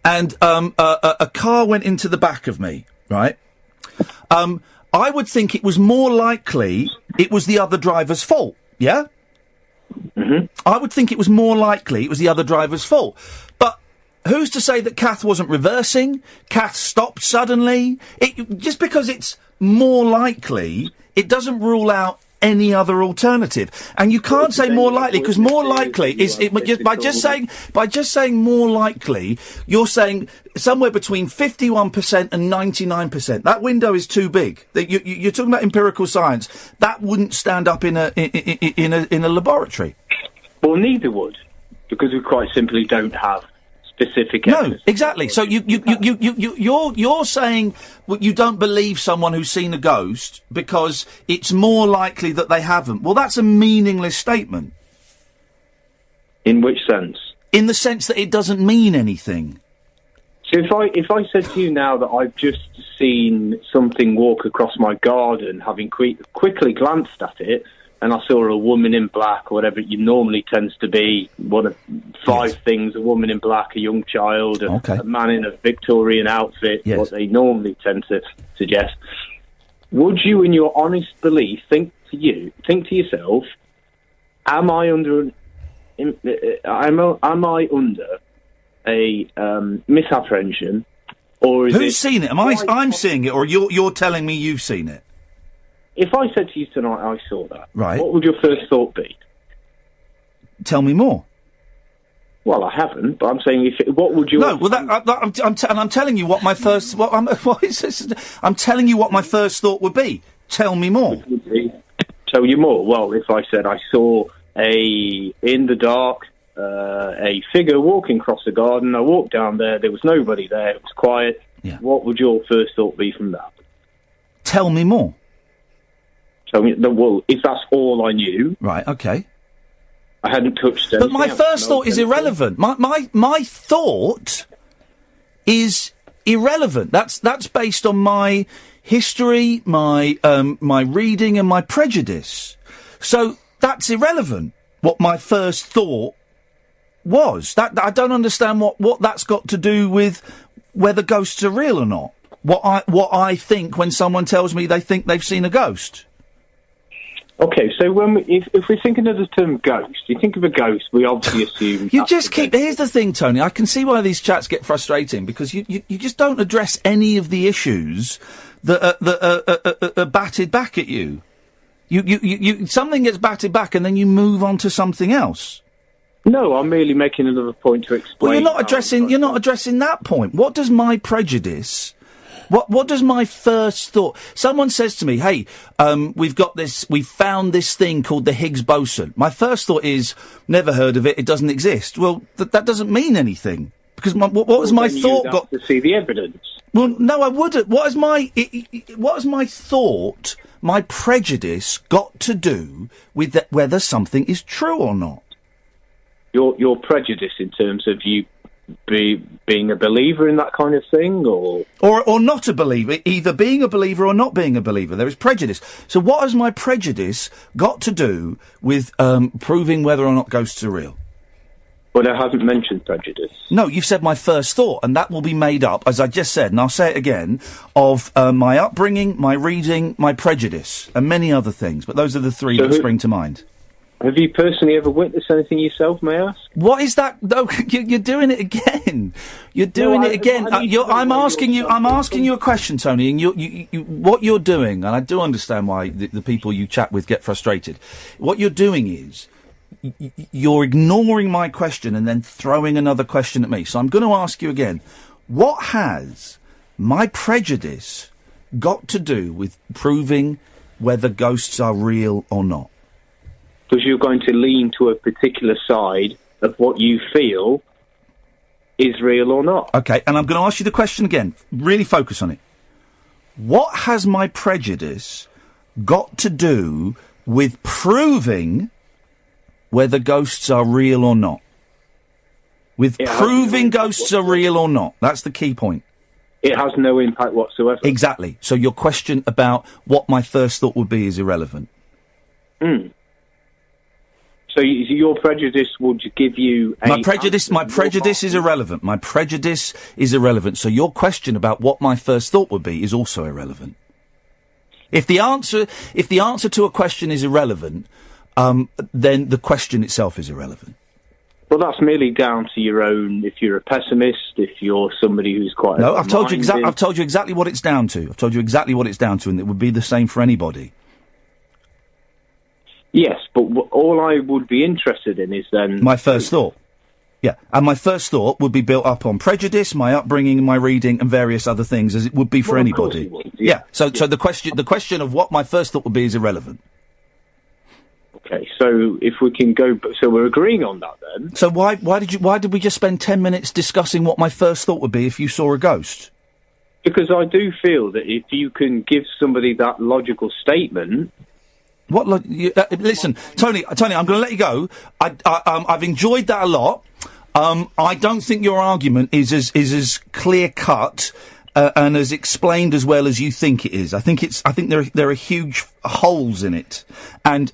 and a car went into the back of me, right? I would think it was more likely it was the other driver's fault, yeah? Mm-hmm. I would think it was more likely it was the other driver's fault. But who's to say that Kath wasn't reversing? Kath stopped suddenly? Just because it's more likely, it doesn't rule out any other alternative. And you can't say more likely, because more likely is by just saying more likely, you're saying somewhere between 51% and 99%. That window is too big. You're talking about empirical science. That wouldn't stand up in a laboratory. Well, neither would, because we quite simply don't have specific evidence. No, exactly. So you're saying you don't believe someone who's seen a ghost because it's more likely that they haven't. Well, that's a meaningless statement. In which sense? In the sense that it doesn't mean anything. So if I said to you now that I've just seen something walk across my garden, having quickly glanced at it, and I saw a woman in black, or whatever it normally tends to be, one of five things: a woman in black, a young child, a man in a Victorian outfit, what they normally tend to suggest. Would you, in your honest belief, think to yourself, am I under a misapprehension, or is Who's seen it? I'm seeing it, or you're telling me you've seen it? If I said to you tonight, I saw that, right, what would your first thought be? Tell me more. Well, I haven't, but I'm saying, what would you? No, well, I'm telling you what my first. What is this? I'm telling you what my first thought would be. Tell me more. Tell you more. Well, if I said I saw in the dark a figure walking across the garden, I walked down there. There was nobody there. It was quiet. Yeah. What would your first thought be from that? Tell me more. Well, if that's all I knew... Right, okay. I hadn't touched anything. But my first thought is irrelevant. My thought is irrelevant. That's based on my history, my reading and my prejudice. So that's irrelevant, what my first thought was. That I don't understand what that's got to do with whether ghosts are real or not. What I think when someone tells me they think they've seen a ghost. Okay, so if we're thinking of the term ghost, you think of a ghost, we obviously assume... Here's the thing, Tony, I can see why these chats get frustrating, because you just don't address any of the issues that are batted back at you. You something gets batted back and then you move on to something else. No, I'm merely making another point to explain... Well, you're not addressing that point. What does my prejudice... What does my first thought... Someone says to me, hey, we've found this thing called the Higgs boson. My first thought is, never heard of it, it doesn't exist. Well, that doesn't mean anything. Because what was my thought got... to see the evidence. Well, no, I wouldn't. What has my thought, my prejudice, got to do with whether something is true or not? Your prejudice in terms of you... being a believer in that kind of thing, or not a believer, either being a believer or not being a believer. There is prejudice. So what has my prejudice got to do with proving whether or not ghosts are real? Well, I haven't mentioned prejudice. No, you've said my first thought, and that will be made up, as I just said, and I'll say it again, of my upbringing, my reading, my prejudice, and many other things. But those are the three that spring to mind. Have you personally ever witnessed anything yourself, may I ask? What is that? No, you're doing it again. You're doing it again. I'm asking you a question, Tony, and what you're doing, and I do understand why the people you chat with get frustrated. What you're doing is you're ignoring my question and then throwing another question at me. So I'm going to ask you again. What has my prejudice got to do with proving whether ghosts are real or not? Because you're going to lean to a particular side of what you feel is real or not. Okay, and I'm going to ask you the question again. Really focus on it. What has my prejudice got to do with proving whether ghosts are real or not? With proving ghosts are real or not. That's the key point. It has no impact whatsoever. Exactly. So your question about what my first thought would be is irrelevant. So your prejudice would give you my prejudice is irrelevant. My prejudice is irrelevant. So your question about what my first thought would be is also irrelevant. If the answer to a question is irrelevant, then the question itself is irrelevant. Well, that's merely down to your own. If you're a pessimist, if you're somebody who's quite no, I've told you exactly what it's down to. I've told you exactly what it's down to, and it would be the same for anybody. Yes, but all I would be interested in is then... My first thought. Yeah, and my first thought would be built up on prejudice, my upbringing, my reading, and various other things, as it would be for anybody. Yeah. So the question of what my first thought would be is irrelevant. Okay, so if we can go, so we're agreeing on that then. So why did we just spend 10 minutes discussing what my first thought would be if you saw a ghost? Because I do feel that if you can give somebody that logical statement. Listen, Tony, I'm going to let you go. I've enjoyed that a lot. I don't think your argument is as clear cut and as explained as well as you think it is. I think there are huge holes in it, and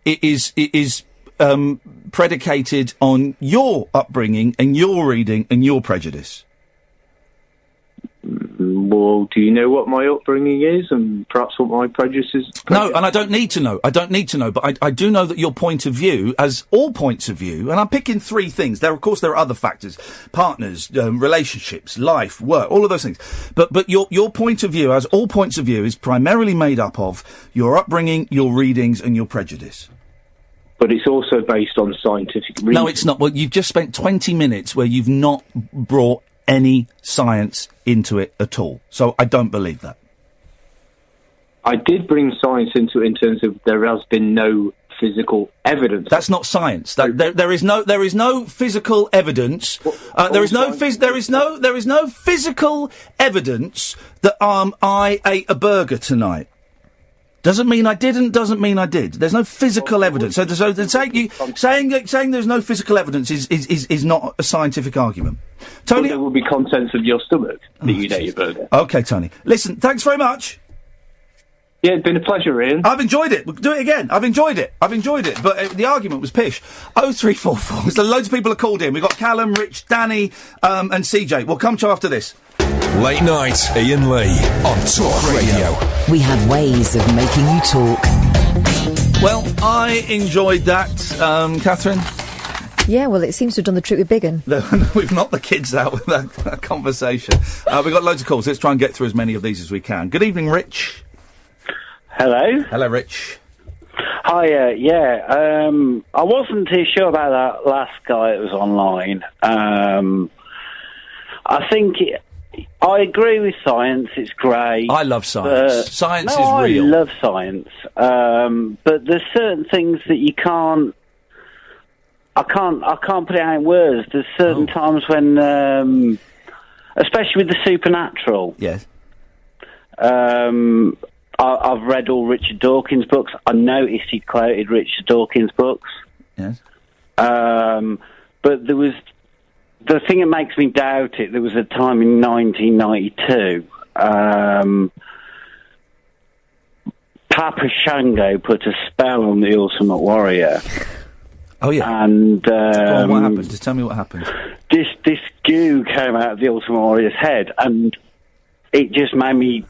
it is predicated on your upbringing and your reading and your prejudice. Well, do you know what my upbringing is and perhaps what my prejudice is? No, and I don't need to know. But I do know that your point of view, as all points of view, and I'm picking three things. Of course, there are other factors: partners, relationships, life, work, all of those things. But your point of view, as all points of view, is primarily made up of your upbringing, your readings, and your prejudice. But it's also based on scientific reason. No, it's not. Well, you've just spent 20 minutes where you've not brought any science into it at all. So I don't believe that. I did bring science into it in terms of there has been no physical evidence. That's not science. There is no physical evidence. There is no physical evidence that I ate a burger tonight. Doesn't mean I didn't. Doesn't mean I did. There's no physical evidence. So saying there's no physical evidence is not a scientific argument. Tony, there will be contents of your stomach that you'd ate your burger. Okay, Tony. Listen, thanks very much. Yeah, it's been a pleasure, Ian. I've enjoyed it. We'll do it again. I've enjoyed it. But the argument was pish. 0344. So loads of people have called in. We've got Callum, Rich, Danny, and CJ. We'll come to you after this. Late night, Iain Lee on Talk Radio. We have ways of making you talk. Well, I enjoyed that, Catherine. Yeah, well, it seems to have done the trick with Biggin. We've knocked the kids out with that conversation. We've got loads of calls. Let's try and get through as many of these as we can. Good evening, Rich. Hello. Hello, Rich. Hi, I wasn't too sure about that last guy that was online. I think... I agree with science. It's great. I love science. Science is real. I love science. But there's certain things that you can't. I can't put it out in words. There's certain times when, especially with the supernatural. Yes. I've read all Richard Dawkins' books. I noticed he quoted Richard Dawkins' books. Yes. But there was. The thing that makes me doubt it, there was a time in 1992, Papa Shango put a spell on the Ultimate Warrior. Oh, yeah. And... what happened? Just tell me what happened. This goo came out of the Ultimate Warrior's head, and it just made me...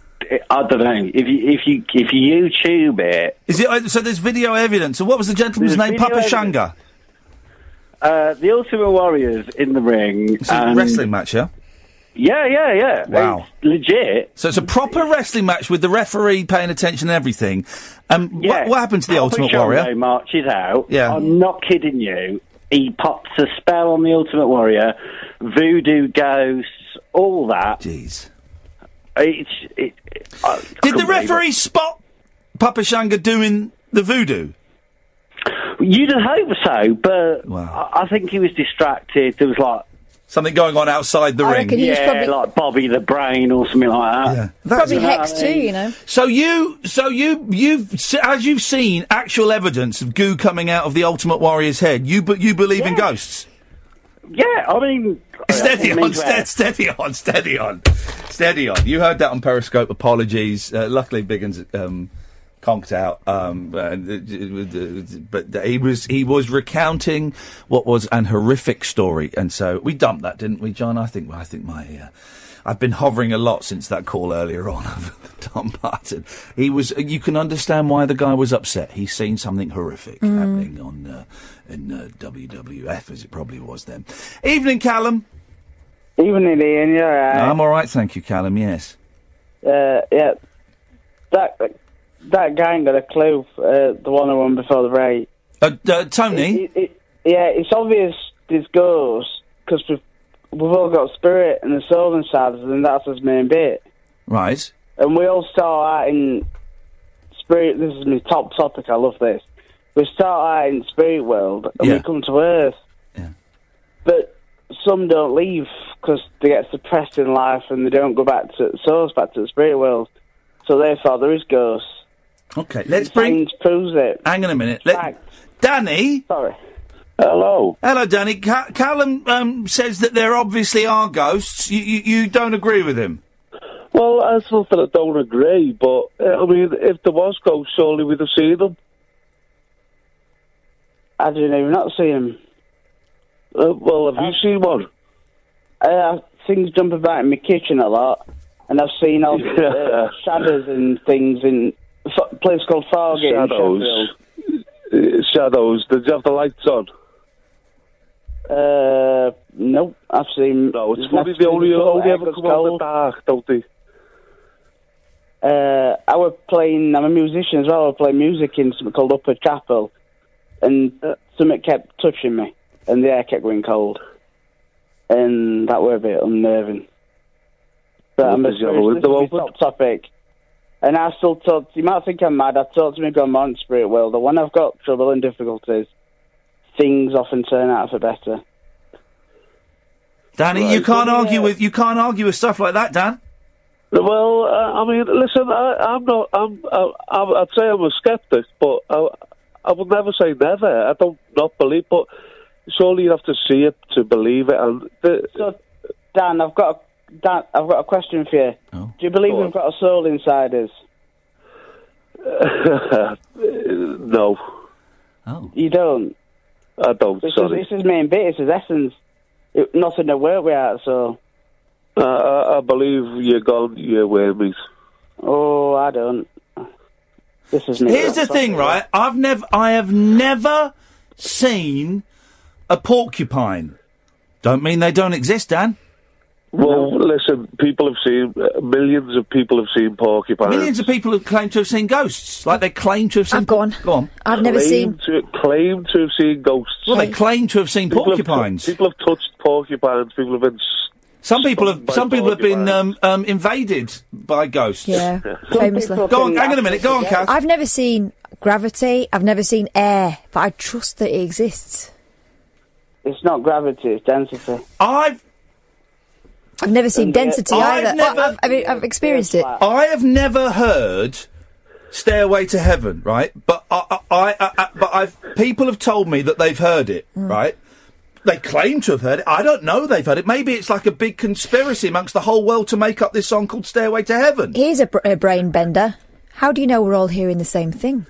I don't know. If you YouTube it... Is it so there's video evidence. So what was the gentleman's name? Papa Shango? The Ultimate Warrior's in the ring. It's a wrestling match, yeah? Yeah. Wow. It's legit. So it's a proper wrestling match with the referee paying attention and everything. What happened to the Ultimate Warrior? Papa Shango marches out. Yeah. I'm not kidding you. He pops a spell on the Ultimate Warrior, voodoo ghosts, all that. Jeez. Did the referee spot Papa Shango doing the voodoo? You'd hope so, but I think he was distracted. There was something going on outside the ring. Like Bobby the Brain or something like that. Yeah. Probably Hex too, you know. So you've as you've seen actual evidence of goo coming out of the Ultimate Warrior's head. You believe in ghosts? Yeah, I mean, steady on. You heard that on Periscope. Apologies. Luckily, Biggin's conked out, but he was recounting what was an horrific story, and so we dumped that, didn't we, John? I think I've been hovering a lot since that call earlier on over the dump button. You can understand why the guy was upset. He's seen something horrific happening in WWF, as it probably was then. Evening, Callum. Evening, Ian. You're right. I'm all right, thank you, Callum. Yes. Yeah. that guy ain't got a clue. The one who won before the break. Tony? It's obvious there's ghosts, because we've all got spirit and the soul inside us, and that's his main bit. Right. And we all start out in spirit. This is my top topic. I love this. We start out in spirit world, and we come to Earth. Yeah. But some don't leave because they get suppressed in life, and they don't go back to the spirit world. So therefore, there is ghosts. Okay, let's bring. Science proves it. Hang on a minute. Danny. Sorry. Hello, Danny. Callum says that there obviously are ghosts. You don't agree with him? Well, that's not that I don't agree, but I mean, if there was ghosts, surely we'd have seen them. I didn't even not see him. Well, have you seen one? Things jump about in my kitchen a lot, and I've seen all shadows and things in a place called Fargate. Shadows. Did you have the lights on? Nope. I've seen. No, it's funny. They only ever come out in the dark, don't they? I was playing. I'm a musician as well. I was playing music in something called Upper Chapel, and something kept touching me, and the air kept going cold, and that were a bit unnerving. But I'm a top topic, and I still talk. You might think I'm mad. I talk to my grandma in spirit world, but when I've got trouble and difficulties, things often turn out for better. Danny, Right. you can't argue with stuff like that, Dan. Well, I mean, listen, I'd say I'm a skeptic, but I would never say never. I don't not believe, but surely you have to see it to believe it. And So, Dan, I've got a question for you. Oh. Do you believe we've got a soul inside us? No. Oh. You don't? I don't, sorry. This is main bit, it's his essence. Nothing to work without, so... I believe you're gone, you're with me. Oh, I don't. This is me. Here's the thing, right? I have never seen a porcupine. Don't mean they don't exist, Dan. Well, listen, millions of people have seen porcupines. Millions of people have claimed to have seen ghosts. Like they claim to have seen... Go on. I've never seen... Claim to have seen ghosts. Well, they claim to have seen porcupines. People have touched porcupines. People have been... Some people have been invaded by ghosts. Yeah, famously. Go on, hang on a minute. Go on, Kath. I've never seen gravity. I've never seen air, but I trust that it exists. It's not gravity, it's density. I've never seen density either. I've experienced it. I have never heard "Stairway to Heaven," right? But people have told me that they've heard it, right? They claim to have heard it. I don't know they've heard it. Maybe it's like a big conspiracy amongst the whole world to make up this song called Stairway to Heaven. Here's a brain bender. How do you know we're all hearing the same thing?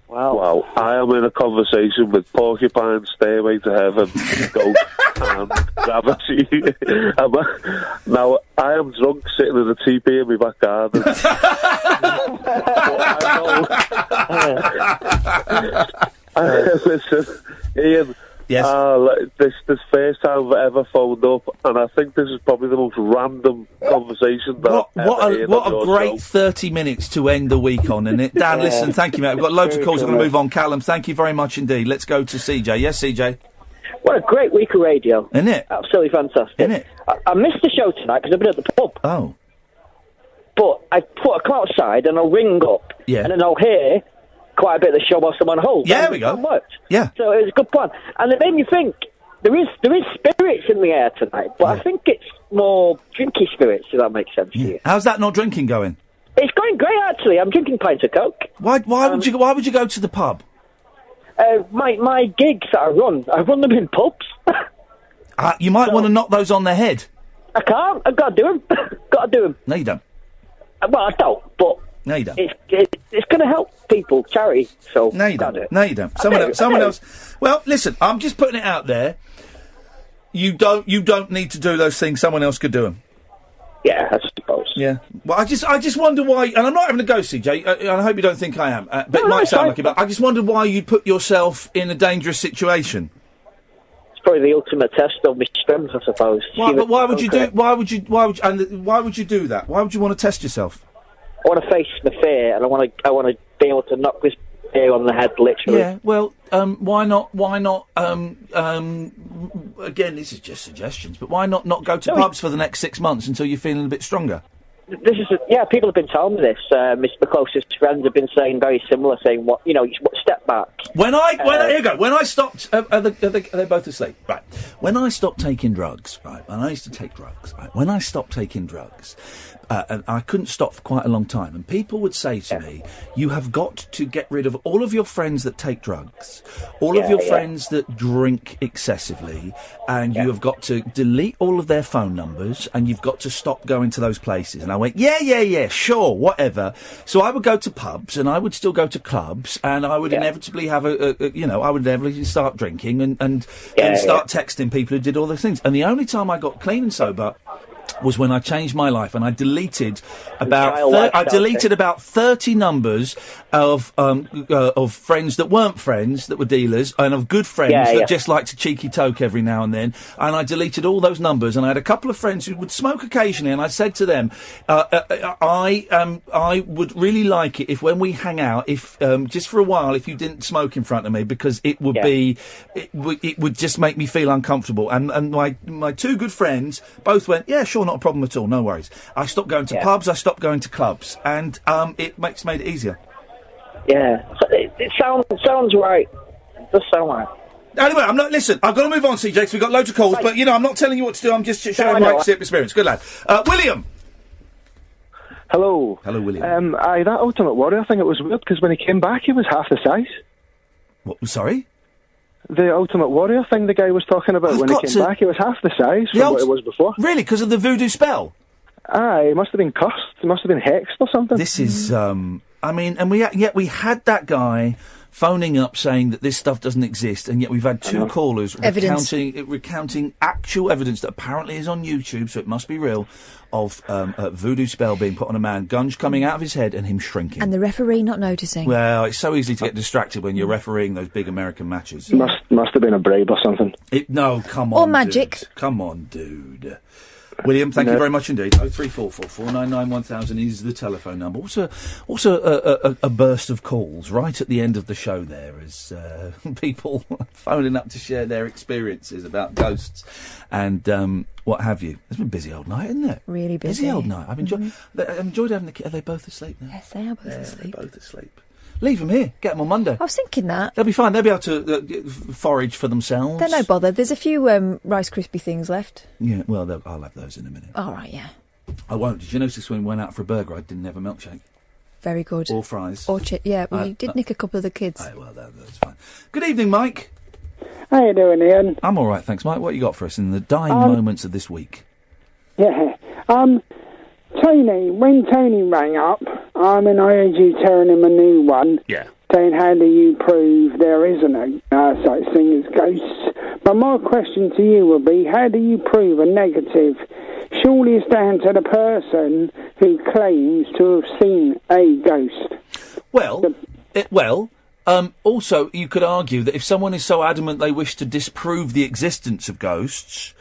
Well, I am in a conversation with porcupine, Stairway to Heaven, ghost, and gravity. Now, I am drunk sitting in a teepee in my back garden. Listen, Ian. Yes. This first time I've ever phoned up, and I think this is probably the most random conversation that What a great 30 minutes to end the week on, isn't it? Dan, listen, thank you, mate. We've got loads of calls. We're going to move on. Callum, thank you very much indeed. Let's go to CJ. Yes, CJ? What a great week of radio. Isn't it? Absolutely fantastic. Isn't it? I missed the show tonight because I've been at the pub. Oh. But I come outside and I'll ring up. Yeah. And then I'll hear quite a bit of the show whilst I'm on hold. Yeah, there we go. Worked. Yeah. So it was a good plan. And it made me think, there is spirits in the air tonight, but I think it's more drinky spirits, if that makes sense to you. How's that not drinking going? It's going great, actually. I'm drinking pints of Coke. Why would you go to the pub? My gigs that I run them in pubs. You might want to knock those on the head. I can't. I've got to do them. Got to do them. No, you don't. Well, I don't, but... No, you don't. It's going to help people, charity, so... No, you don't. No, you don't. Someone else... Well, listen, I'm just putting it out there. You don't need to do those things. Someone else could do them. Yeah, I suppose. Yeah. Well, I just wonder why... And I'm not having a go, CJ. And I hope you don't think I am. But it might sound like it. But I just wonder why you put yourself in a dangerous situation. It's probably the ultimate test of my strength, I suppose. Why would you do that? Why would you want to test yourself? want to face the fear, and I want to be able to knock this fear on the head, literally. Yeah, well, why not, again, this is just suggestions, but why not go to pubs for the next 6 months until you're feeling a bit stronger? This is people have been telling me this. The closest friends have been saying very similar, saying step back. When I stopped, are they both asleep? Right. When I stopped taking drugs, right, and I used to take drugs, right, when I stopped taking drugs, and I couldn't stop for quite a long time, and people would say to me, you have got to get rid of all of your friends that take drugs, all of your friends that drink excessively, and you have got to delete all of their phone numbers, and you've got to stop going to those places. And I went, yeah, sure, whatever. So I would go to pubs, and I would still go to clubs, and I would inevitably have I would inevitably start drinking and start texting people who did all those things. And the only time I got clean and sober was when I changed my life, and I deleted about 30 numbers of friends that weren't friends, that were dealers, and of good friends that just liked a cheeky toke every now and then. And I deleted all those numbers, and I had a couple of friends who would smoke occasionally, and I said to them, I would really like it if when we hang out, if just for a while, if you didn't smoke in front of me, because it would it would just make me feel uncomfortable. And my two good friends both went, yeah, sure, not a problem at all, no worries. I stopped going to pubs, I stopped going to clubs, and it made it easier. Yeah, it sounds right. It does sound right. Anyway, listen, I've got to move on, CJ, because we've got loads of calls, but, I'm not telling you what to do, I'm just sharing my experience. Good lad. William! Hello. Hello, William. That Ultimate Warrior thing, it was weird, because when he came back, he was half the size. What, sorry? The Ultimate Warrior thing the guy was talking about, when he came back, he was half the size from what it was before. Really? Because of the voodoo spell? Aye, he must have been cursed. He must have been hexed or something. This is, and we had that guy phoning up saying that this stuff doesn't exist, and yet we've had two callers recounting actual evidence that apparently is on YouTube, so it must be real, of a voodoo spell being put on a man, guns coming out of his head and him shrinking. And the referee not noticing. Well, it's so easy to get distracted when you're refereeing those big American matches. Must have been a bribe or something. No, come on, or magic. Dude. Come on, dude. William, thank you very much indeed. 0344 499 1000 is the telephone number. Also a burst of calls right at the end of the show there as people phoning up to share their experiences about ghosts and what have you. It's been a busy old night, isn't it? Really busy. Busy old night. I've enjoyed having the kids. Are they both asleep now? Yes, they are both asleep. They're both asleep. Leave them here. Get them on Monday. I was thinking that. They'll be fine. They'll be able to forage for themselves. They're no bother. There's a few Rice Krispie things left. Yeah, well, I'll have those in a minute. All right, yeah. I won't. Did you notice when we went out for a burger, I didn't have a milkshake? Very good. Or fries. Or yeah, we did nick a couple of the kids. Well, that's fine. Good evening, Mike. How you doing, Ian? I'm all right, thanks, Mike. What you got for us in the dying moments of this week? Yeah. Tony, when Tony rang up, I heard you telling him a new one. Yeah. Saying, how do you prove there isn't a such thing as ghosts? But my question to you would be, how do you prove a negative? Surely it's down to the person who claims to have seen a ghost. Also, you could argue that if someone is so adamant they wish to disprove the existence of ghosts,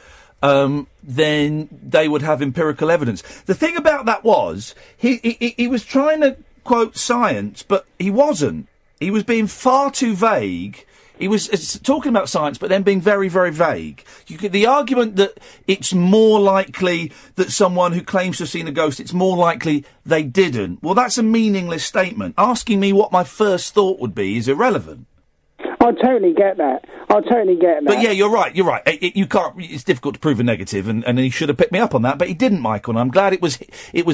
then they would have empirical evidence. The thing about that was, he was trying to quote science, but he wasn't. He was being far too vague. He was talking about science, but then being very, very vague. The argument that it's more likely that someone who claims to have seen a ghost, it's more likely they didn't. Well, that's a meaningless statement. Asking me what my first thought would be is irrelevant. I totally get that. But yeah, you're right. You can't. It's difficult to prove a negative, and he should have picked me up on that, but he didn't, Michael. And I'm glad it was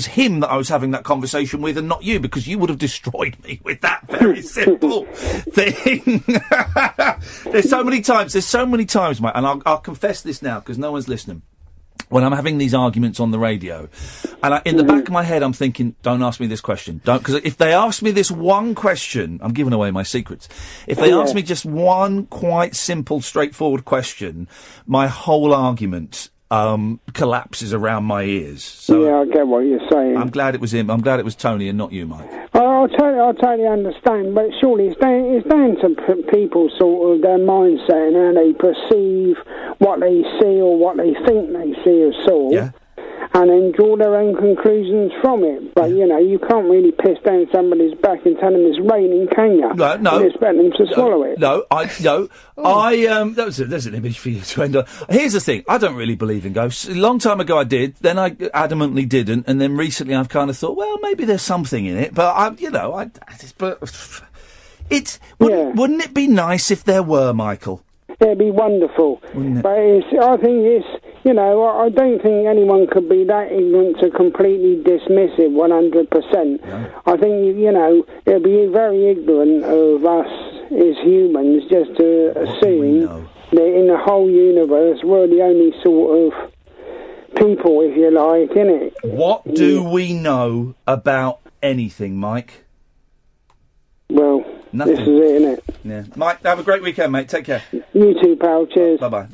him that I was having that conversation with, and not you, because you would have destroyed me with that very simple thing. There's so many times, Mike, and I'll confess this now because no one's listening. When I'm having these arguments on the radio, and in the back of my head I'm thinking, don't ask me this question. Because if they ask me this one question, I'm giving away my secrets. If they ask me just one quite simple, straightforward question, my whole argument collapses around my ears. So yeah, I get what you're saying. I'm glad it was him. I'm glad it was Tony and not you, Mike. I totally understand, but surely it's down to people's sort of their mindset and how they perceive what they see or what they think they see or saw. Yeah. and then draw their own conclusions from it. But, you know, you can't really piss down somebody's back and tell them it's raining, can you? No. And expect them to swallow it. There's an image for you to end on. Here's the thing, I don't really believe in ghosts. A long time ago I did, then I adamantly didn't, and then recently I've kind of thought, well, maybe there's something in it, but wouldn't it be nice if there were, Michael? It'd be wonderful. But I think it's, you know, I don't think anyone could be that ignorant to completely dismiss it 100%. No. I think, you know, it'd be very ignorant of us as humans just to assume that in the whole universe we're the only sort of people, if you like, innit? What do we know about anything, Mike? Well, nothing. This is it, innit? Yeah. Mike, have a great weekend, mate. Take care. You too, pal. Cheers. Bye-bye.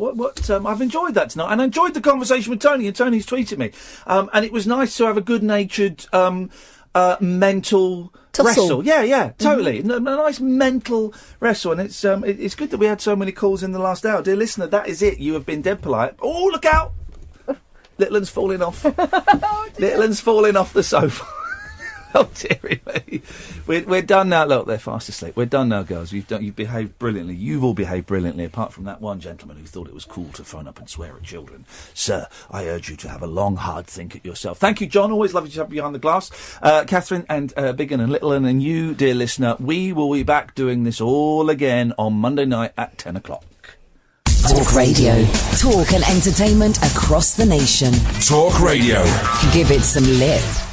I've enjoyed that tonight, and I enjoyed the conversation with Tony, and Tony's tweeted me. And it was nice to have a good-natured, mental wrestle. Yeah, totally. A nice mental wrestle, and it's good that we had so many calls in the last hour. Dear listener, that is it. You have been dead polite. Oh, look out! Little un's falling off. Little un's falling off the sofa. Oh, dearie me. We're done now. Look, they're fast asleep. We're done now, girls. You've behaved brilliantly. You've all behaved brilliantly, apart from that one gentleman who thought it was cool to phone up and swear at children. Sir, I urge you to have a long, hard think at yourself. Thank you, John. Always lovely to have you behind the glass. Catherine and Big Un and Little Un and you, dear listener, we will be back doing this all again on Monday night at 10 o'clock. Talk Radio. Talk and entertainment across the nation. Talk Radio. Give it some lip.